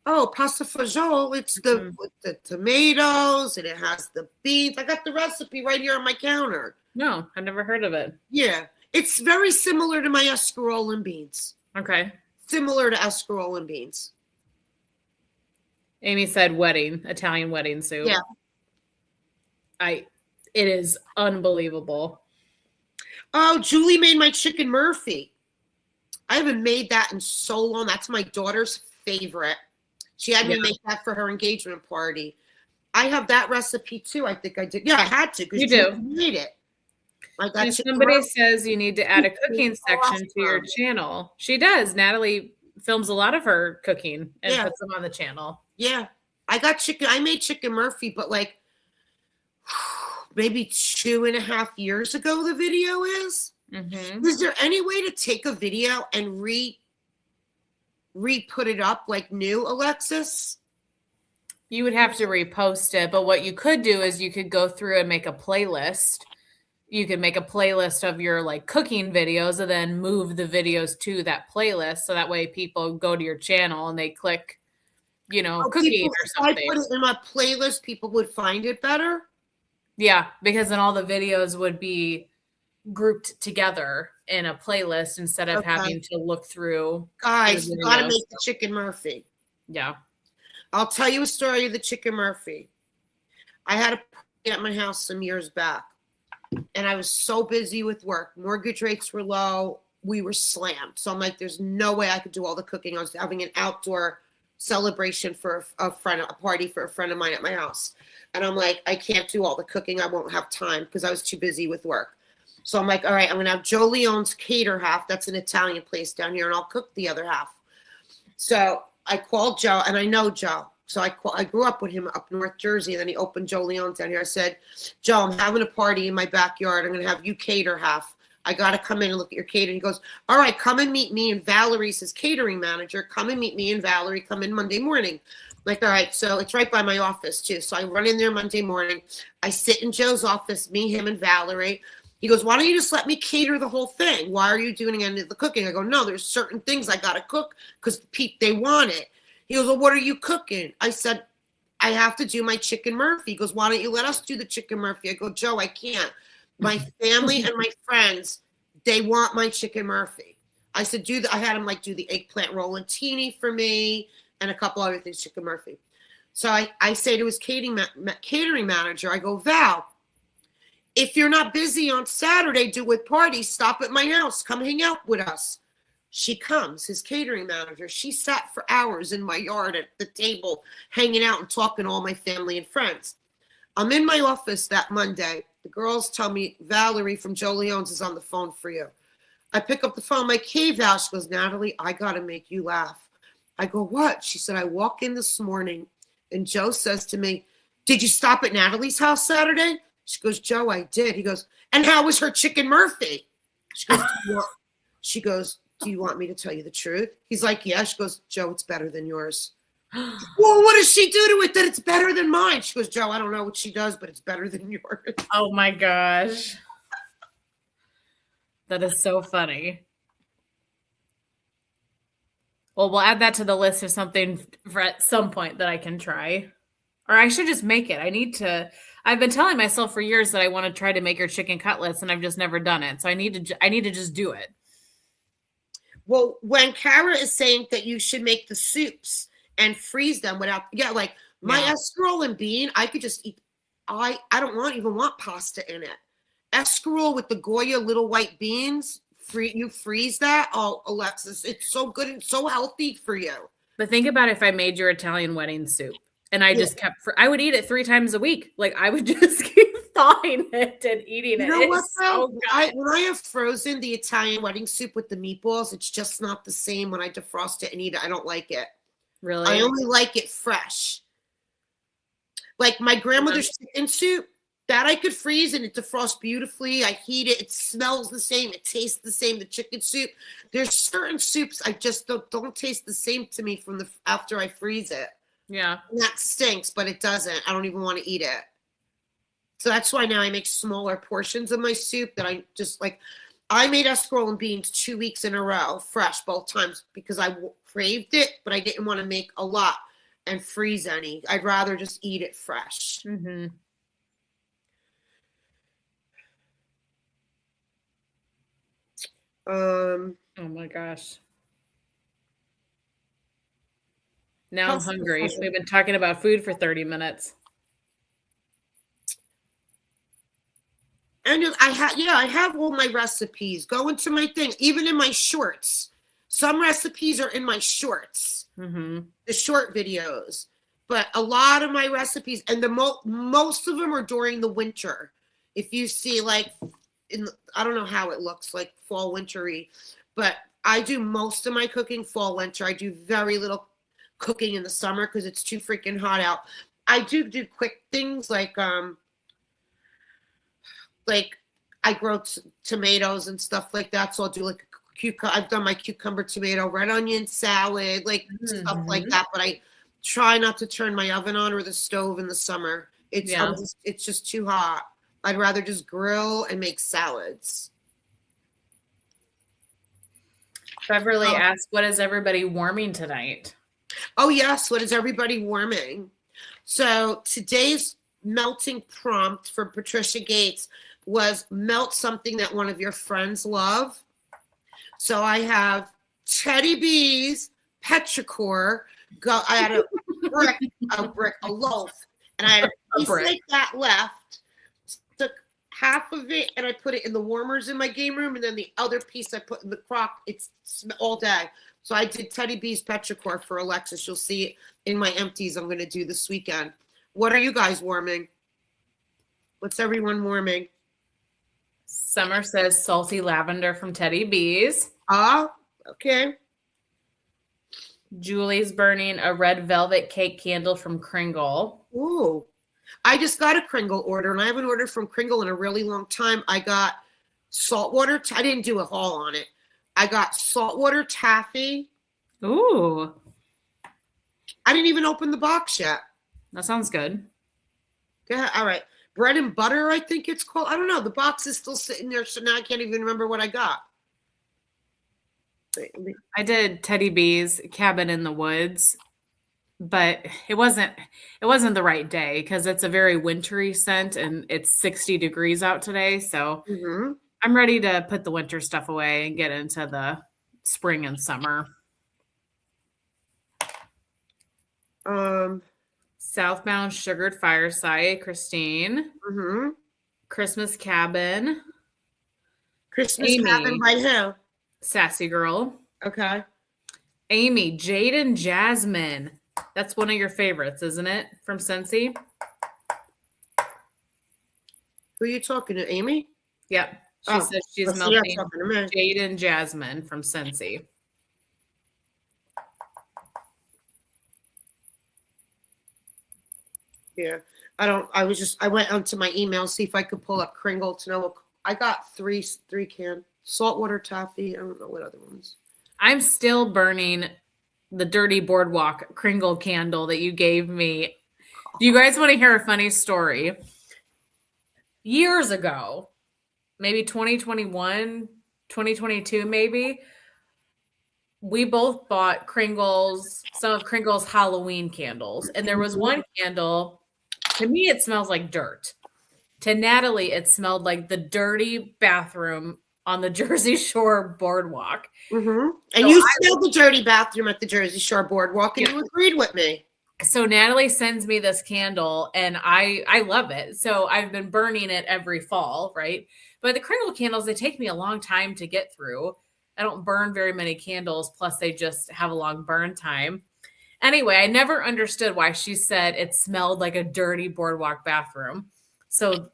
Oh, pasta fagioli. It's the Mm. with the tomatoes and it has the beans. I got the recipe right here on my counter. No, I've never heard of it. Yeah, it's very similar to my escarole beans. Okay. Similar to escarole beans. Amy said Italian wedding soup. Yeah. It is unbelievable. Oh, Julie made my chicken Murphy. I haven't made that in so long. That's my daughter's favorite. She had me make that for her engagement party. I have that recipe too. I think I did. Yeah, I had to because You do. made it. And somebody says you need to add a cooking section to your channel. She does. Natalie films a lot of her cooking and puts them on the channel. Yeah. I got chicken. I made chicken Murphy, but like maybe 2.5 years ago the video is. Mm-hmm. Is there any way to take a video and re-put it up like new, Alexis? You would have to repost it, but what you could do is you could go through and make a playlist. You could make a playlist of your like cooking videos and then move the videos to that playlist. So that way people go to your channel and they click, cooking or something. If I put it in my playlist, people would find it better. Yeah, because then all the videos would be grouped together in a playlist instead of having to look through. Guys, you got to make the chicken Murphy. Yeah. I'll tell you a story of the chicken Murphy. I had a party at my house some years back, and I was so busy with work. Mortgage rates were low. We were slammed. So I'm like, there's no way I could do all the cooking. I was having an outdoor celebration for a party for a friend of mine at my house. And I'm like, I can't do all the cooking. I won't have time because I was too busy with work. So I'm like, all right, I'm going to have Joe Leone's cater half. That's an Italian place down here, and I'll cook the other half. So I called Joe, and I know Joe. So I grew up with him up North Jersey, and then he opened Joe Leone's down here. I said, Joe, I'm having a party in my backyard. I'm going to have you cater half. I got to come in and look at your catering. He goes, all right, come and meet me. And Valerie's his catering manager. Come and meet me and Valerie. Come in Monday morning. Like, all right, so it's right by my office, too. So I run in there Monday morning. I sit in Joe's office, me, him, and Valerie. He goes, why don't you just let me cater the whole thing? Why are you doing any of the cooking? I go, no, there's certain things I got to cook because they want it. He goes, well, what are you cooking? I said, I have to do my chicken Murphy. He goes, why don't you let us do the chicken Murphy? I go, Joe, I can't. My family and my friends, they want my chicken Murphy. I said, I had him do the eggplant rollatini for me and a couple other things, chicken Murphy. So I say to his catering manager, I go, Val, if you're not busy on Saturday, do with parties, stop at my house, come hang out with us. She comes, his catering manager. She sat for hours in my yard at the table, hanging out and talking to all my family and friends. I'm in my office that Monday. The girls tell me, Valerie from Joe Leone's is on the phone for you. I pick up the phone. I'm like, hey, Val. She goes, Natalie, I got to make you laugh. I go, what? She said, I walk in this morning, and Joe says to me, did you stop at Natalie's house Saturday? She goes, Joe, I did. He goes, and how was her chicken Murphy? She goes, do you want me to tell you the truth? He's like, yeah. She goes, Joe, it's better than yours. Well, what does she do to it that it's better than mine? She goes, Joe, I don't know what she does, but it's better than yours. Oh my gosh. That is so funny. Well, we'll add that to the list of something for at some point that I can try. Or I should just make it. I've been telling myself for years that I want to try to make your chicken cutlets, and I've just never done it. So I need to just do it. Well, when Kara is saying that you should make the soups and freeze them my escarole and bean, I could just eat. I don't even want pasta in it. Escarole with the Goya little white beans, you freeze that. Oh, Alexis, it's so good and so healthy for you. But think about if I made your Italian wedding soup and I just I would eat it 3 times a week. Like I would just keep thawing it and eating it. You know what, though? When I have frozen the Italian wedding soup with the meatballs, it's just not the same when I defrost it and eat it. I don't like it. Really? I only like it fresh. Like my grandmother's chicken soup, That I could freeze and it defrosts beautifully. I heat it. It smells the same. It tastes the same. The chicken soup. There's certain soups I just don't taste the same to me from the after I freeze it. Yeah. And that stinks, but it doesn't. I don't even want to eat it. So that's why now I make smaller portions of my soup that I just like. I made escarole and beans 2 weeks in a row, fresh both times, because I craved it, but I didn't want to make a lot and freeze any. I'd rather just eat it fresh. Mm-hmm. Oh my gosh. Now I'm hungry. We've been talking about food for 30 minutes. And I have all my recipes. Go into my thing, even in my shorts. Some recipes are in my shorts, the short videos. But a lot of my recipes, and most of them are during the winter. If you see, like, I don't know how it looks like fall, wintry, but I do most of my cooking fall, winter. I do very little cooking in the summer because it's too freaking hot out. I do quick things like I grow tomatoes and stuff like that. So I'll do like I've done my cucumber, tomato, red onion salad, like stuff like that. But I try not to turn my oven on or the stove in the summer. It's just too hot. I'd rather just grill and make salads. Beverly asked, what is everybody warming tonight? Oh, yes. What is everybody warming? So today's melting prompt for Patricia Gates was melt something that one of your friends love. So I have Teddy B's petrichor. I had a loaf, and I had a piece like that left. Took half of it, and I put it in the warmers in my game room, and then the other piece I put in the crock. It's all day. So I did Teddy B's petrichor for Alexis. You'll see it in my empties I'm going to do this weekend. What are you guys warming? What's everyone warming? Summer says salty lavender from Teddy B's. Okay. Julie's burning a red velvet cake candle from Kringle. Ooh. I just got a Kringle order, and I haven't ordered from Kringle in a really long time. I got saltwater. I didn't do a haul on it. I got saltwater taffy. Ooh. I didn't even open the box yet. That sounds good. Yeah, all right. Bread and butter, I think it's called. I don't know. The box is still sitting there, so now I can't even remember what I got. I did Teddy B's Cabin in the Woods, but it wasn't the right day because it's a very wintry scent and it's 60 degrees out today. So I'm ready to put the winter stuff away and get into the spring and summer. Southbound Sugared Fireside, Christine. Christmas Cabin. Christmas Cabin by who? Sassy Girl. Okay. Amy, Jade and Jasmine. That's one of your favorites, isn't it? From Scentsy? Who are you talking to, Amy? Yep. She says she's melting Jade and Jasmine from Scentsy. Yeah. I went onto my email, see if I could pull up Kringle to know. I got three can. Saltwater taffy. I don't know what other ones. I'm still burning the Dirty Boardwalk Kringle candle that you gave me. Do you guys want to hear a funny story? Years ago, maybe 2021, 2022 maybe, we both bought some of Kringle's Halloween candles. And there was one candle, to me it smells like dirt. To Natalie, it smelled like the dirty bathroom on the Jersey Shore boardwalk. And you smelled the dirty bathroom at the Jersey Shore boardwalk, and you agreed with me. So Natalie sends me this candle, and I love it. So I've been burning it every fall, right? But the Kringle candles, they take me a long time to get through. I don't burn very many candles, plus they just have a long burn time. Anyway, I never understood why she said it smelled like a dirty boardwalk bathroom. So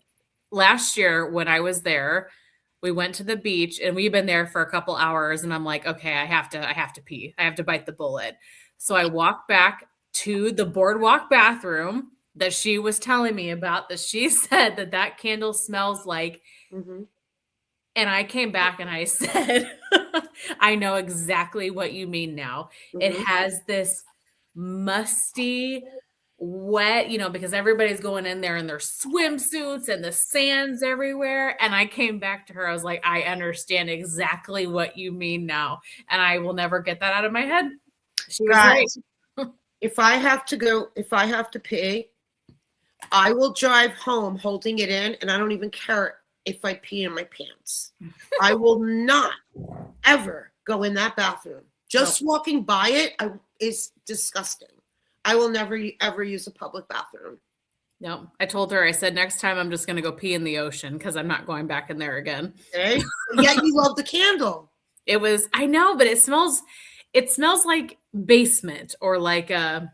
last year when I was there, we went to the beach and we've been there for a couple hours, and I'm like, okay, I have to pee. I have to bite the bullet. So I walked back to the boardwalk bathroom, that she was telling me about that she said that that candle smells like, Mhm. and I came back and I said, I know exactly what you mean now. It Mhm. has this musty, wet, because everybody's going in there in their swimsuits and the sand's everywhere. And I came back to her. I was like, I understand exactly what you mean now. And I will never get that out of my head. She was right. Guys, if I have to pee, I will drive home holding it in, and I don't even care if I pee in my pants. I will not ever go in that bathroom. Nope. Just walking by it is disgusting. I will never ever use a public bathroom. No, I told her, I said, next time I'm just going to go pee in the ocean because I'm not going back in there again. Okay? Yet you love the candle. I know, but it smells like basement or like I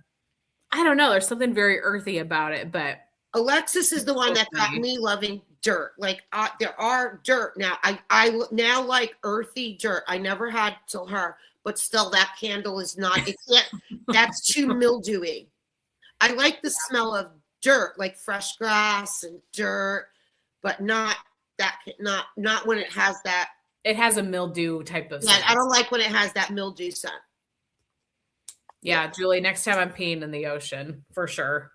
don't know. There's something very earthy about it, but Alexis is it's the one so that got funny. me loving dirt. Like there are dirt now. I now like earthy dirt. I never had till her, but still that candle is not. It's yet that's too mildewy. I like the smell of dirt, like fresh grass and dirt, but not when it has that. It has a mildew type of Yeah, scent. I don't like when it has that mildew scent. Yeah, Julie, next time I'm peeing in the ocean for sure.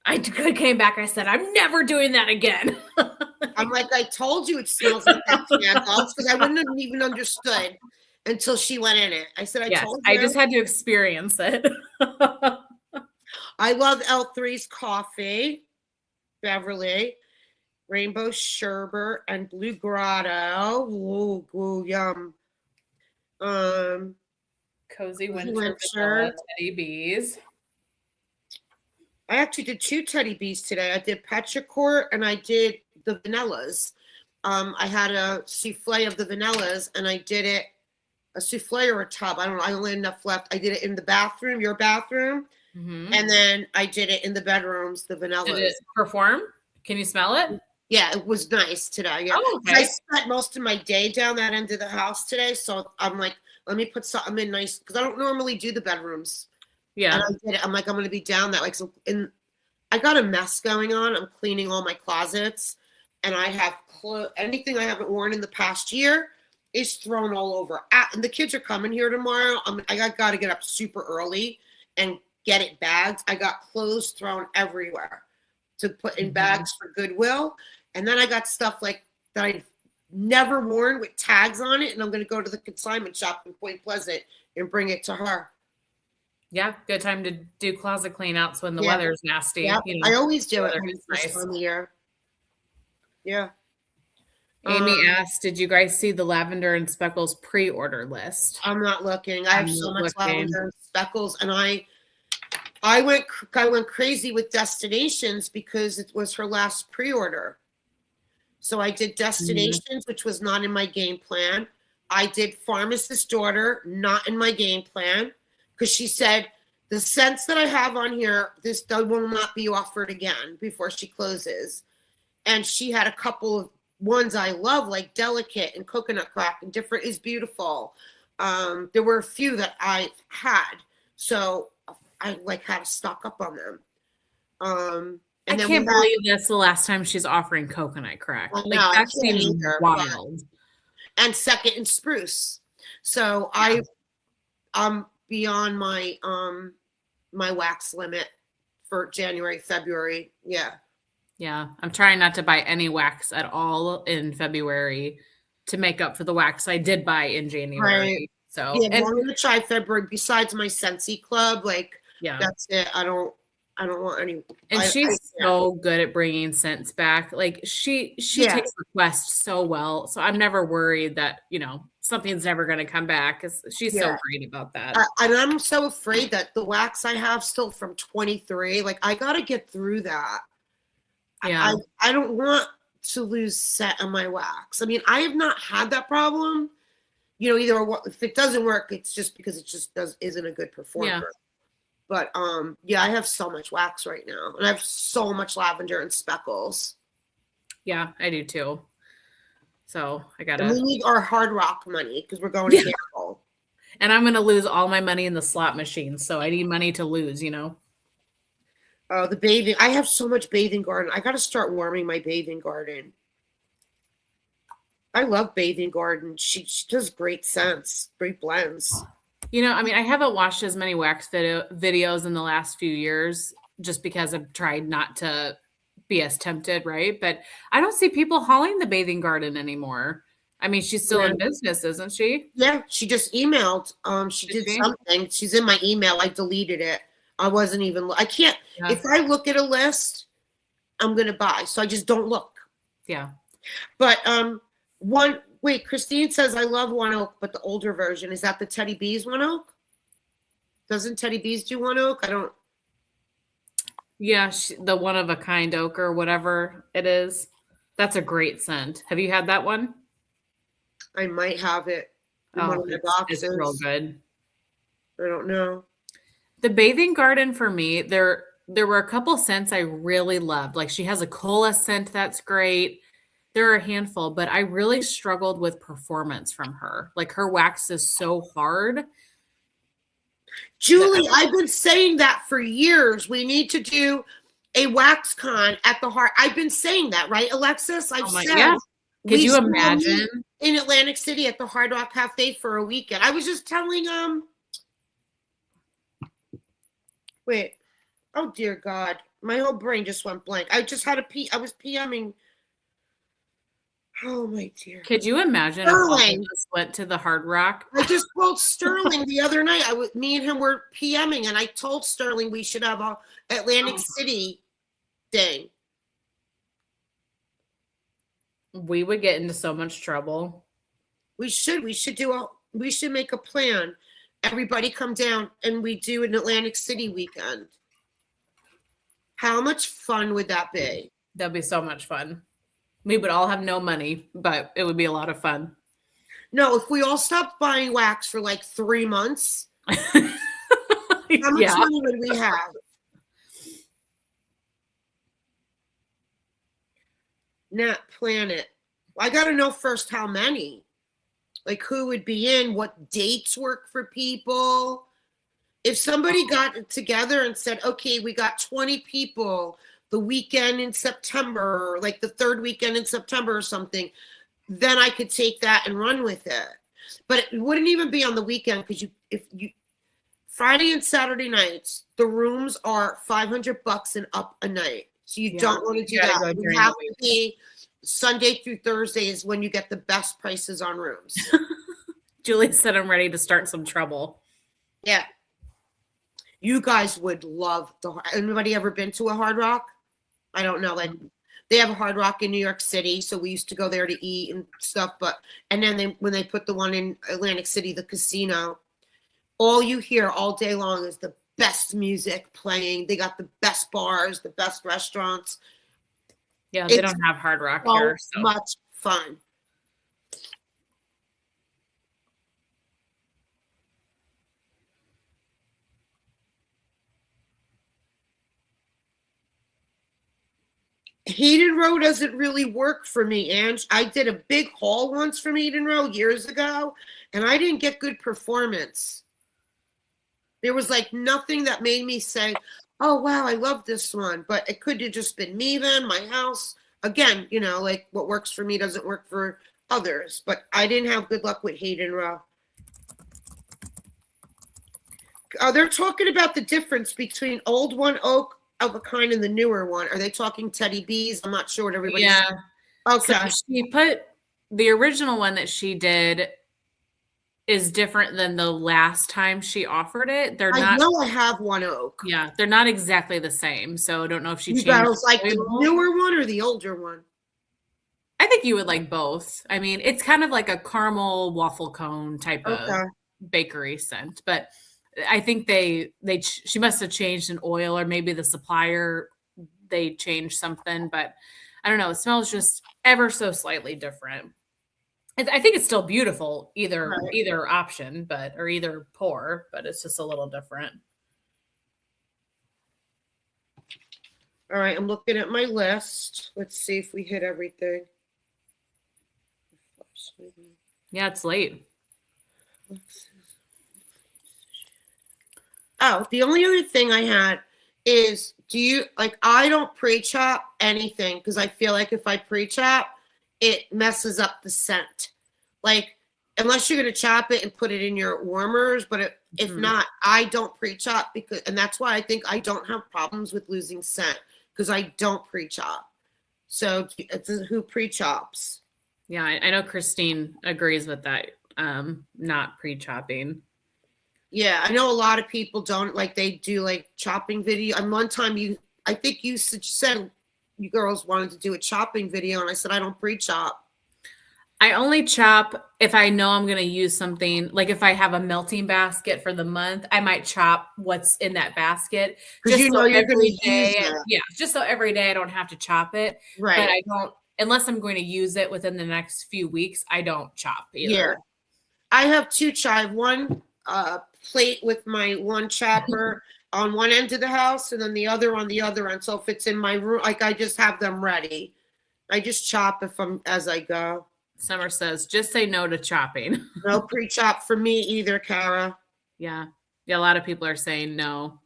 I came back. I said, I'm never doing that again. I'm like, I told you it smells like that candle because I wouldn't have even understood until she went in it. I said, I Yes, told I you. just had to experience it. I love L3's coffee, Beverly, Rainbow Sherbet, and Blue Grotto. Ooh, ooh, yum. Um, Cozy Winter Vanilla Winter. Teddy Bees. I actually did 2 teddy bees today. I did petrichor and I did the vanillas. I had a souffle of the vanillas and I did it a souffle or a tub. I don't know. I only had enough left. I did it in the bathroom, your bathroom, Mm-hmm. and then I did it in the bedrooms, the Did vanillas. it perform? Can you smell it? Yeah, it was nice today. Yeah, Oh, I okay. spent most of my day down that end of the house today, so I'm like, let me put something in nice because I don't normally do the bedrooms, and Yeah. I did it. I'm like, I'm going to be down that way. So I got a mess going on. I'm cleaning all my closets, and I have anything I haven't worn in the past year is thrown all over. And the kids are coming here tomorrow. I got to get up super early and get it bagged. I got clothes thrown everywhere to put in Mm-hmm. bags for Goodwill, and then I got stuff like that I've never worn with tags on it, and I'm going to go to the consignment shop in Point Pleasant and bring it to her. Yeah, good time to do closet clean outs when the Yeah, weather's nasty. yeah. I always The do it weather when gets it's this nice. time of year. Yeah. Amy Um, asked, did you guys see the Lavender and Speckles pre-order list? I'm not looking. I have I'm so not much looking. lavender and speckles, and I went crazy with Destinations because it was her last pre-order. So I did Mhm. Destinations, which was not in my game plan. I did Pharmacist Daughter, not in my game plan, because she said the scents that I have on here, this will not be offered again before she closes. And she had a couple of ones I love, like Delicate and Coconut Crack and Different is Beautiful. There were a few that I had, so I like had to stock up on them. I And then we can't had, believe that's the last time she's offering coconut crack. I know Like I that can't seems either, but wild. and Second and Spruce. So Yeah. I'm beyond my wax limit for January, February. Yeah. Yeah. I'm trying not to buy any wax at all in February to make up for the wax I did buy in Right. January. So, Yeah, and well, I'm gonna try February. Besides my Scentsy Club, like yeah. that's it. I don't want any. And I she's can't. so good at bringing scents back. Like she Yeah, takes requests so well. So I'm never worried that, something's never going to come back cuz she's so yeah. great about that. And I'm so afraid that the wax I have still from 23. Like I got to get through that. Yeah. I don't want to lose set on my wax. I mean, I have not had that problem. Either if it doesn't work, it's just because it just isn't a good Yeah. performer. But yeah, I have so much wax right now, and I have so much lavender and speckles. Yeah, I do too. So, I got And we to need our Hard Rock money because we're going to Yeah. gamble. And I'm going to lose all my money in the slot machine. So I need money to lose. Oh, the bathing. I have so much bathing garden. I got to start warming my bathing garden. I love bathing garden. She does great scents, great blends. I mean, I haven't watched as many wax videos in the last few years just because I've tried not to be as tempted, right? But I don't see people hauling the bathing garden anymore. I mean, she's still Yeah. in business, isn't she? Yeah, she just emailed. She Is did she? something. She's in my email. I deleted it. I wasn't even. I can't. Yeah. If I look at a list, I'm gonna buy. So I just don't look. Yeah. But one. Wait, Christine says I love One Oak, but the older version is that the Teddy B's One Oak? Doesn't Teddy B's do One Oak? I don't. Yeah, the one of a kind oak or whatever it is. That's a great scent. Have you had that one? I might have it in one Oh, of my it's real boxes. good. I don't know. The bathing garden for me, there were a couple scents I really loved. Like she has a cola scent that's great. There are a handful, but I really struggled with performance from her. Like her wax is so hard that Julie, I've been saying that for years. We need to do a wax con at the heart. I've been saying that, right, Alexis? I've oh my said yeah. Could we you should all imagine? meet in Atlantic City at the Hard Rock Cafe for a weekend. I was just telling wait, oh dear God. My whole brain just went blank. I just had a pee. I was PMing. Oh my dear. Could you imagine if all of Sterling. us went to the Hard Rock? I just told Sterling the other night. Me and him were PMing, and I told Sterling we should have a Atlantic Oh, City thing. we would get into so much trouble. We should. We should make a plan. Everybody come down and we do an Atlantic City weekend. How much fun would that be? That'd be so much fun. We would all have no money, but it would be a lot of fun. No, if we all stopped buying wax for like 3 months, how much Yeah. money would we have? Nat Planet. I got to know first how many. Like who would be in, what dates work for people. If somebody got together and said, okay, we got 20 people the weekend in September, like the third weekend in September or something, then I could take that and run with it. But it wouldn't even be on the weekend because if you Friday and Saturday nights, the rooms are $500 and up a night. So you don't want to do that. You have to be Sunday through Thursday is when you get the best prices on rooms. Julie said I'm ready to start some trouble. Yeah. You guys would love anybody ever been to a Hard Rock? I don't know. Like they have a Hard Rock in New York City, so we used to go there to eat and stuff. And then when they put the one in Atlantic City, the casino, all you hear all day long is the best music playing. They got the best bars, the best restaurants. Yeah, they don't have Hard Rock here. So much fun. Hayden Row doesn't really work for me, Ange. I did a big haul once from Hayden Row years ago, and I didn't get good performance. There was like nothing that made me say, oh, wow, I love this one. But it could have just been me then, my house. Again, like what works for me doesn't work for others. But I didn't have good luck with Hayden Row. They're talking about the difference between old One Oak of a kind and the newer one. Are they talking Teddy B's? I'm not sure what everybody's saying. Okay. So she put the original one that she did is different than the last time she offered it. They're not. I know I have One Oak. Yeah, they're not exactly the same. So I don't know if she changed. You guys like the newer one or the older one? I think you would like both. I mean, it's kind of like a caramel waffle cone type of bakery scent, but I think she must have changed an oil or maybe the supplier, they changed something, but I don't know. It smells just ever so slightly different. I think it's still beautiful, either option, or either pour, but it's just a little different. All right, I'm looking at my list. Let's see if we hit everything. Yeah, it's late. Oh, the only other thing I had is, do you like, I don't pre-chop anything because I feel like if I pre-chop, it messes up the scent. Like, unless you're gonna chop it and put it in your warmers, but if Mhm. not, I don't pre-chop because, and that's why I think I don't have problems with losing scent because I don't pre-chop. So it's who pre-chops. Yeah, I know Christine agrees with that. Not pre-chopping. Yeah, I know a lot of people don't like, they do like chopping video. And one time I think you said you girls wanted to do a chopping video, and I said I don't pre-chop. I only chop if I know I'm going to use something. Like if I have a melting basket for the month, I might chop what's in that basket Because just you so know you're going every to use day, it. yeah, just so every day I don't have to chop it. But Right. I don't, unless I'm going to use it within the next few weeks, I don't chop Yeah. either. I have two chop, one plate with my one chopper on one end of the house and then the other on the other end. So if it's in my room, like I just have them ready. I just chop if I'm as I go. Summer says, just say no to chopping. No pre-chop for me either, Kara. Yeah. Yeah. A lot of people are saying no.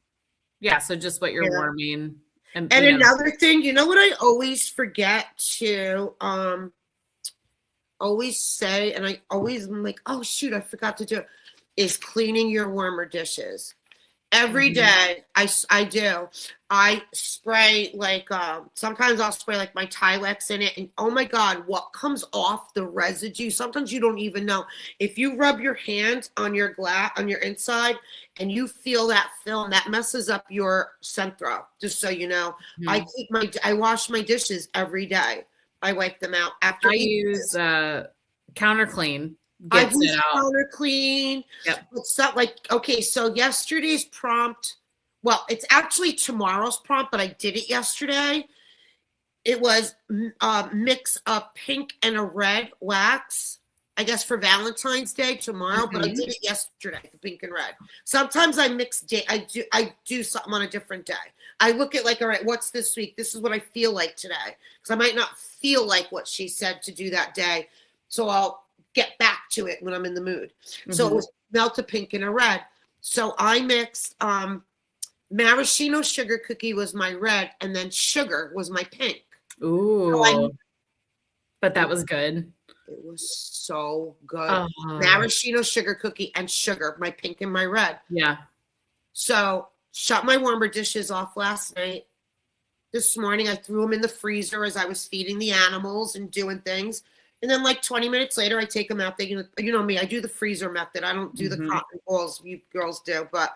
Yeah. So just what you're Yeah. warming and, And you know, another thing, you know what I always forget to always say, and I always am like, oh shoot, I forgot to do it, is cleaning your warmer dishes. Every mhm. day I do. I spray like sometimes I'll spray like my Tilex in it, and oh my god, what comes off the residue? Sometimes you don't even know. If you rub your hand on your glass on your inside and you feel that film, that messes up your Centro. Just so you know, Mhm. I wash my dishes every day. I wipe them out after I each. use counter clean, I've gets it used out. counter clean. Yep. It's not like, okay, so yesterday's prompt, well, it's actually tomorrow's prompt, but I did it yesterday. It was mix a pink and a red wax, I guess for Valentine's Day tomorrow, but I Mhm. did it yesterday, the pink and red. Sometimes I mix day, I do something on a different day. I look at like, all right, what's this week? This is what I feel like today. Because I might not feel like what she said to do that day. So I'll get back to it when I'm in the mood. So it Mhm. was melt a pink and a red. So I mixed maraschino sugar cookie was my red, and then sugar was my pink. So Ooh, but that was good. it was so good. Oh, Maraschino sugar cookie and sugar, my pink and my red. yeah. So shut my warmer dishes off last night. This morning I threw them in the freezer as I was feeding the animals and doing things. And then like 20 minutes later, I take them out. They, you know me, I do the freezer method. I don't do the Mhm. cotton balls you girls do. But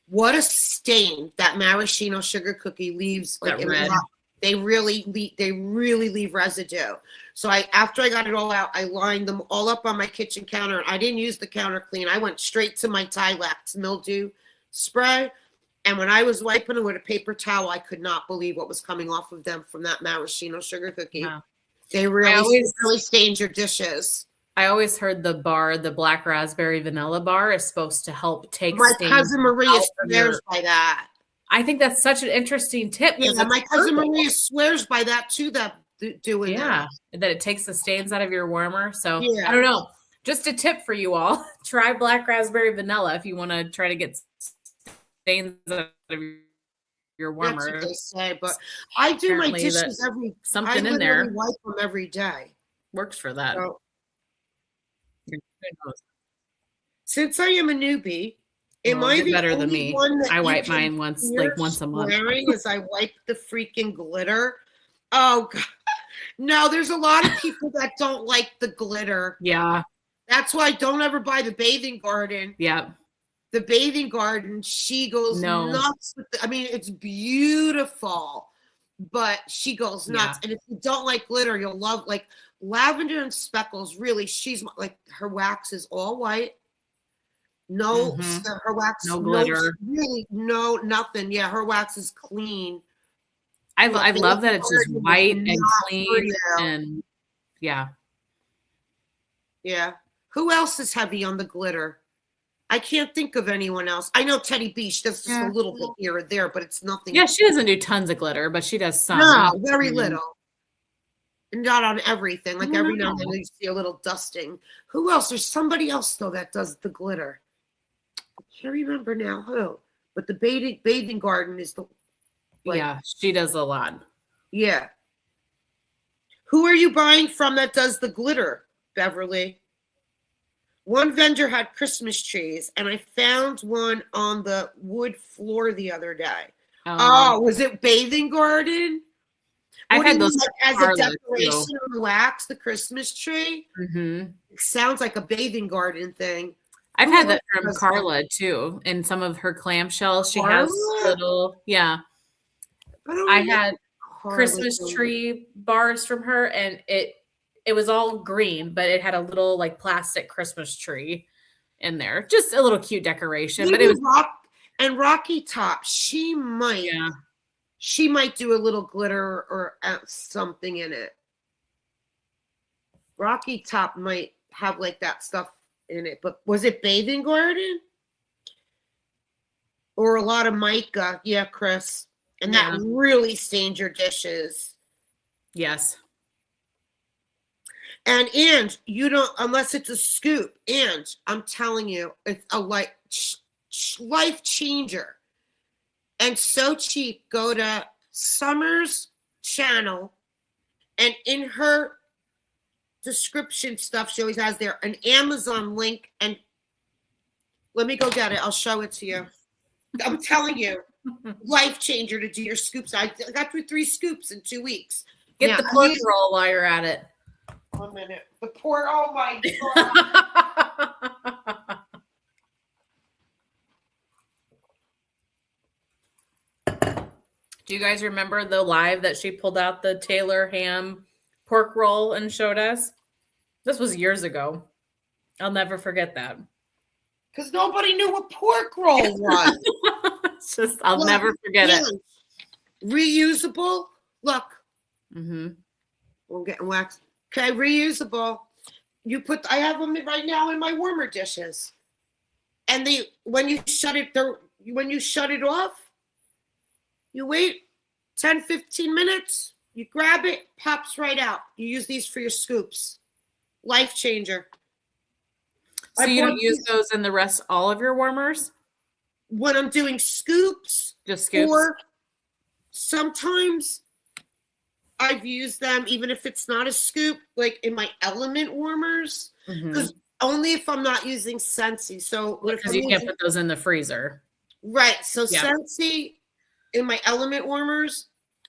what a stain that maraschino sugar cookie leaves. Like That in red. the, they really leave residue. So after I got it all out, I lined them all up on my kitchen counter. I didn't use the counter clean. I went straight to my Tilex mildew spray. And when I was wiping them with a paper towel, I could not believe what was coming off of them from that maraschino sugar cookie. Yeah. They I always really stained your dishes. I always heard the black raspberry vanilla bar is supposed to help take My stains cousin Maria out of swears your. by that. I think that's such an interesting tip because Yeah, it's my cousin herbal. Maria swears by that too. That doing that. Yeah, that it takes the stains out of your warmer. So I Yeah, don't know. Just a tip for you all: try black raspberry vanilla if you want to try to get stains out of your that's what warmer. they say. But I do my Apparently, that dishes every. I something in literally there wipe them every day. works for that. So Who knows? since I am a newbie, am Well, I you're the better than only me. one that I you wipe can mine once, hear like once a month. swearing as I wipe the freaking glitter? Oh God. No, there's a lot of people that don't like the glitter. Yeah. That's why don't ever buy the bathing garden. Yeah. The bathing garden, she goes No. nuts with I mean, it's beautiful, but she goes Yeah. nuts. And if you don't like glitter, you'll love like lavender and speckles. Really, she's like her wax is all white. No, Hmm. her wax, No no, glitter. really, no, nothing. Yeah, her wax is clean. I But love that bathing it's just garden is white and not for clean you. and yeah. Yeah. Who else is heavy on the glitter? I can't think of anyone else. I know Teddy Beach does just a Yeah. little bit here or there, but it's nothing. Yeah, she doesn't do tons of glitter, but she does some. No, Not very mm, little. And not on everything. I Like don't every now and then know. you see a little dusting. Who else? There's somebody else though that does the glitter. I can't remember now who. But the bathing garden is the like, Yeah, she does a lot. yeah. Who are you buying from that does the glitter, Beverly? One vendor had Christmas trees, and I found one on the wood floor the other day. Oh, was it Bathing Garden? I've What do had you those mean, like, as a Carla too. decoration on the wax, the Christmas tree? Mm-hmm. It sounds like a Bathing Garden thing. I've Who had else that from does that? Carla too. In some of her clamshells, she has Carla? little, yeah. I don't I remember had Carla Christmas doing it. tree bars from her, and it was all green, but it had a little like plastic Christmas tree in there. Just a little cute decoration, but it Maybe was Rocky Top. yeah. She might do a little glitter or something in it. Rocky Top might have like that stuff in it, but was it Bathing Garden or a lot of mica? Yeah, Chris, and that Yeah. really stains your dishes. Yes. And you don't unless it's a scoop. And I'm telling you, it's a life changer and so cheap. Go to Summer's channel, and in her description stuff, she always has there an Amazon link. And let me go get it. I'll show it to you. I'm telling you, life changer to do your scoops. I got through 3 scoops in 2 weeks. Get Now, the pork roll while you're at it. 1 minute. The poor, oh my God. Do you guys remember the live that she pulled out the Taylor ham pork roll and showed us? This was years ago. I'll never forget that. Because nobody knew what pork roll was. It's just, I'll never forget it. Reusable. Look. Mm-hmm. We're getting waxed. Okay, reusable. I have them right now in my warmer dishes. And when you shut it off, you wait 10, 15 minutes, you grab it, pops right out. You use these for your scoops. Life changer. So you don't use those in the rest, all of your warmers? When I'm doing scoops. Just scoops? Or sometimes I've used them, even if it's not a scoop, like in my element warmers. Because only if I'm not using Scentsy. So because you can't put those in the freezer. Right. So Scentsy in my element warmers,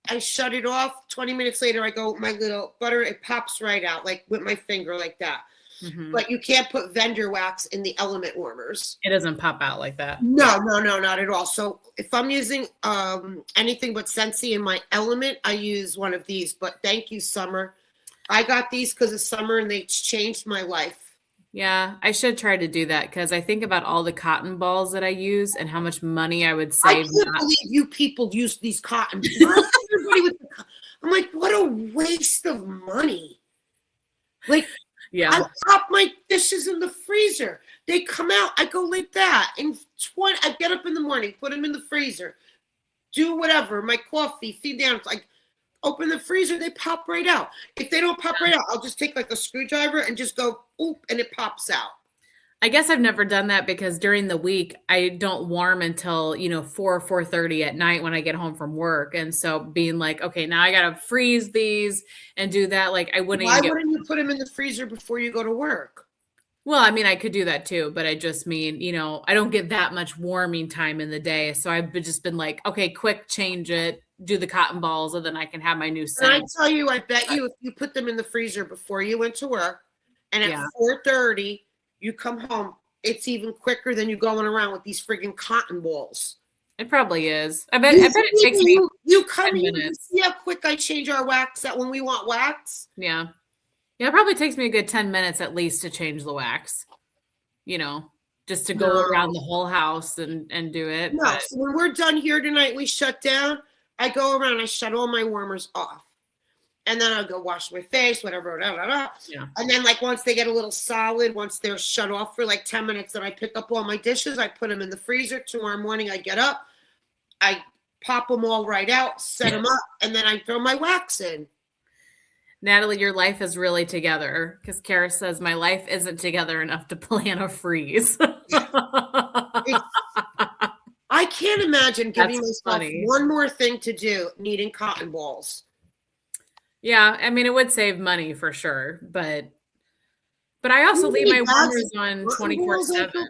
I shut it off. 20 minutes later, I go with my little butter. It pops right out, like with my finger, like that. Mm-hmm. But you can't put vendor wax in the element warmers. It doesn't pop out like that. No, not at all. So if I'm using anything but Scentsy in my element, I use one of these. But thank you, Summer. I got these because of Summer, and they changed my life. Yeah, I should try to do that because I think about all the cotton balls that I use and how much money I would save. I can't believe you people use these cotton balls. I'm like, what a waste of money. Like, yeah, I pop my dishes in the freezer. They come out. I go like that. I get up in the morning, put them in the freezer, do whatever, my coffee, feed down. Like, open the freezer, they pop right out. If they don't pop right out, I'll just take like a screwdriver and just go, oop, and it pops out. I guess I've never done that because during the week, I don't warm until, 4:30 at night when I get home from work. And so being like, okay, now I got to freeze these and do that. Like I wouldn't Why wouldn't you put them in the freezer before you go to work? Well, I mean, I could do that too, but I just mean, I don't get that much warming time in the day. So I've just been like, okay, quick, change it, do the cotton balls, and then I can have my new scent. And I tell you, I bet you if you put them in the freezer before you went to work and at 4:30, you come home, it's even quicker than you going around with these friggin' cotton balls. It probably is. I bet it takes me you come 10 minutes. See how quick I change our wax that when we want wax? Yeah. Yeah, it probably takes me a good 10 minutes at least to change the wax. Just to go around the whole house and do it. No, so when we're done here tonight, we shut down. I go around, I shut all my warmers off. And then I'll go wash my face, whatever. Yeah. And then once they get a little solid, once they're shut off for 10 minutes, then I pick up all my dishes. I put them in the freezer. Tomorrow morning I get up. I pop them all right out, set them up, and then I throw my wax in. Natalie, your life is really together because Kara says my life isn't together enough to plan a freeze. I can't imagine giving That's myself funny. one more thing to do, needing cotton balls. Yeah, I mean, it would save money for sure, but I also You leave my need bags warmers of on cotton balls, I 24/7. thought.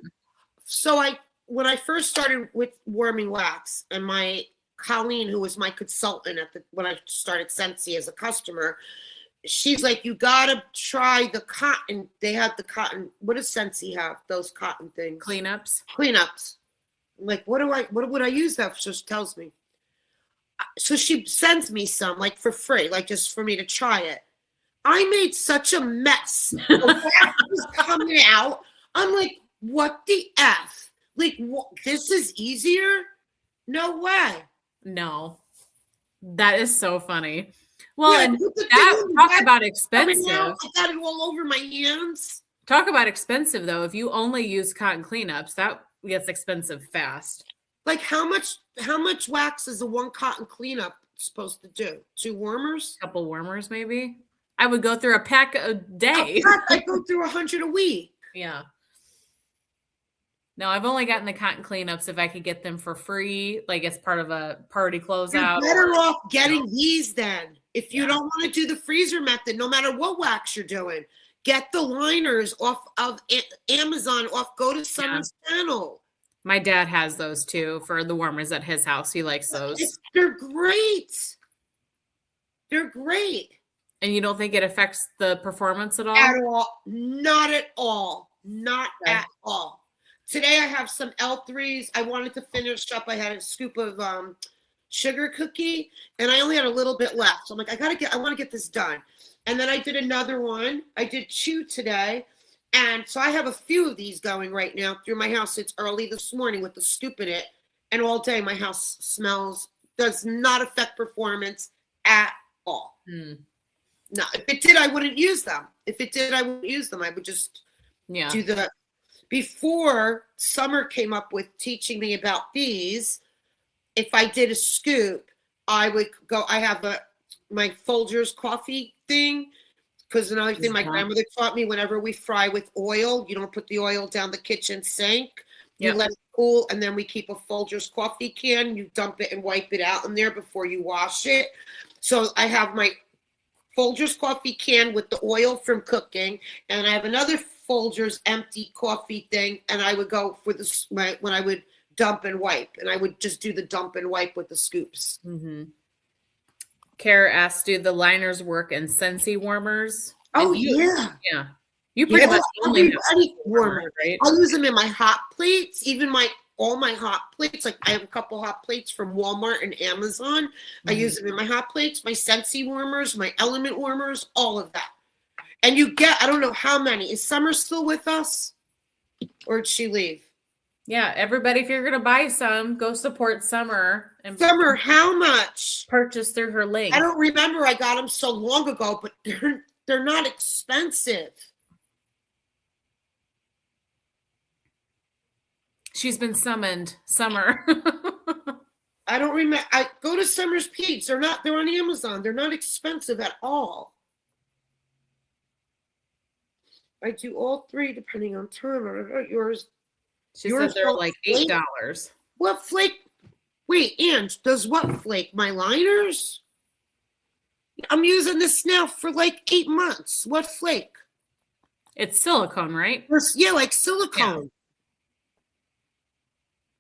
So when I first started with warming wax, and my Colleen, who was my consultant when I started Scentsy as a customer, she's like, you gotta try the cotton. They have the cotton. What does Scentsy have? Those cotton things. Cleanups. Cleanups. I'm like, what would I use that for? She tells me. So she sends me some, like, for free, like, just for me to try it. I made such a mess. The wax was coming out. I'm like, what the F? Like, what, this is easier? No way. No. That is so funny. Well, Yeah, and put the thing that in the talk wax about coming out. expensive. I got it all over my hands. Talk about expensive though. If you only use cotton cleanups, that gets expensive fast. Like, how much wax is a one cotton cleanup supposed to do? 2 warmers? A couple warmers, maybe. I would go through a pack a day. I go through 100 a week. Yeah. No, I've only gotten the cotton cleanups if I could get them for free, like as part of a party closeout. You're better off you getting know. these then. If you Yeah. don't want to do the freezer method, no matter what wax you're doing, get the liners off of Amazon. Go to Summer's channel. My dad has those too for the warmers at his house. He likes those. They're great. They're great. And you don't think it affects the performance at all? At all. Not at all. Not Okay. at all. Today I have some L3s. I wanted to finish up. I had a scoop of sugar cookie, and I only had a little bit left. So I'm like, I want to get this done. And then I did another one. I did 2 today. And so I have a few of these going right now through my house. It's early this morning with the scoop in it. And all day my house does not affect performance at all. No, if it did, I wouldn't use them. If it did, I wouldn't use them. I would just do the, before Summer came up with teaching me about these, if I did a scoop, I would go, I have my Folgers coffee thing, because another thing my grandmother taught me, whenever we fry with oil, you don't put the oil down the kitchen sink. You let it cool, and then we keep a Folgers coffee can. You dump it and wipe it out in there before you wash it. So I have my Folgers coffee can with the oil from cooking, and I have another Folgers empty coffee thing, and I would go for this when I would dump and wipe, and I would just do the dump and wipe with the scoops. Kara asked, do the liners work in Scentsy warmers? Oh, yeah. You pretty much only have warmer, right? I'll use them in my hot plates, even all my hot plates. Like, I have a couple hot plates from Walmart and Amazon. I use them in my hot plates, my Scentsy warmers, my Element warmers, all of that. And you get, I don't know how many. Is Summer still with us? Or did she leave? Yeah, everybody, if you're going to buy some, go support Summer. And Summer, how much? Purchase through her link. I don't remember. I got them so long ago, but they're not expensive. She's been summoned, Summer. I don't remember. I go to Summer's Pete's. They're on Amazon. They're not expensive at all. I do all 3 depending on time. Yours. She said they're like $8. What flake? Wait, Ange, does what flake? My liners? I'm using this now for like 8 months. What flake? It's silicone, right? Yeah, like silicone. Yeah.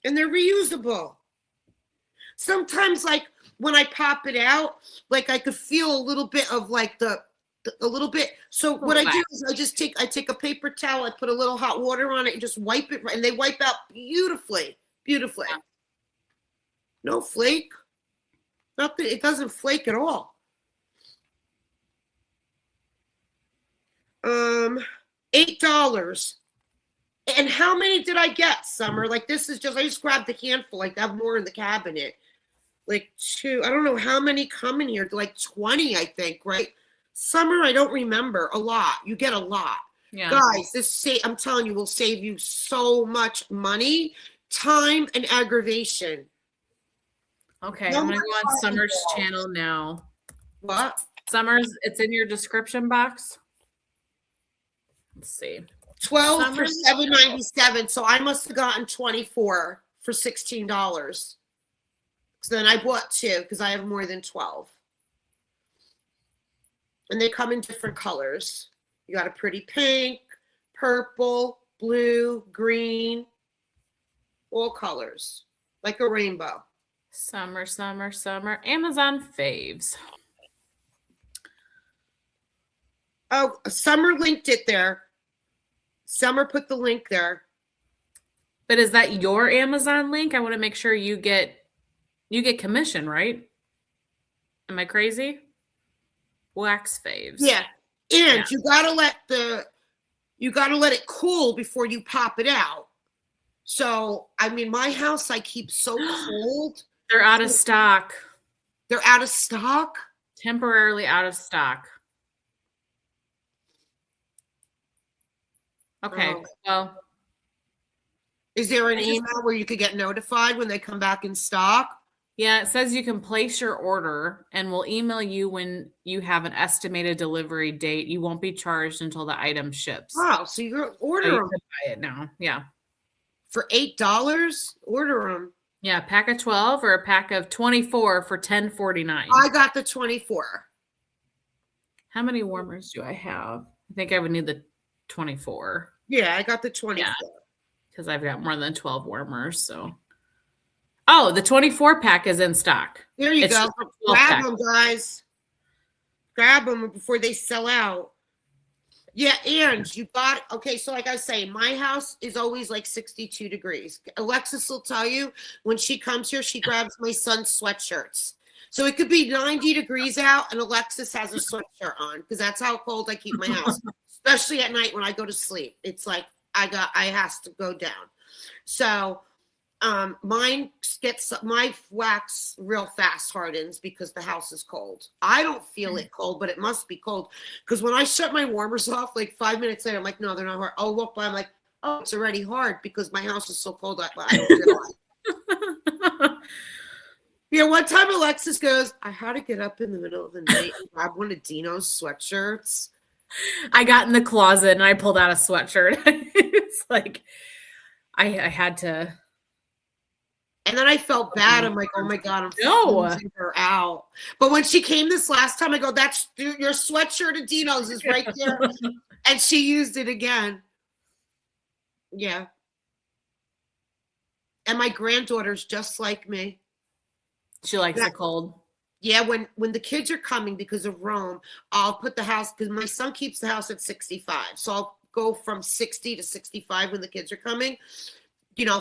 And they're reusable. Sometimes, like, when I pop it out, like, I could feel a little bit of like a little bit. So what I do is I take a paper towel, I put a little hot water on it and just wipe it, and they wipe out beautifully. Beautifully. Yeah. No flake. Nothing. It doesn't flake at all. $8. And how many did I get, Summer? Like, this is just, I just grabbed a handful. Like, I have more in the cabinet. Like 2. I don't know how many come in here. Like 20, I think, right? Summer, I don't remember. A lot. You get a lot. Yeah. Guys, I'm telling you, will save you so much money, time, and aggravation. Okay, I'm going to go on Summer's channel now. What? Summer's, it's in your description box. Let's see. 12 for $7.97. So I must have gotten 24 for $16. So then I bought 2 because I have more than 12. And they come in different colors. You got a pretty pink, purple, blue, green, all colors, like a rainbow. Summer, summer, summer. Amazon faves. Oh, Summer linked it there. Summer put the link there. But is that your Amazon link? I want to make sure you get commission, right? Am I crazy? Wax faves. Yeah. And you gotta let it cool before you pop it out. So I mean, my house I keep so cold. They're out of stock. They're out of stock? Temporarily out of stock. Okay. Oh. Well, is there an email where you could get notified when they come back in stock? Yeah, it says you can place your order and we'll email you when you have an estimated delivery date. You won't be charged until the item ships. Wow, so you're So order you them can buy it now. Yeah. for $8? Order them. Yeah, a pack of 12 or a pack of 24 for $10.49. I got the 24. How many warmers do I have? I think I would need the 24. Yeah, I got the 24. Because I've got more than 12 warmers, so. Oh, the 24 pack is in stock. There you go. Grab them, guys. Grab them before they sell out. Yeah, and you got, okay, so like I say, my house is always like 62 degrees. Alexis will tell you when she comes here, she grabs my son's sweatshirts. So it could be 90 degrees out and Alexis has a sweatshirt on because that's how cold I keep my house, especially at night when I go to sleep. It's like I has to go down. So mine gets, my wax real fast hardens because the house is cold. I don't feel it cold, but it must be cold because when I shut my warmers off, like 5 minutes later, I'm like, no, they're not hard. I'll look, but I'm like, oh, it's already hard because my house is so cold. I don't realize. Yeah, one time Alexis goes, I had to get up in the middle of the night and grab one of Dino's sweatshirts. I got in the closet and I pulled out a sweatshirt. It's like I had to. And then I felt bad. I'm like, oh my God, I'm freezing her out. But when she came this last time, I go, that's your sweatshirt at Dino's is right there. And she used it again. Yeah. And my granddaughter's just like me. She likes it cold. Yeah, when the kids are coming because of Rome, I'll put the house, because my son keeps the house at 65. So I'll go from 60 to 65 when the kids are coming,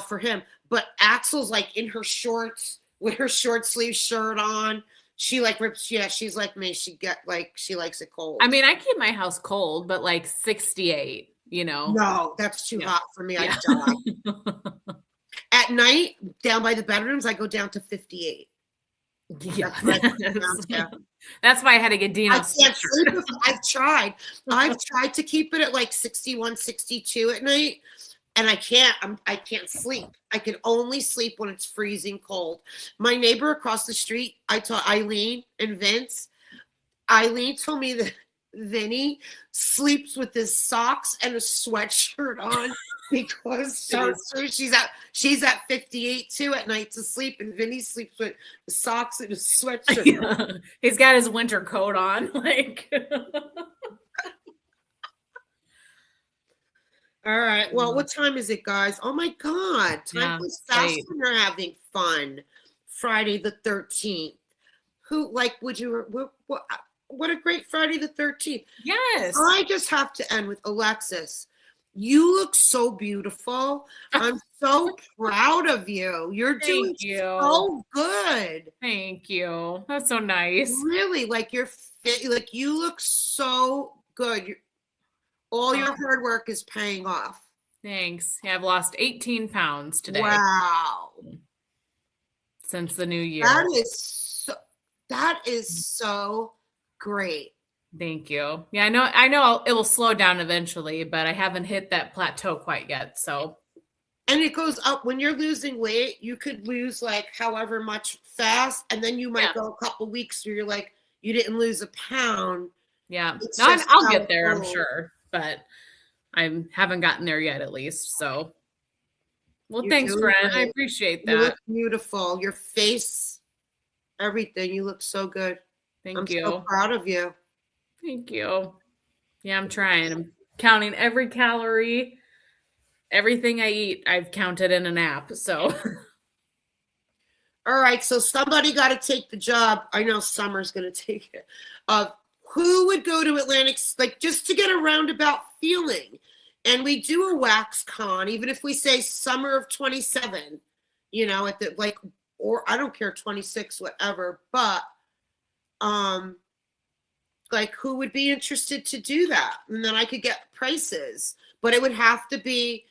for him. But Axel's like in her shorts with her short sleeve shirt on. She like rips, she's like me. She likes it cold. I mean, I keep my house cold, but like 68, No, that's too hot for me. I die. At night, down by the bedrooms, I go down to 58. Yeah. That's why I had to get Dino. I've tried to keep it at like 61, 62 at night. And I can't sleep. I can only sleep when it's freezing cold. My neighbor across the street, I taught Eileen and Vince. Eileen told me that Vinny sleeps with his socks and a sweatshirt on because she's at 58 too at night to sleep, and Vinny sleeps with socks and a sweatshirt. Yeah. He's got his winter coat on, like. All right. Well, what time is it, guys? Oh my God. Time goes fast when you're having fun. Friday the 13th. What a great Friday the 13th. Yes. I just have to end with Alexis. You look so beautiful. I'm so proud of you. You're doing so good. Thank you. That's so nice. Really, like you're fit. Like you look so good. All your hard work is paying off. Thanks. Yeah, I've lost 18 pounds today. Wow. Since the new year. That is so great. Thank you. Yeah, I know it will slow down eventually, but I haven't hit that plateau quite yet. So. And it goes up when you're losing weight. You could lose like however much fast, and then you might go a couple weeks where you're like, you didn't lose a pound. Yeah. No, I'll get there, I'm sure. But I haven't gotten there yet, at least. So Well, You're thanks, doing friend. I great. appreciate You that. look beautiful. Your face, everything. You look so good. I'm Thank so you. proud of you. Thank you. Yeah, I'm trying. I'm counting every calorie. Everything I eat, I've counted in an app. So All right, so somebody got to take the job. I know Summer's going to take it. Who would go to Atlantic, like just to get a roundabout feeling? And we do a wax con, even if we say summer of 27, at the like, or I don't care, 26, whatever. But like, who would be interested to do that? And then I could get prices, but it would have to be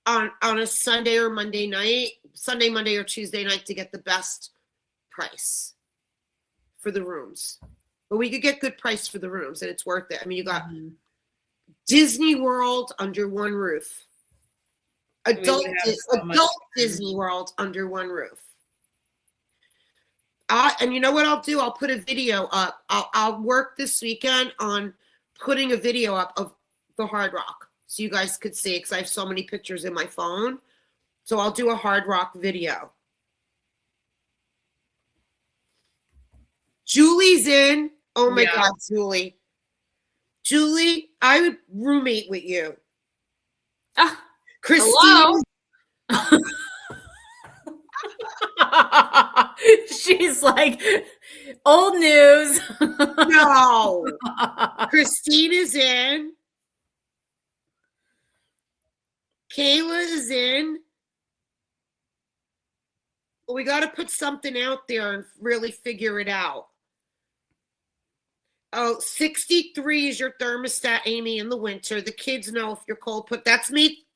on a Sunday or Monday night, Sunday, Monday, or Tuesday night to get the best price for the rooms. But we could get good price for the rooms, and it's worth it. I mean, you got Disney World under one roof, adult so much. Disney World under one roof. And you know what I'll do? I'll put a video up. I'll work this weekend on putting a video up of the Hard Rock so you guys could see, because I have so many pictures in my phone. So I'll do a Hard Rock video. Julie's in. Oh my God, Julie. Julie, I would roommate with you. Christine. Hello? She's like, old news. No. Christine is in. Kayla is in. Well, we got to put something out there and really figure it out. Oh, 63 is your thermostat, Amy, in the winter. The kids know if you're cold. That's me.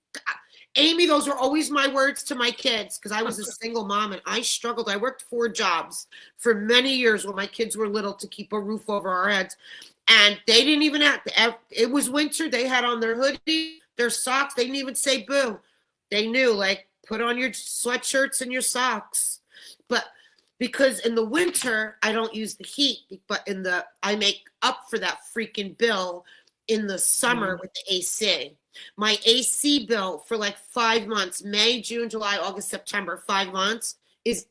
Amy, those are always my words to my kids, because I was a single mom and I struggled. I worked 4 jobs for many years when my kids were little to keep a roof over our heads. And they didn't even it was winter. They had on their hoodie, their socks. They didn't even say boo. They knew, like, put on your sweatshirts and your socks. But because in the winter, I don't use the heat, but I make up for that freaking bill in the summer with the AC. My AC bill for like 5 months, May, June, July, August, September, 5 months, is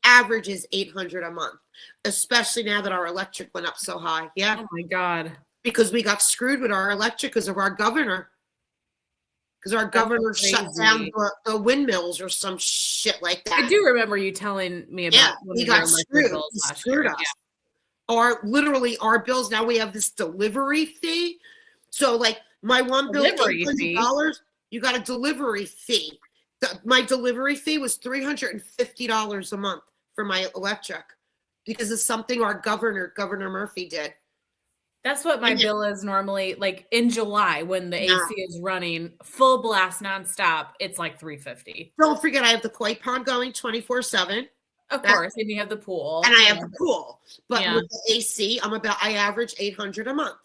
averages $800 a month, especially now that our electric went up so high. Yeah. Oh my God. Because we got screwed with our electric because of our governor. Because our governor shut down the windmills or some shit like that. I do remember you telling me about we got screwed. He screwed us. Or literally our bills, now we have this delivery fee. So like my one bill, $800, you got a delivery fee. My delivery fee was $350 a month for my electric because of something our Governor Murphy, did. That's what my bill is normally, like in July when the AC is running full blast nonstop. It's like $350. Don't forget, I have the koi pond going 24/7. Of course, and you have the pool. And I have the pool. But with the AC, I average $800 a month.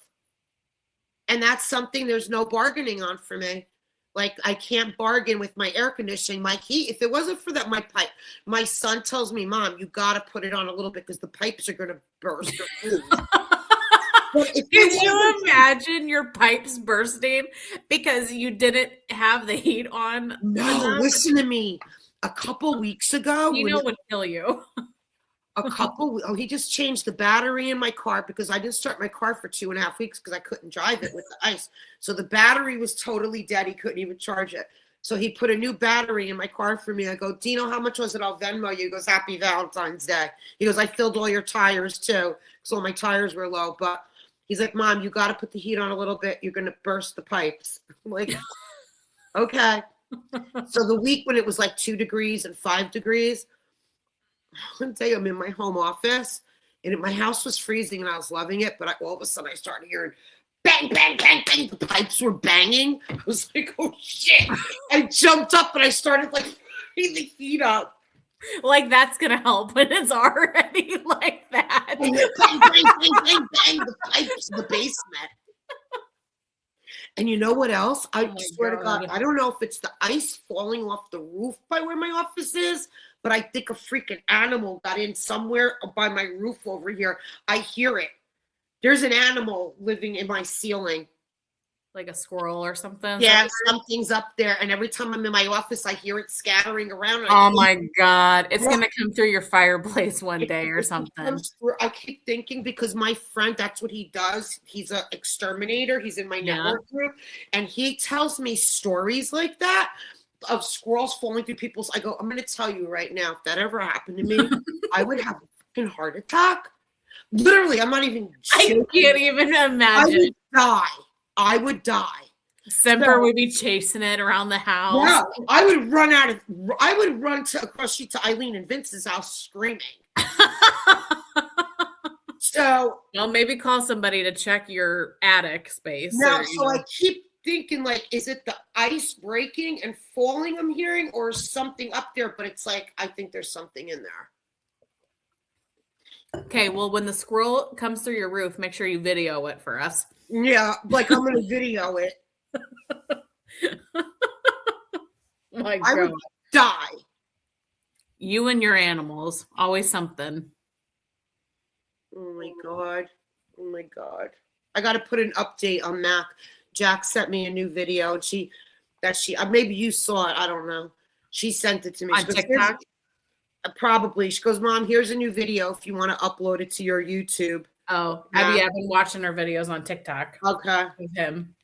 And that's something there's no bargaining on for me. Like, I can't bargain with my air conditioning, my heat. If it wasn't for that, my pipe, my son tells me, Mom, you got to put it on a little bit because the pipes are going to burst. Could you imagine your pipes bursting because you didn't have the heat on? No, listen to me. A couple weeks ago, it would kill you. He just changed the battery in my car because I didn't start my car for 2.5 weeks because I couldn't drive it with the ice. So the battery was totally dead. He couldn't even charge it. So he put a new battery in my car for me. I go, Dino, how much was it? I'll Venmo you. He goes, Happy Valentine's Day. He goes, I filled all your tires too. So my tires were low. But he's like, Mom, you got to put the heat on a little bit. You're going to burst the pipes. I'm like, okay. So the week when it was like 2 degrees and 5 degrees, one day I'm in my home office and my house was freezing and I was loving it. But all of a sudden I started hearing bang, bang, bang, bang. The pipes were banging. I was like, oh shit. I jumped up and I started like putting the heat up. Like that's going to help when it's already like that. Bang, bang, bang, bang, bang. The pipes in the basement. And you know what else? I swear to God, I don't know if it's the ice falling off the roof by where my office is, but I think a freaking animal got in somewhere by my roof over here. I hear it. There's an animal living in my ceiling. Like a squirrel or something. Is that Yeah, the word? something's up there, and every time I'm in my office, I hear it scattering around. And Oh my God. It's gonna come through your fireplace one it day or something. comes through. I keep thinking because my friend, that's what he does. He's an exterminator. He's in my Yeah. network group, and he tells me stories like that of squirrels falling through people's. I go, I'm going to tell you right now, if that ever happened to me, I would have a fucking heart attack. Literally, I'm not even I joking. can't even I imagine. would die. I would die. Semper So, would be chasing it around the house. yeah, I would run to across street to Eileen and Vince's house screaming. So Well, maybe call somebody to check your attic space. now, Or, so I keep thinking, like, is it the ice breaking and falling I'm hearing, or something up there? But it's like, I think there's something in there. Okay, well, when the squirrel comes through your roof, make sure you video it for us. Yeah, like I'm gonna video it. My I would God. die. You and your animals, always something. Oh my god. Oh my god. I got to put an update on Mac. Jack sent me a new video, and maybe you saw it. I don't know. She sent it to me. On TikTok? Probably. She goes, Mom, here's a new video if you want to upload it to your YouTube. Oh, Yeah. I've been watching her videos on TikTok Okay. with him.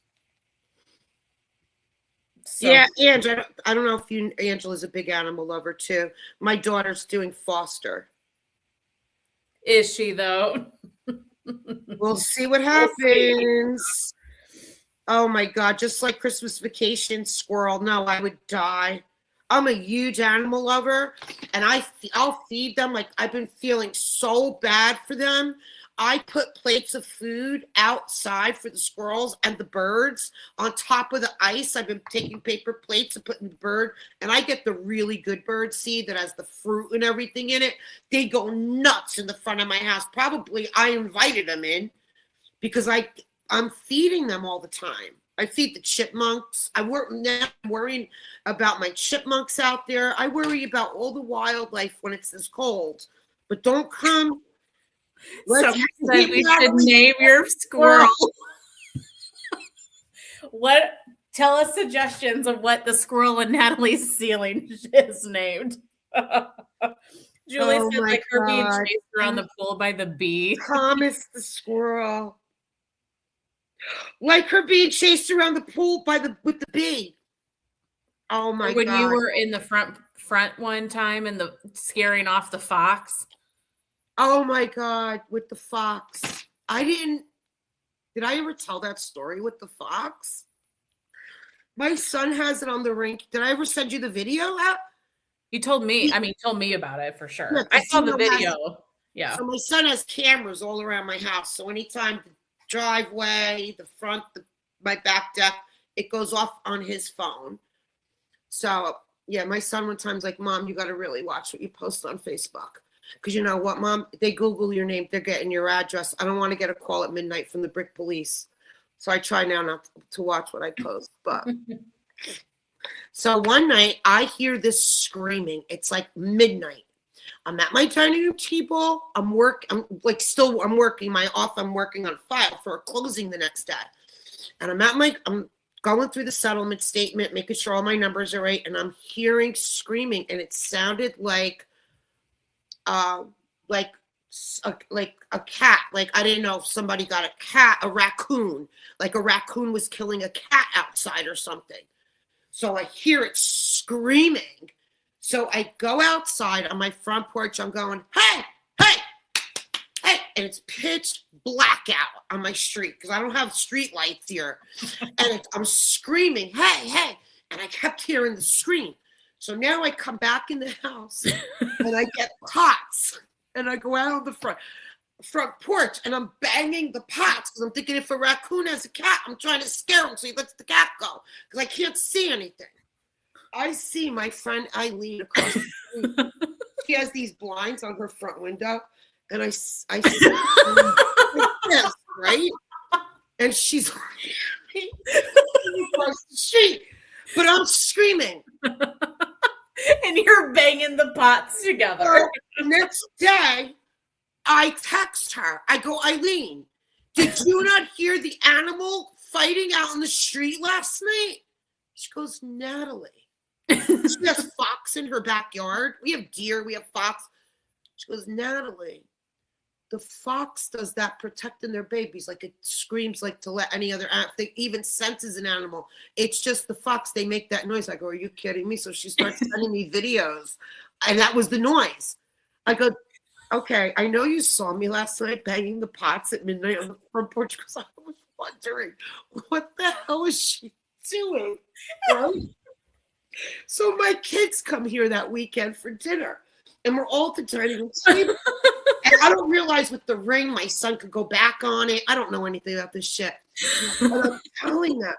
So, Yeah, Ange, I don't know if Angela's a big animal lover too. My daughter's doing foster. is she though? We'll see what happens. Oh my God, just like Christmas Vacation, squirrel. No, I would die. I'm a huge animal lover, and I'll feed them. Like, I've been feeling so bad for them. I put plates of food outside for the squirrels and the birds on top of the ice. I've been taking paper plates and putting the bird, and I get the really good bird seed that has the fruit and everything in it. They go nuts in the front of my house. Probably I invited them in because I'm feeding them all the time. I feed the chipmunks. I'm worrying about my chipmunks out there. I worry about all the wildlife when it's this cold. But don't come. Someone said we should name your squirrel. Tell us suggestions of what the squirrel in Natalie's ceiling is named. Julie said like her being chased around the pool by the bee. Thomas the squirrel. Like her being chased around the pool with the bee. Oh my God. When you were in the front one time and the scaring off the fox. Oh my God, with the fox. Did I ever tell that story with the fox? My son has it on the rink. Did I ever send you the video out? You told me. Told me about it for sure. Yeah, I saw the video. Yeah. So my son has cameras all around my house. So anytime the driveway, the front, my back deck, it goes off on his phone. So yeah, my son one time's like, Mom, you got to really watch what you post on Facebook. Because you know what, Mom? They Google your name. They're getting your address. I don't want to get a call at midnight from the brick police. So I try now not to watch what I post. But so one night I hear this screaming. It's like midnight. I'm at my dining room table. I'm working on a file for a closing the next day. And I'm going through the settlement statement, making sure all my numbers are right. And I'm hearing screaming. And it sounded like a cat. Like, I didn't know if somebody got a raccoon, like a raccoon was killing a cat outside or something. So I hear it screaming. So I go outside on my front porch. I'm going, hey, hey, hey. And it's pitch black out on my street because I don't have street lights here. And I'm screaming, hey, hey. And I kept hearing the scream. So now I come back in the house and I get pots and I go out on the front porch and I'm banging the pots because I'm thinking if a raccoon has a cat, I'm trying to scare him so he lets the cat go because I can't see anything. I see my friend Eileen across the street. She has these blinds on her front window and I see this, right? And she's across the street, but I'm screaming. And you're banging the pots together. So the next day, I text her. I go, Eileen, did you not hear the animal fighting out in the street last night. She goes, Natalie. She has fox in her backyard. We have deer, we have fox. She goes, Natalie, the fox does that protecting their babies. Like it screams like to let any other animal, they even senses an animal. It's just the fox, they make that noise. I go, are you kidding me? So she starts sending me videos. And that was the noise. I go, okay, I know you saw me last night banging the pots at midnight on the front porch because I was wondering what the hell is she doing? Right? So my kids come here that weekend for dinner, and we're all at the dining room table. And I don't realize with the ring, my son could go back on it. I don't know anything about this shit. And I'm telling them.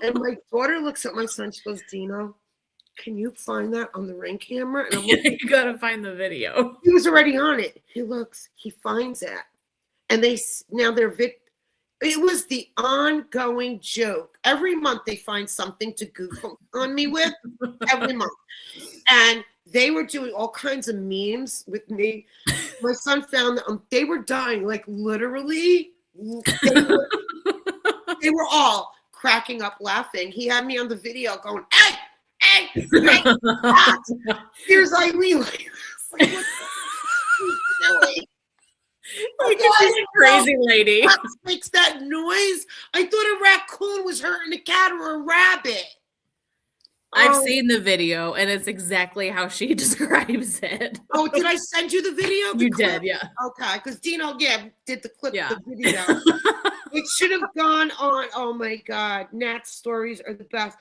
And my daughter looks at my son. She goes, Dino, can you find that on the ring camera? And I'm looking, you gotta find the video. he was already on it. He looks, he finds it. And it was the ongoing joke. Every month they find something to goof on me with. Every month. And they were doing all kinds of memes with me. My son found that they were dying, like literally. They were all cracking up laughing. He had me on the video going, hey, here's Eileen. Like, what doing? Look at this crazy lady. What makes that noise? I thought a raccoon was hurting a cat or a rabbit. I've seen the video, and it's exactly how she describes it. Oh, did I send you the video? You did, yeah. Okay, because Dino, did the clip, Yeah. the video. It should have gone on. Oh my God, Nat's stories are the best.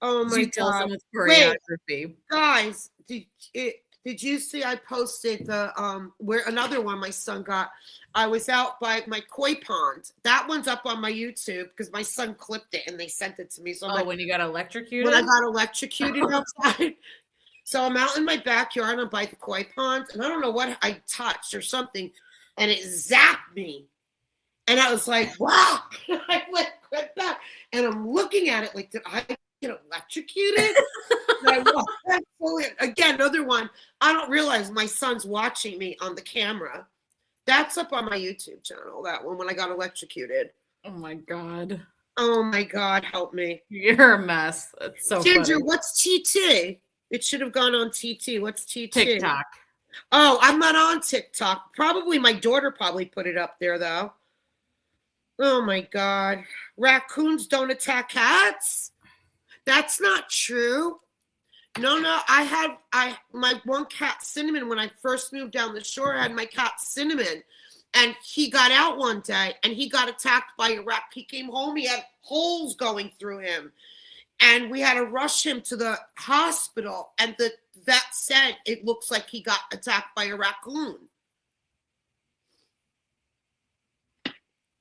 Oh my God. With choreography. Wait, guys, did you see I posted the where another one my son got? I was out by my koi pond. That one's up on my YouTube because my son clipped it and they sent it to me. So when you got electrocuted? When I got electrocuted outside. So I'm out in my backyard. I'm by the koi pond, and I don't know what I touched or something, and it zapped me. And I was like, wow. I went back, and I'm looking at it like, did I get electrocuted? Again, another one. I don't realize my son's watching me on the camera. That's up on my YouTube channel, that one, when I got electrocuted. Oh, my God. Oh, my God. Help me. You're a mess. That's so Ginger, funny. what's TT? It should have gone on TT. What's TT? TikTok. Oh, I'm not on TikTok. Probably my daughter probably put it up there, though. Oh, my God. Raccoons don't attack cats? That's not true. No, my one cat, Cinnamon, when I first moved down the shore, I had my cat, Cinnamon, and he got out one day, and he got attacked by a rat. He came home, he had holes going through him, and we had to rush him to the hospital, and the vet said it looks like he got attacked by a raccoon.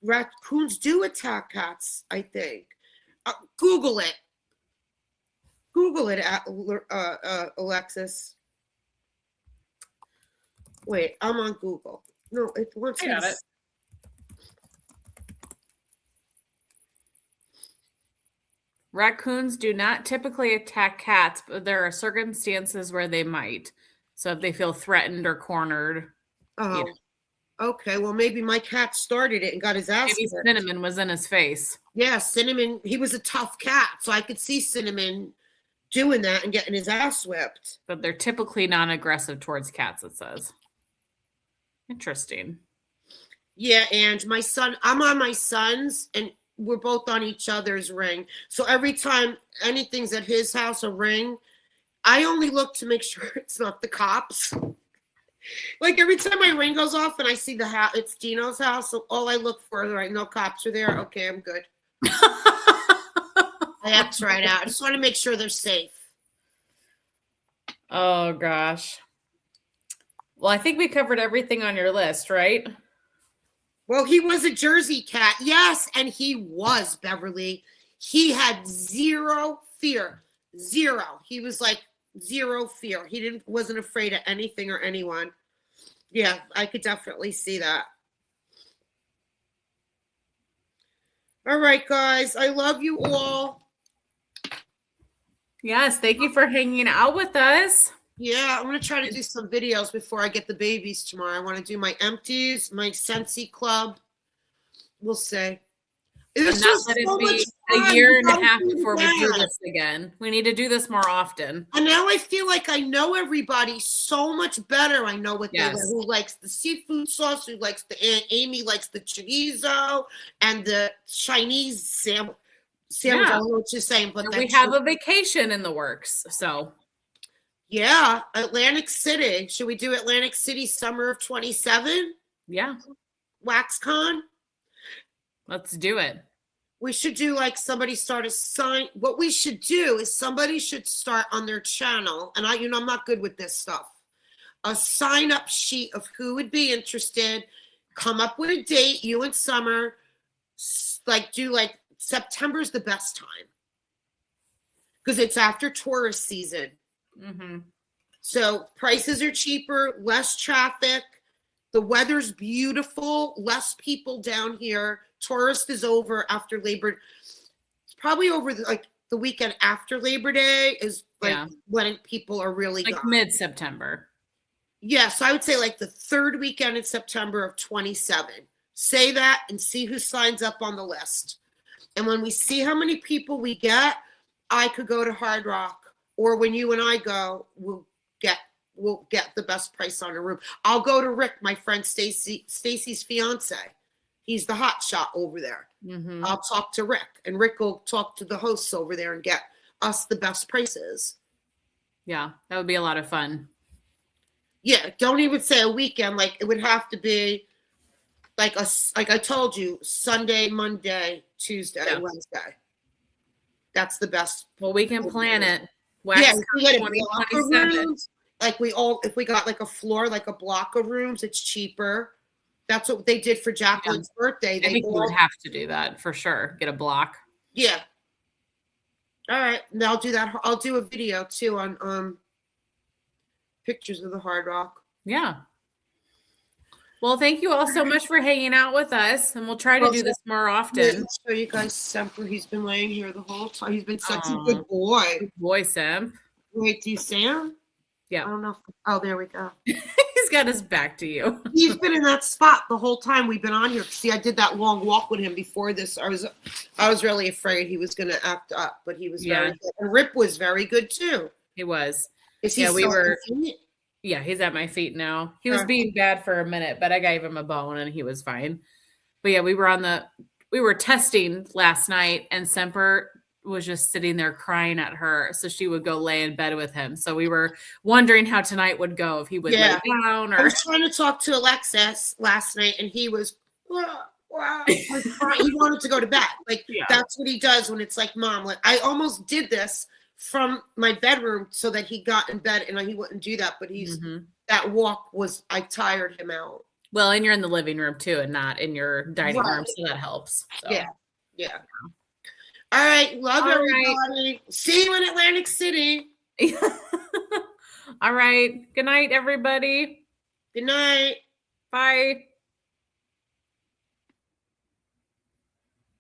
Raccoons do attack cats, I think. Google it. Google it, Alexis. Wait, I'm on Google. No, it wants I got it. Raccoons do not typically attack cats, but there are circumstances where they might. So if they feel threatened or cornered. Oh, okay. Well, maybe my cat started it and got his ass Maybe kicked. Cinnamon was in his face. Yeah, Cinnamon. He was a tough cat, so I could see Cinnamon doing that and getting his ass whipped. But they're typically non-aggressive towards cats, it says. Interesting. Yeah, and my son, I'm on my son's, and we're both on each other's ring. So every time anything's at his house, a ring, I only look to make sure it's not the cops. Like every time my ring goes off and I see the house, it's Dino's house. So all I look for is, right, no cops are there. Okay, I'm good. I have to try it out. I just want to make sure they're safe. Oh, gosh. Well, I think we covered everything on your list, right? Well, he was a Jersey cat. Yes, and he was, Beverly. He had zero fear. Zero. He was like zero fear. He wasn't afraid of anything or anyone. Yeah, I could definitely see that. All right, guys. I love you all. Yes, thank you for hanging out with us. Yeah, I'm going to try to do some videos before I get the babies tomorrow. I want to do my empties, my Scentsy Club. We'll see. and This not was let it so much be a fun. year We and a gotta half do it before we do again. this again. We need to do this more often. And now I feel like I know everybody so much better. I know what they like, Yes. who likes the seafood sauce, who likes the Amy likes the chorizo and the Chinese sandwich. I Yeah. don't know what you're saying, but And that we have a vacation in the works. So yeah, Atlantic City. Should we do Atlantic City summer of 27? yeah, WaxCon? let's do it. We should do like somebody start a sign. What we should do is somebody should start on their channel, and I'm not good with this stuff. A sign up sheet of who would be interested. Come up with a date, you and Summer. Like do like September's the best time because it's after tourist season. Mm-hmm. So prices are cheaper, less traffic. The weather's beautiful, less people down here. Tourist is over after Labor. It's probably over the weekend after Labor Day is like when people are really like gone. mid-September. Yes, I would say like the third weekend in September of 27. Say that and see who signs up on the list. And when we see how many people we get, I could go to Hard Rock, or when you and I go, we'll get the best price on a room. I'll go to Rick, my friend Stacy's fiance. He's the hot shot over there. Mm-hmm. I'll talk to Rick, and Rick will talk to the hosts over there and get us the best prices. Yeah, that would be a lot of fun. Yeah, don't even say a weekend. Like it would have to be like I told you, Sunday, Monday, Tuesday, Wednesday. That's the best. Well, we can plan it. Yeah, we get a block of rooms. Like if we got like a floor, like a block of rooms, it's cheaper. That's what they did for Jacqueline's birthday. I think we would have to do that for sure. Get a block. Yeah. All right. And I'll do that. I'll do a video too on pictures of the Hard Rock. Yeah. Well, thank you all so much for hanging out with us, and we'll try to do this more often. I'll show you guys Semper. He's been laying here the whole time. He's been such a good boy. Good boy, Sam. Wait, do you see him? Yeah. I don't know. Oh, there we go. He's got his back to you. He's been in that spot the whole time we've been on here. See, I did that long walk with him before this. I was really afraid he was going to act up, but he was very good. And Rip was very good too. He was. Is he Yeah, he's at my feet now. He was being bad for a minute, but I gave him a bone and he was fine. But yeah, we were testing last night, and Semper was just sitting there crying at her, so she would go lay in bed with him. So we were wondering how tonight would go, if he would lay down. Or I was trying to talk to Alexis last night, and he was wow. He wanted to go to bed. Like that's what he does when it's like, Mom. Like I almost did this from my bedroom so that he got in bed, and he wouldn't do that. But that walk I tired him out. Well, and you're in the living room too, and not in your dining room, so that helps. So. Yeah. All right. Love everybody. Right. See you in Atlantic City. All right. Good night, everybody. Good night. Bye.